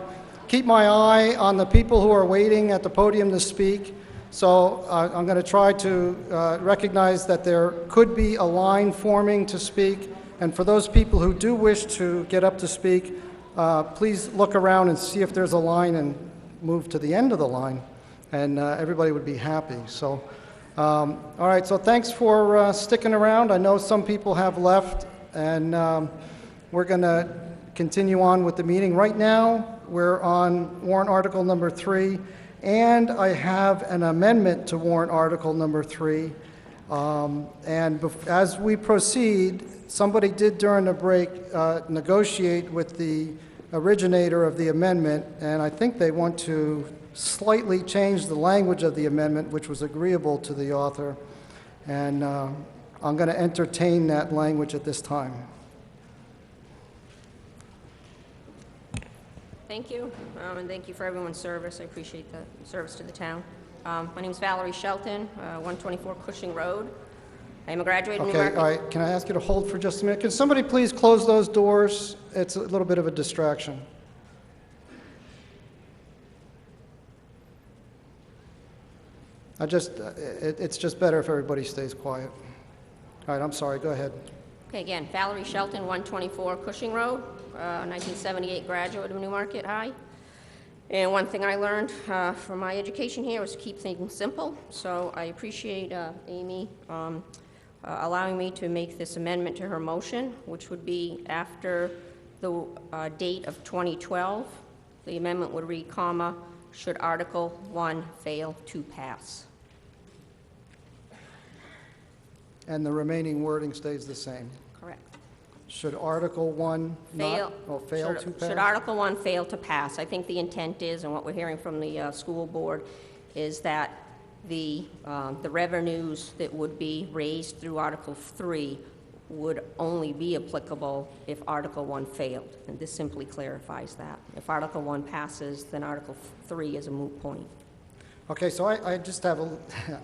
keep my eye on the people who are waiting at the podium to speak. So I'm going to try to recognize that there could be a line forming to speak. And for those people who do wish to get up to speak, please look around and see if there's a line and move to the end of the line. And everybody would be happy. So, all right, so thanks for sticking around. I know some people have left, and we're going to continue on with the meeting. Right now, we're on warrant article number 3. And I have an amendment to warrant article number 3. As we proceed, somebody did during the break negotiate with the originator of the amendment, and I think they want to slightly change the language of the amendment, which was agreeable to the author. And I'm going to entertain that language at this time. Thank you, and thank you for everyone's service. I appreciate the service to the town. My name is Valerie Shelton, 124 Cushing Road. I am a graduate of Okay, Newmarket. all right, can I ask you to hold for just a minute? Can somebody please close those doors? It's a little bit of a distraction. It's just better if everybody stays quiet. All right, I'm sorry, go ahead. Okay, again, Valerie Shelton, 124 Cushing Road, 1978 graduate of Newmarket High. And one thing I learned from my education here was to keep things simple. So I appreciate Amy allowing me to make this amendment to her motion, which would be after the date of 2012. The amendment would read, comma, should Article 1 fail to pass. And the remaining wording stays the same. Correct. Should Article 1 fail to pass? Should Article 1 fail to pass? I think the intent is, and what we're hearing from the school board, is that the revenues that would be raised through Article 3 would only be applicable if Article 1 failed. And this simply clarifies that. If Article 1 passes, then Article 3 is a moot point. Okay, so I just have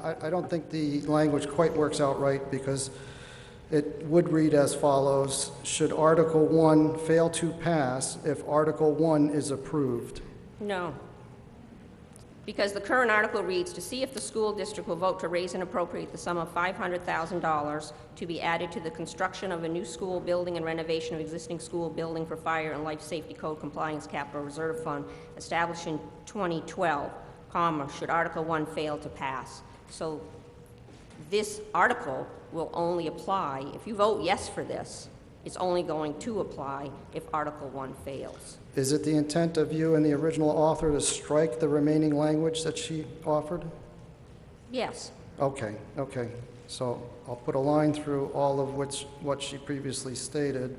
I don't think the language quite works out right, because it would read as follows: should Article 1 fail to pass if Article 1 is approved? No. Because the current article reads, to see if the school district will vote to raise and appropriate the sum of $500,000 to be added to the construction of a new school building and renovation of existing school building for fire and life safety code compliance capital reserve fund established in 2012, comma, should Article 1 fail to pass. So this article will only apply, if you vote yes for this, it's only going to apply if Article 1 fails. Is it the intent of you and the original author to strike the remaining language that she offered? Yes. Okay, okay. So I'll put a line through all of what she previously stated,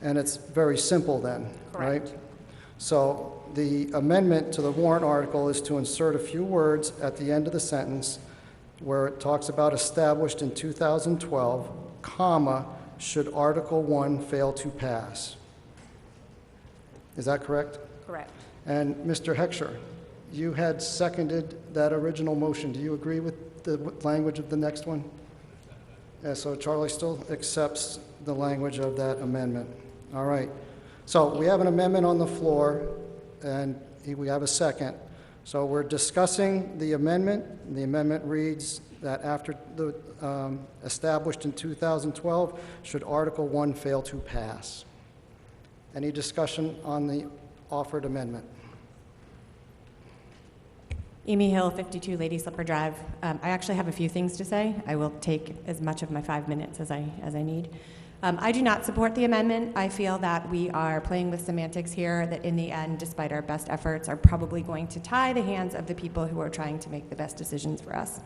and it's very simple then, Correct. right? So the amendment to the warrant article is to insert a few words at the end of the sentence where it talks about established in 2012, comma, should Article 1 fail to pass. Is that correct? Correct. And Mr. Heckscher, you had seconded that original motion. Do you agree with the language of the next one? Yeah, so Charlie still accepts the language of that amendment. All right. So we have an amendment on the floor, and we have a second. So we're discussing the amendment. The amendment reads that after the established in 2012, should Article 1 fail to pass. Any discussion on the offered amendment? Amy Hill, 52 Lady Slipper Drive. I actually have a few things to say. I will take as much of my 5 minutes as I need. I do not support the amendment. I feel that we are playing with semantics here that in the end, despite our best efforts, are probably going to tie the hands of the people who are trying to make the best decisions for us.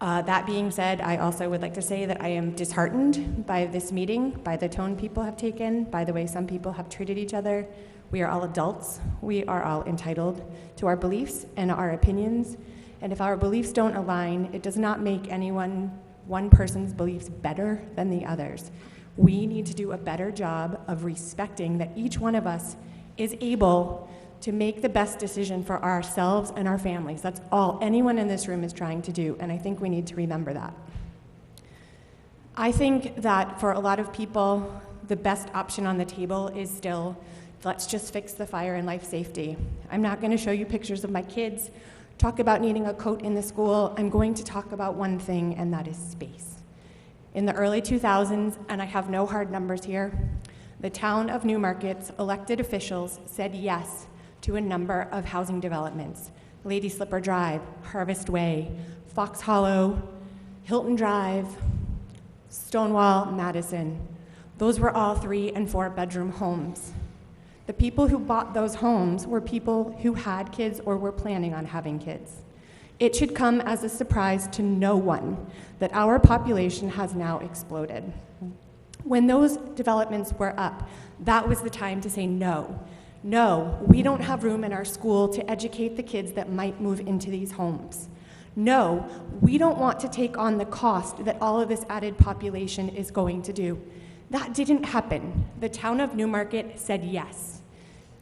That being said, I also would like to say that I am disheartened by this meeting, by the tone people have taken, by the way some people have treated each other. We are all adults. We are all entitled to our beliefs and our opinions. And if our beliefs don't align, it does not make one person's beliefs better than the others. We need to do a better job of respecting that each one of us is able to make the best decision for ourselves and our families. That's all anyone in this room is trying to do, and I think we need to remember that. I think that for a lot of people, the best option on the table is still, let's just fix the fire and life safety. I'm not going to show you pictures of my kids, talk about needing a coat in the school. I'm going to talk about one thing, and that is space. In the early 2000s, and I have no hard numbers here, the town of Newmarket's elected officials said yes to a number of housing developments. Lady Slipper Drive, Harvest Way, Fox Hollow, Hilton Drive, Stonewall, Madison. Those were all 3- and 4-bedroom homes. The people who bought those homes were people who had kids or were planning on having kids. It should come as a surprise to no one that our population has now exploded. When those developments were up, that was the time to say no. No, we don't have room in our school to educate the kids that might move into these homes. No, we don't want to take on the cost that all of this added population is going to do. That didn't happen. The town of Newmarket said yes.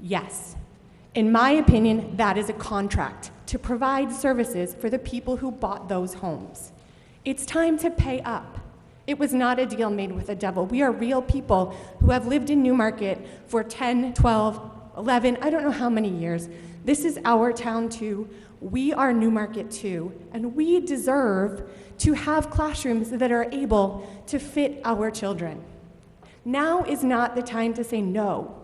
Yes. In my opinion, that is a contract to provide services for the people who bought those homes. It's time to pay up. It was not a deal made with the devil. We are real people who have lived in Newmarket for 10, 12, 11, I don't know how many years. This is our town too. We are Newmarket too, and we deserve to have classrooms that are able to fit our children. Now is not the time to say no.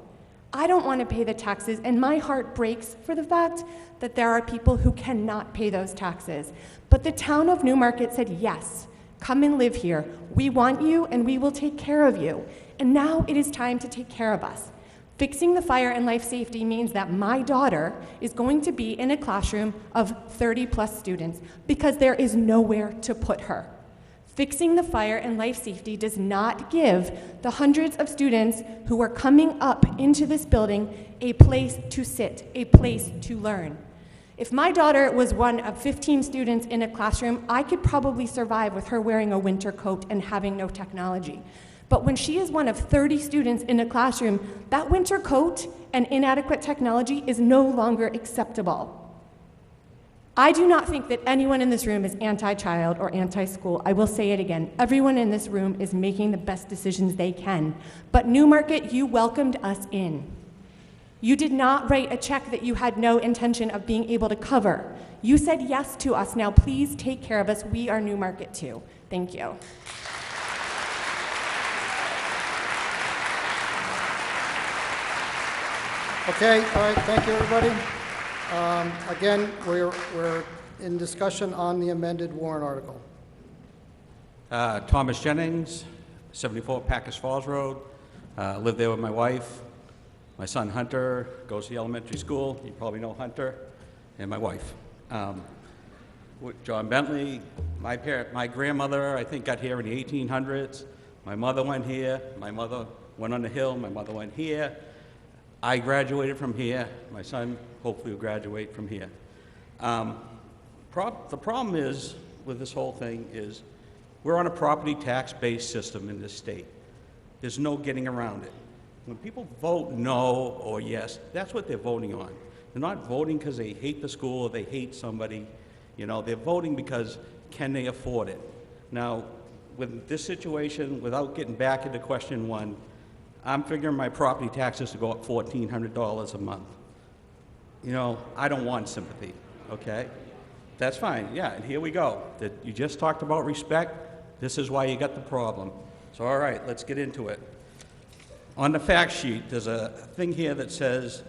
I don't want to pay the taxes, and my heart breaks for the fact that there are people who cannot pay those taxes. But the town of Newmarket said yes, come and live here. We want you, and we will take care of you. And now it is time to take care of us. Fixing the fire and life safety means that my daughter is going to be in a classroom of 30+ students because there is nowhere to put her. Fixing the fire and life safety does not give the hundreds of students who are coming up into this building a place to sit, a place to learn. If my daughter was one of 15 students in a classroom, I could probably survive with her wearing a winter coat and having no technology. But when she is one of 30 students in a classroom, that winter coat and inadequate technology is no longer acceptable. I do not think that anyone in this room is anti-child or anti-school. I will say it again. Everyone in this room is making the best decisions they can. But Newmarket, you welcomed us in. You did not write a check that you had no intention of being able to cover. You said yes to us. Now please take care of us. We are Newmarket too. Thank you. Okay, all right, thank you, everybody. Again, we're in discussion on the amended warrant article. Thomas Jennings, 74 Packers Falls Road. Live there with my wife. My son Hunter goes to the elementary school. You probably know Hunter, and my wife. With John Bentley, my grandmother, I think, got here in the 1800s. My mother went here. My mother went on the hill. My mother went here. I graduated from here. My son hopefully will graduate from here. The problem is, with this whole thing, is we're on a property tax-based system in this state. There's no getting around it. When people vote no or yes, that's what they're voting on. They're not voting because they hate the school or they hate somebody. You know, they're voting because can they afford it? Now, with this situation, without getting back into question one, I'm figuring my property taxes to go up $1,400 a month. You know, I don't want sympathy, okay? That's fine, yeah, and here we go. You just talked about respect. This is why you got the problem. So, all right, let's get into it. On the fact sheet, there's a thing here that says,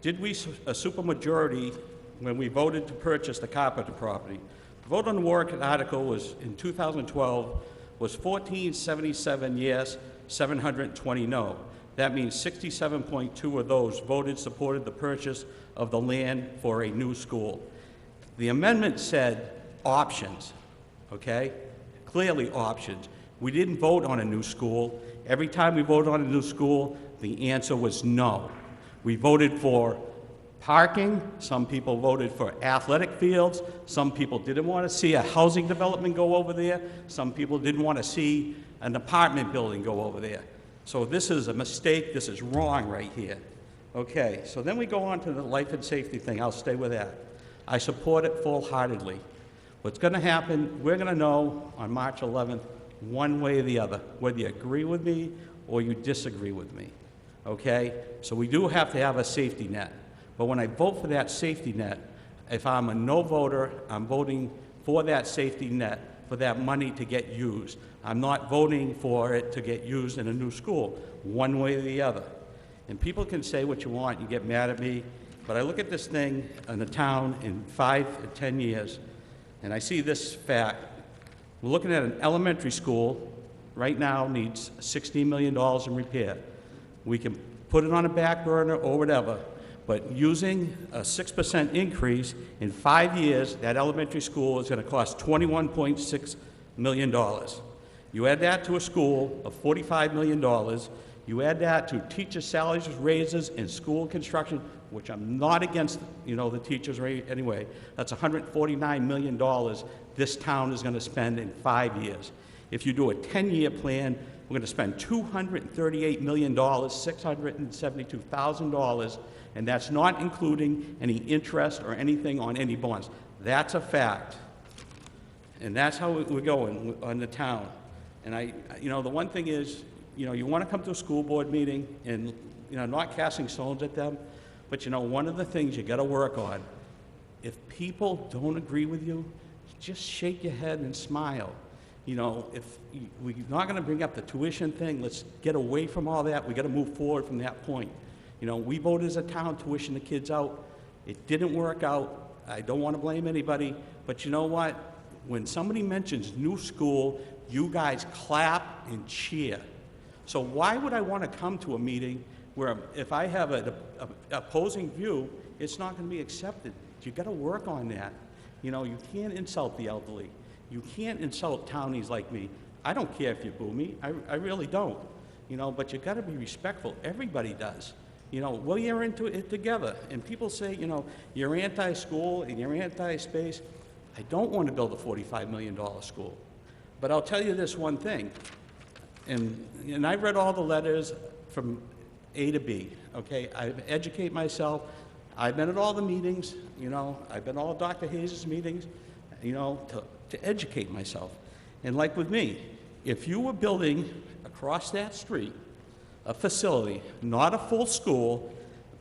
did we, a supermajority, when we voted to purchase the Carpenter property, the vote on the warrant article was in 2012 was 1477 yes, 720 no. That means 67.2 of those voted supported the purchase of the land for a new school. The amendment said options, okay? Clearly options. We didn't vote on a new school. Every time we voted on a new school, the answer was no. We voted for parking. Some people voted for athletic fields. Some people didn't want to see a housing development go over there. Some people didn't want to see an apartment building go over there. So this is a mistake. This is wrong right here. Okay, so then we go on to the life and safety thing. I'll stay with that. I support it full-heartedly. What's going to happen, we're going to know on March 11th, one way or the other, whether you agree with me or you disagree with me. Okay? So we do have to have a safety net. But when I vote for that safety net, if I'm a no voter, I'm voting for that safety net, for that money to get used. I'm not voting for it to get used in a new school, one way or the other. And people can say what you want, you get mad at me, but I look at this thing in the town in 5 to 10 years, and I see this fact. We're looking at an elementary school, right now needs $16 million in repair. We can put it on a back burner or whatever, but using a 6% increase in 5 years, that elementary school is going to cost $21.6 million. You add that to a school of $45 million, you add that to teacher salaries raises and school construction, which I'm not against, the teachers rate anyway. That's $149 million this town is going to spend in 5 years. If you do a 10-year plan, we're going to spend $238 million, $672,000, and that's not including any interest or anything on any bonds. That's a fact. And that's how we're going on the town. And the one thing is, you want to come to a school board meeting and, not casting stones at them, but one of the things you got to work on, if people don't agree with you, just shake your head and smile. If we're not going to bring up the tuition thing, let's get away from all that. We got to move forward from that point. We voted as a town tuition the kids out. It didn't work out. I don't want to blame anybody, but you know what? When somebody mentions new school, you guys clap and cheer. So why would I want to come to a meeting where if I have an opposing view, it's not going to be accepted? You got to work on that. You can't insult the elderly. You can't insult townies like me. I don't care if you boo me. I really don't. But you got to be respectful. Everybody does. We're into it together. And people say, you're anti-school and you're anti-space. I don't want to build a $45 million school. But I'll tell you this one thing. And I've read all the letters from A to B, okay? I educate myself. I've been at all the meetings, I've been at all Dr. Hayes' meetings, to educate myself. And like with me, if you were building across that street a facility, not a full school,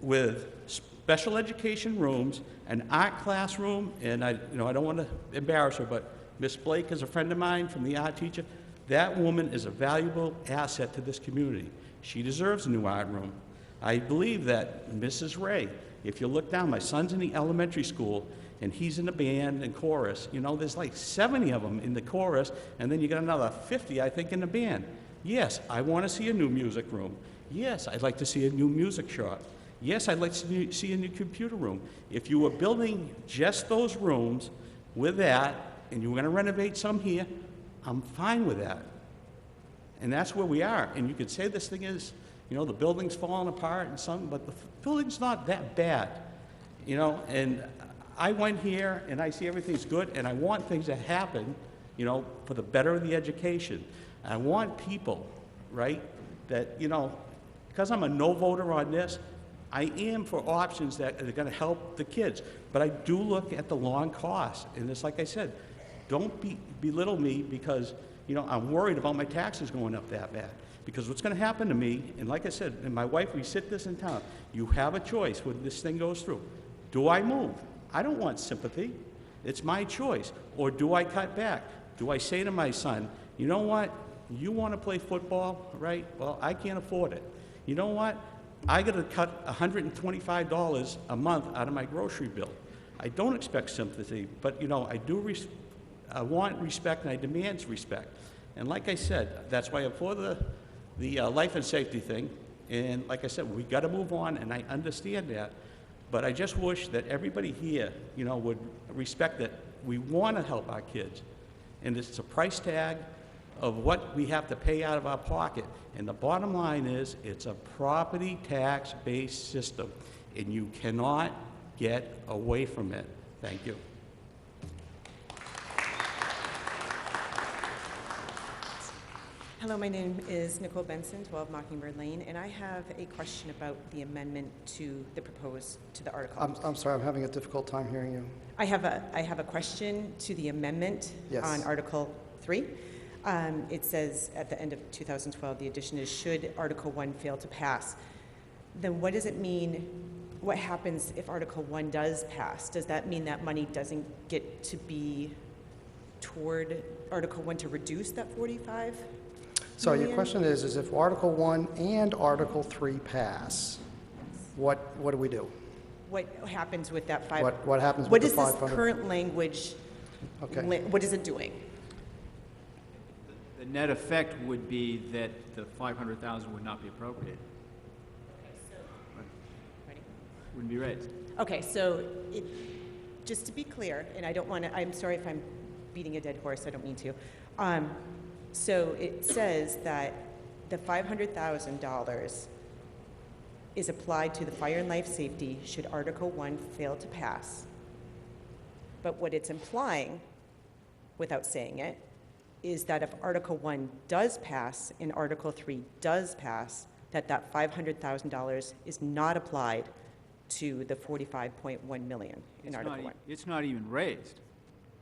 with special education rooms, an art classroom, and I don't want to embarrass her, but Miss Blake is a friend of mine from the art teacher. That woman is a valuable asset to this community. She deserves a new art room. I believe that Mrs. Ray, if you look down, my son's in the elementary school, and he's in the band and chorus. There's like 70 of them in the chorus, and then you got another 50, I think, in the band. Yes, I want to see a new music room. Yes, I'd like to see a new music shop. Yes, I'd like to see a new computer room. If you were building just those rooms with that, and you were going to renovate some here, I'm fine with that. And that's where we are. And you could say this thing is, the building's falling apart and something, but the building's not that bad. And I went here and I see everything's good, and I want things to happen, for the better of the education. I want people, right, that, because I'm a no voter on this, I am for options that are going to help the kids. But I do look at the long cost. And it's like I said, don't belittle me because, I'm worried about my taxes going up that bad. Because what's going to happen to me, and like I said, and my wife, we sit this in town, you have a choice when this thing goes through. Do I move? I don't want sympathy. It's my choice. Or do I cut back? Do I say to my son, you know what? You want to play football, right? Well, I can't afford it. You know what? I got to cut $125 a month out of my grocery bill. I don't expect sympathy, but I do. I want respect and I demand respect. And like I said, that's why I'm for the life and safety thing. And like I said, we got to move on, and I understand that. But I just wish that everybody here, you know, would respect that we want to help our kids. And it's a price tag of what we have to pay out of our pocket. And the bottom line is, it's a property tax-based system, and you cannot get away from it. Thank you. Hello, my name is Nicole Benson, 12 Mockingbird Lane, and I have a question about the amendment to the article. I'm sorry, I'm having a difficult time hearing you. I have a question to the amendment on Article 3. It says at the end of 2012, the addition is should Article 1 fail to pass. Then what does it mean? What happens if Article 1 does pass? Does that mean that money doesn't get to be toward Article 1 to reduce that 45 So million? your question is if Article 1 and Article 3 pass, what do we do? What happens with that What happens What with is the this 500? current language? Okay. What is it doing? The net effect would be that the 500,000 would not be appropriated. Wouldn't be raised. Okay, so just to be clear, and I don't want to, I'm sorry if I'm beating a dead horse, I don't mean to. So it says that the $500,000 is applied to the fire and life safety should Article 1 fail to pass. But what it's implying, without saying it, is that if Article 1 does pass and Article 3 does pass, that $500,000 is not applied to the 45.1 million in Article 1. It's not even raised,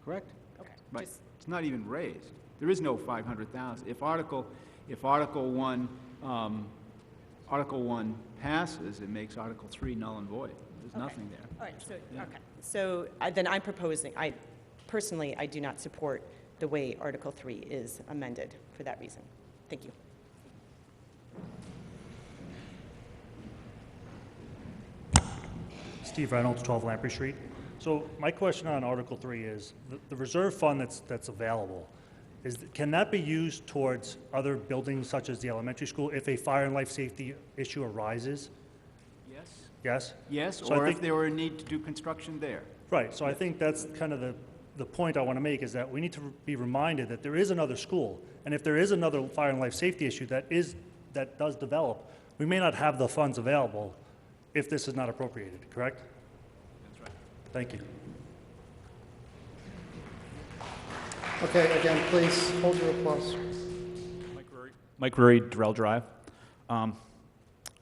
correct? Okay. Right. It's not even raised. There is no 500,000. If Article 1 passes, it makes Article 3 null and void. There's nothing there. All right, so then I'm proposing, personally, I do not support the way Article 3 is amended for that reason. Thank you. Steve Reynolds, 12 Lamprey Street. So my question on Article 3 is, the reserve fund that's available, can that be used towards other buildings such as the elementary school if a fire and life safety issue arises? Yes. Yes? Yes, So I or think- if there were a need to do construction there. Right, so I think that's kind of the point I want to make, is that we need to be reminded that there is another school, and if there is another fire and life safety issue that does develop, we may not have the funds available if this is not appropriated, correct? That's right. Thank you. Okay, again, please hold your applause. Mike Rury, Durrell Drive. I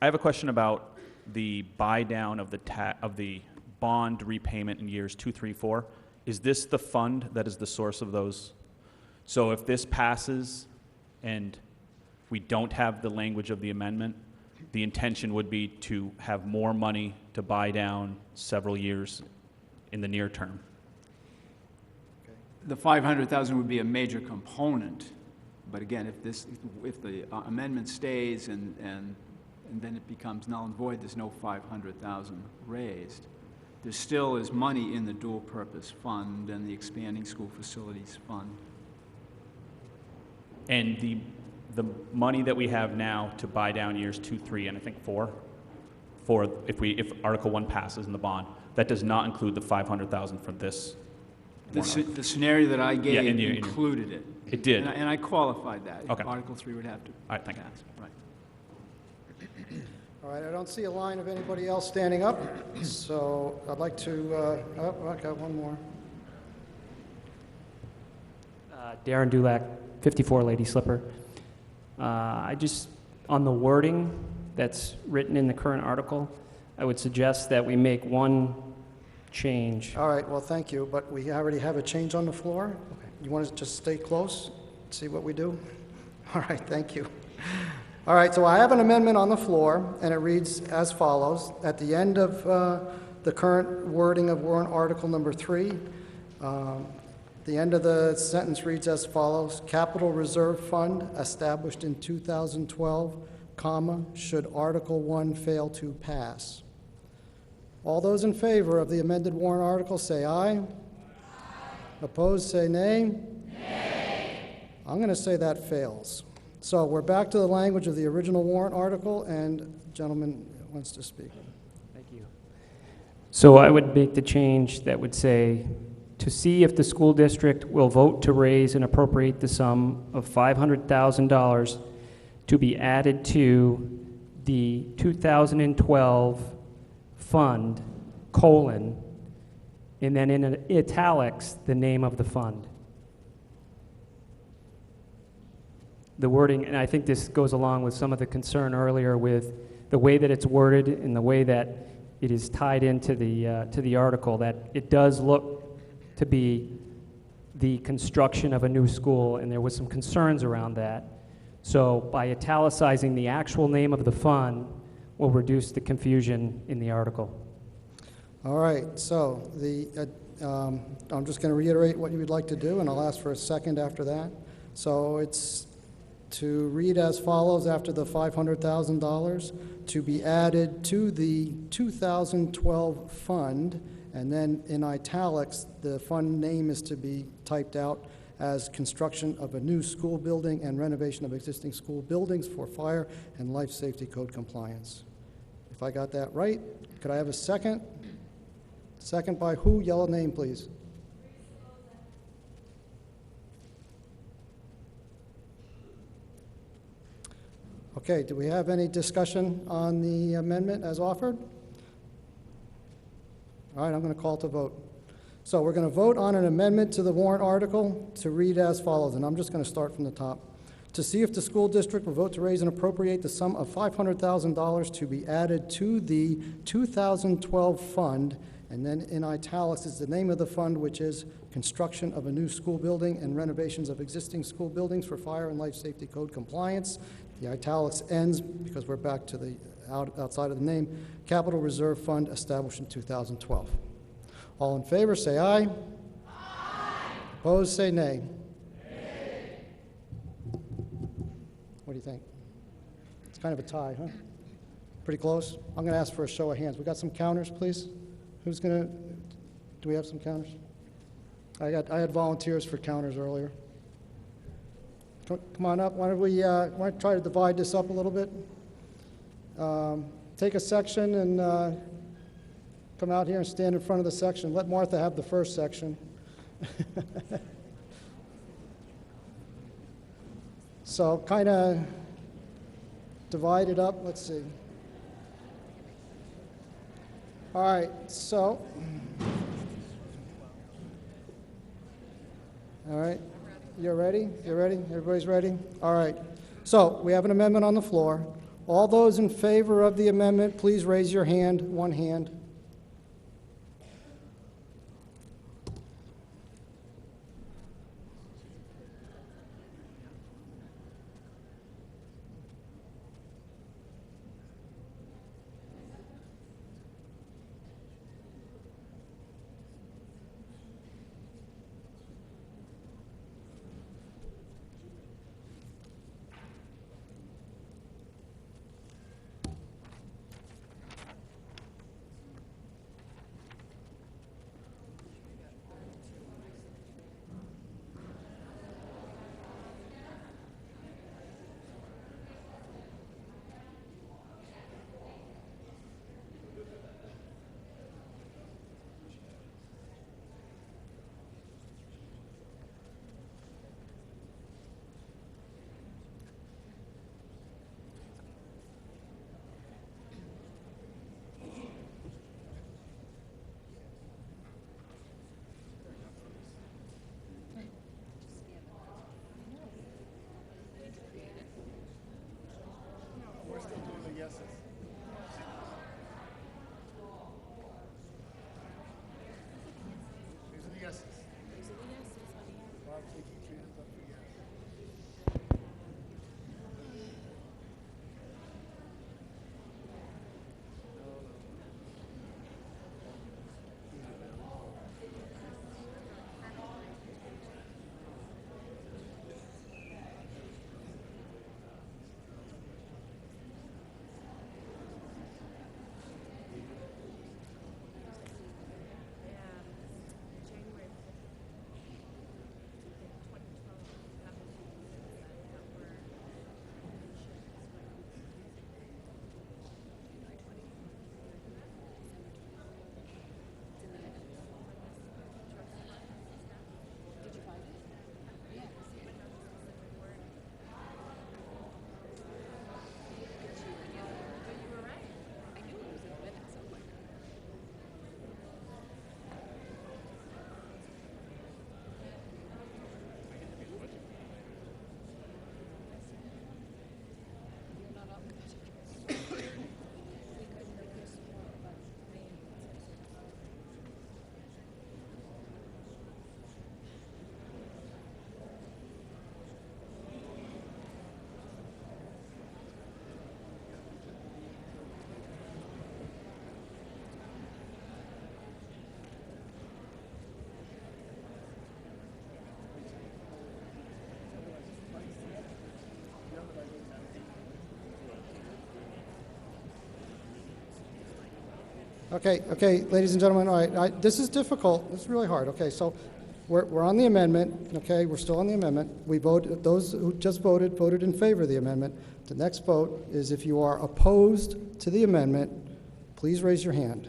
have a question about the buy down of the bond repayment in years 2, 3, 4. Is this the fund that is the source of those? So if this passes and we don't have the language of the amendment, the intention would be to have more money to buy down several years in the near term. The 500,000 would be a major component, but again, if the amendment stays and then it becomes null and void, there's no 500,000 raised. There still is money in the dual purpose fund and the expanding school facilities fund. And the money that we have now to buy down years 2, 3, and I think 4, if Article 1 passes in the bond, that does not include the 500,000 from this. The scenario that I gave included it. It did. And I qualified that. Okay. Article 3 would have to All right, thank you. pass. Right. All right, I don't see a line of anybody else standing up, so I'd like to, I got one more. Darren Dulac, 54 Lady Slipper. On the wording that's written in the current article, I would suggest that we make one change. All right, well, thank you, but we already have a change on the floor. You want to just stay close, see what we do? All right, thank you. All right, so I have an amendment on the floor, and it reads as follows. At the end of the current wording of warrant article number 3, the end of the sentence reads as follows: Capital Reserve Fund established in 2012, comma, should Article 1 fail to pass. All those in favor of the amended warrant article say aye. Opposed, say nay. Nay. I'm going to say that fails. So we're back to the language of the original warrant article, and gentleman wants to speak. Thank you. So I would make the change that would say, to see if the school district will vote to raise and appropriate the sum of $500,000 to be added to the 2012 fund, and then in italics, the name of the fund. The wording, and I think this goes along with some of the concern earlier with the way that it's worded and the way that it is tied into the article, that it does look to be the construction of a new school, and there was some concerns around that. So by italicizing the actual name of the fund will reduce the confusion in the article. All right, so I'm just going to reiterate what you would like to do, and I'll ask for a second after that. So it's to read as follows after the $500,000, to be added to the 2012 fund, and then in italics, the fund name is to be typed out as construction of a new school building and renovation of existing school buildings for fire and life safety code compliance. If I got that right, could I have a second? Second by who? Yellow name, please. Okay, do we have any discussion on the amendment as offered? All right, I'm going to call to vote. So we're going to vote on an amendment to the warrant article to read as follows, and I'm just going to start from the top. To see if the school district will vote to raise and appropriate the sum of $500,000 to be added to the 2012 fund, and then in italics is the name of the fund, which is construction of a new school building and renovations of existing school buildings for fire and life safety code compliance. The italics ends, because we're back to the outside of the name, Capital Reserve Fund established in 2012. All in favor, say aye. Aye. Opposed, say nay. Nay. What do you think? It's kind of a tie, huh? Pretty close? I'm going to ask for a show of hands. We got some counters, please? Who's going to, do we have some counters? I had volunteers for counters earlier. Come on up. Why don't we try to divide this up a little bit? Take a section and come out here and stand in front of the section. Let Martha have the first section. So kind of divide it up. Let's see. All right, so. All right. You're ready? You're ready? Everybody's ready? All right. So we have an amendment on the floor. All those in favor of the amendment, please raise your hand, one hand. Okay, ladies and gentlemen, all right, this is difficult, this is really hard. Okay, so we're on the amendment, okay, we're still on the amendment. We voted, those who just voted in favor of the amendment. The next vote is if you are opposed to the amendment, please raise your hand.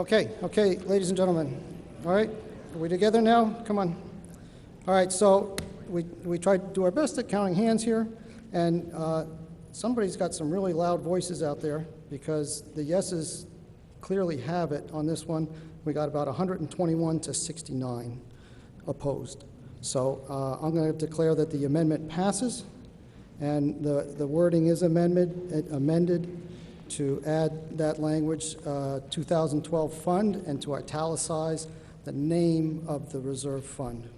Okay, ladies and gentlemen. All right, are we together now? Come on. All right, so we tried to do our best at counting hands here, and somebody's got some really loud voices out there because the yeses clearly have it on this one. We got about 121 to 69 opposed. So I'm going to declare that the amendment passes, and the wording is amended to add that language, 2012 fund, and to italicize the name of the reserve fund.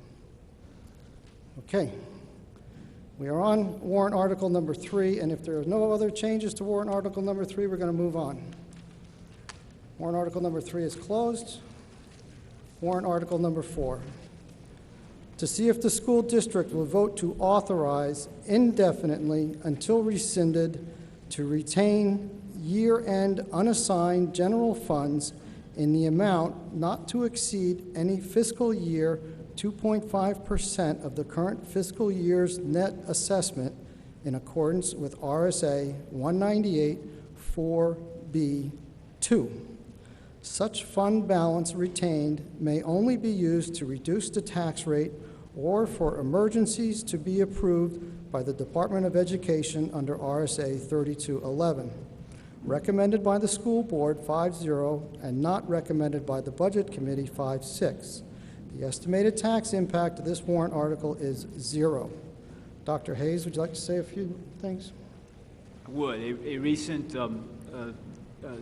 Okay. We are on warrant article number 3, and if there are no other changes to warrant article number 3, we're going to move on. Warrant article number 3 is closed. Warrant article number 4. To see if the school district will vote to authorize indefinitely until rescinded to retain year-end unassigned general funds in the amount not to exceed any fiscal year 2.5% of the current fiscal year's net assessment in accordance with RSA 198 4B2. Such fund balance retained may only be used to reduce the tax rate or for emergencies to be approved by the Department of Education under RSA 3211. Recommended by the school board 5-0 and not recommended by the budget committee 5-6. The estimated tax impact of this warrant article is 0. Dr. Hayes, would you like to say a few things? I would. A recent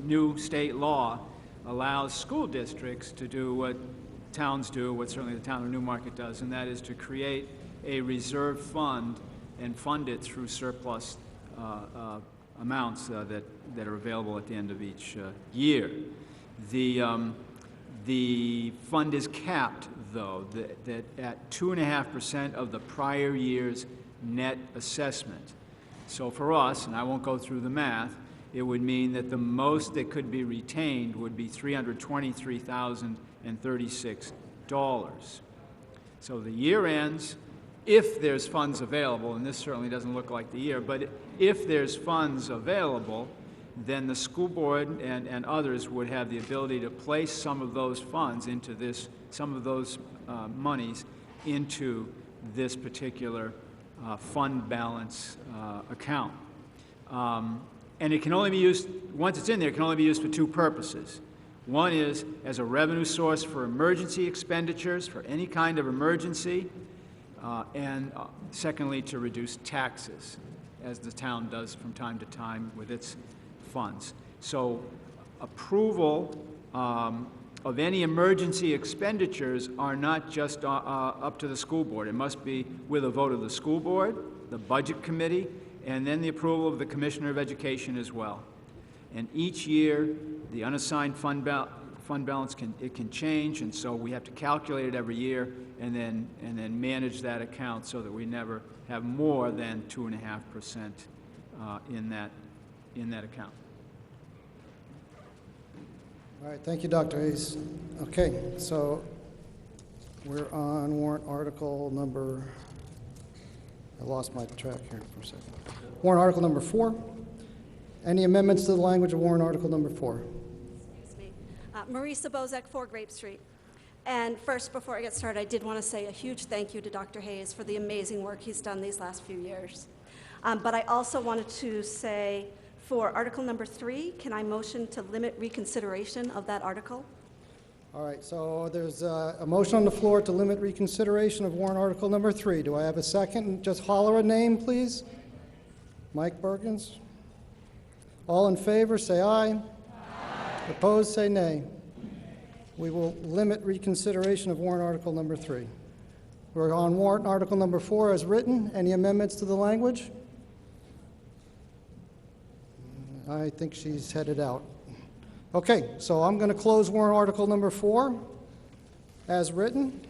new state law allows school districts to do what towns do, what certainly the town of Newmarket does, and that is to create a reserve fund and fund it through surplus amounts that are available at the end of each year. The fund is capped, though, that at 2.5% of the prior year's net assessment. So for us, and I won't go through the math, it would mean that the most that could be retained would be $323,036. So the year ends, if there's funds available, and this certainly doesn't look like the year, but if there's funds available, then the school board and others would have the ability to place some of those funds into this, some of those monies into this particular fund balance account. And it can only be used, once it's in there, it can only be used for two purposes. One is as a revenue source for emergency expenditures, for any kind of emergency, and secondly, to reduce taxes, as the town does from time to time with its funds. So approval of any emergency expenditures are not just up to the school board. It must be with a vote of the school board, the budget committee, and then the approval of the Commissioner of Education as well. And each year, the unassigned fund balance can change, and so we have to calculate it every year and then manage that account so that we never have more than 2.5% in that account. All right, thank you, Dr. Hayes. Okay, so we're on warrant article number, I lost my track here for a second. Warrant article number 4. Any amendments to the language of warrant article number 4? Excuse me. Marisa Bozek, 4 Grape Street. And first, before I get started, I did want to say a huge thank you to Dr. Hayes for the amazing work he's done these last few years. But I also wanted to say, for article number 3, can I motion to limit reconsideration of that article? All right, so there's a motion on the floor to limit reconsideration of warrant article number 3. Do I have a second? Just holler a name, please. Mike Bergens. All in favor, say aye. Aye. Opposed, say nay. We will limit reconsideration of warrant article number 3. We're on warrant article number 4 as written. Any amendments to the language? I think she's headed out. Okay, so I'm going to close warrant article number 4 as written.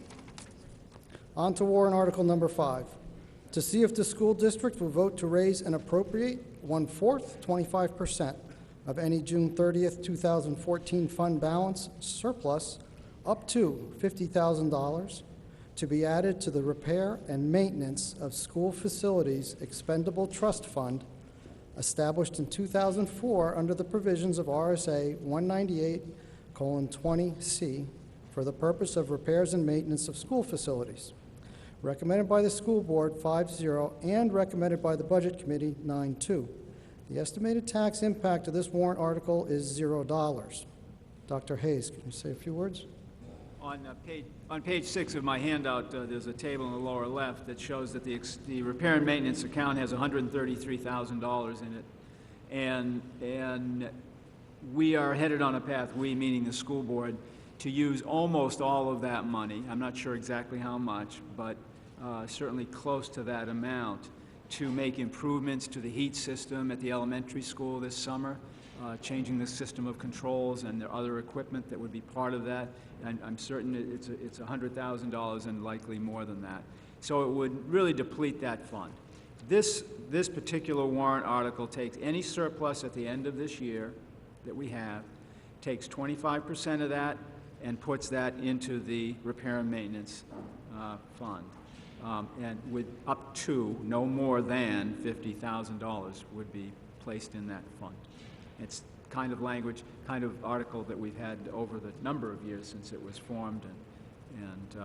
On to warrant article number 5. To see if the school district will vote to raise and appropriate 1/4, 25% of any June 30th, 2014 fund balance surplus up to $50,000 to be added to the repair and maintenance of school facilities expendable trust fund established in 2004 under the provisions of RSA 198:20C for the purpose of repairs and maintenance of school facilities. Recommended by the school board 5-0 and recommended by the budget committee 9-2. The estimated tax impact of this warrant article is $0. Dr. Hayes, can you say a few words? On page 6 of my handout, there's a table in the lower left that shows that the repair and maintenance account has $133,000 in it. And we are headed on a path, we meaning the school board, to use almost all of that money. I'm not sure exactly how much, but certainly close to that amount, to make improvements to the heat system at the elementary school this summer, changing the system of controls and the other equipment that would be part of that. And I'm certain it's $100,000 and likely more than that. So it would really deplete that fund. This particular warrant article takes any surplus at the end of this year that we have, takes 25% of that, and puts that into the repair and maintenance fund. And with up to, no more than $50,000 would be placed in that fund. It's kind of language, kind of article that we've had over the number of years since it was formed, and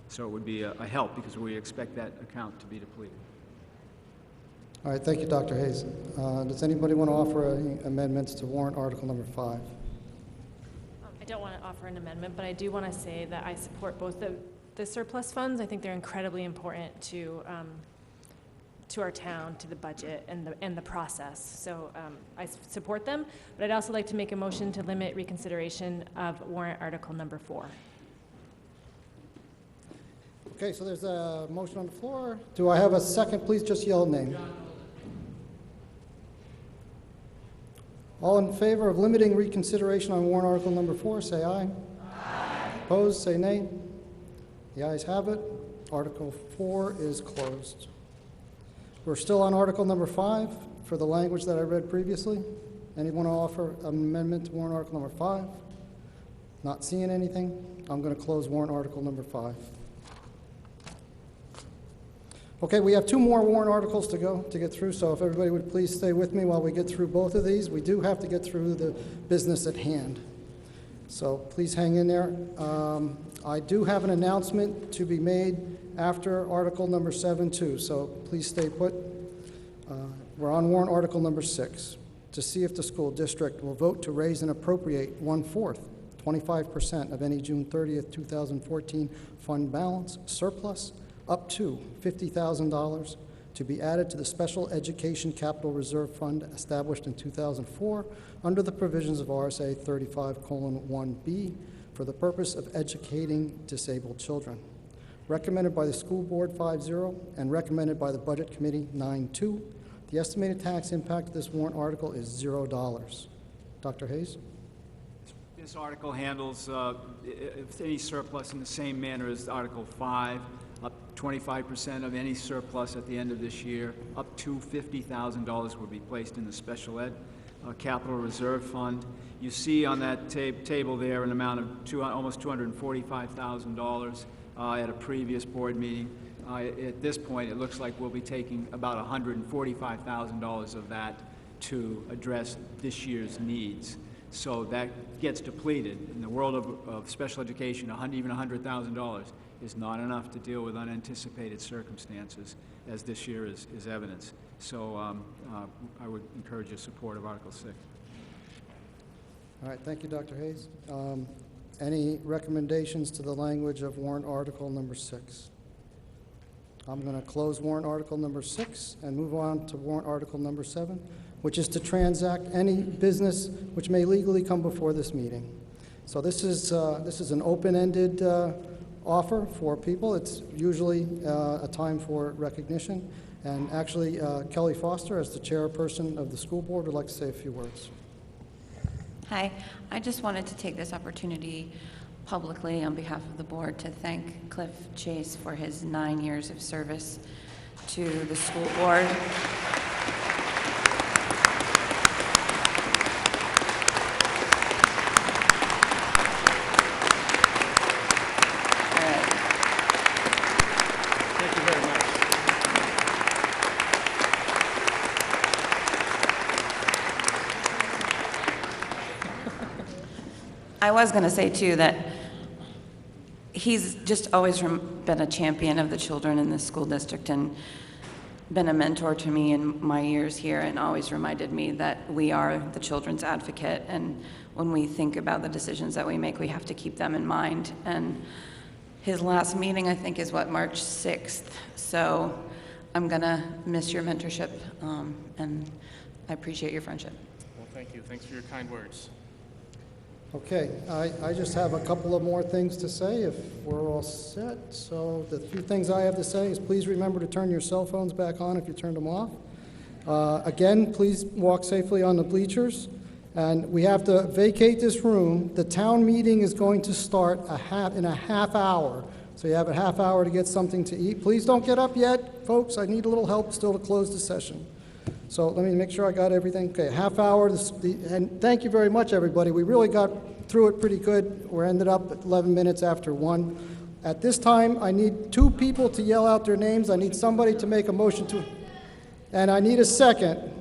so it would be a help because we expect that account to be depleted. All right, thank you, Dr. Hayes. Does anybody want to offer any amendments to warrant article number 5? I don't want to offer an amendment, but I do want to say that I support both the surplus funds. I think they're incredibly important to our town, to the budget, and the process. So I support them, but I'd also like to make a motion to limit reconsideration of warrant article number 4. Okay, so there's a motion on the floor. Do I have a second? Please just yell name. All in favor of limiting reconsideration on warrant article number 4, say aye. Aye. Opposed, say nay. The ayes have it. Article 4 is closed. We're still on article number 5 for the language that I read previously. Anyone offer an amendment to warrant article number 5? Not seeing anything. I'm going to close warrant article number 5. Okay, we have 2 more warrant articles to get through, so if everybody would please stay with me while we get through both of these. We do have to get through the business at hand. So please hang in there. I do have an announcement to be made after article number 7 too, so please stay put. We're on warrant article number 6, to see if the school district will vote to raise and appropriate 1/4, 25% of any June 30th, 2014 fund balance surplus up to $50,000 to be added to the Special Education Capital Reserve Fund established in 2004 under the provisions of RSA 35:1B for the purpose of educating disabled children. Recommended by the school board 5-0 and recommended by the budget committee 9-2. The estimated tax impact of this warrant article is $0. Dr. Hayes? This article handles if any surplus in the same manner as Article 5, up 25% of any surplus at the end of this year, up to $50,000 will be placed in the special ed capital reserve fund. You see on that table there an amount of almost $245,000 at a previous board meeting. At this point, it looks like we'll be taking about $145,000 of that to address this year's needs. So that gets depleted. In the world of special education, even $100,000 is not enough to deal with unanticipated circumstances, as this year is evidence. So I would encourage your support of Article 6. All right, thank you, Dr. Hayes. Any recommendations to the language of warrant article number 6? I'm going to close warrant article number 6 and move on to warrant article number 7, which is to transact any business which may legally come before this meeting. So this is an open-ended offer for people. It's usually a time for recognition. And actually, Kelly Foster, as the chairperson of the school board, would like to say a few words. Hi, I just wanted to take this opportunity publicly on behalf of the board to thank Cliff Chase for his 9 years of service to the school board. Thank you very much. I was going to say, too, that he's just always been a champion of the children in this school district and been a mentor to me in my years here, and always reminded me that we are the children's advocate, and when we think about the decisions that we make, we have to keep them in mind. And his last meeting, I think, is March 6th. So I'm going to miss your mentorship, and I appreciate your friendship. Well, thank you. Thanks for your kind words. Okay, I just have a couple of more things to say if we're all set. So the few things I have to say is please remember to turn your cell phones back on if you turned them off. Again, please walk safely on the bleachers. And we have to vacate this room. The town meeting is going to start in a half hour. So you have a half hour to get something to eat. Please don't get up yet, folks. I need a little help still to close the session. So let me make sure I got everything. Okay, half hour, and thank you very much, everybody. We really got through it pretty good. We ended up at 11 minutes after 1. At this time, I need 2 people to yell out their names. I need somebody to make a motion to, and I need a second.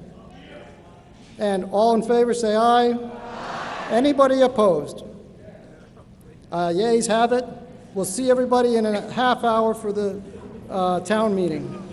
And all in favor, say aye. Aye. Anybody opposed? Yeas have it. We'll see everybody in a half hour for the town meeting.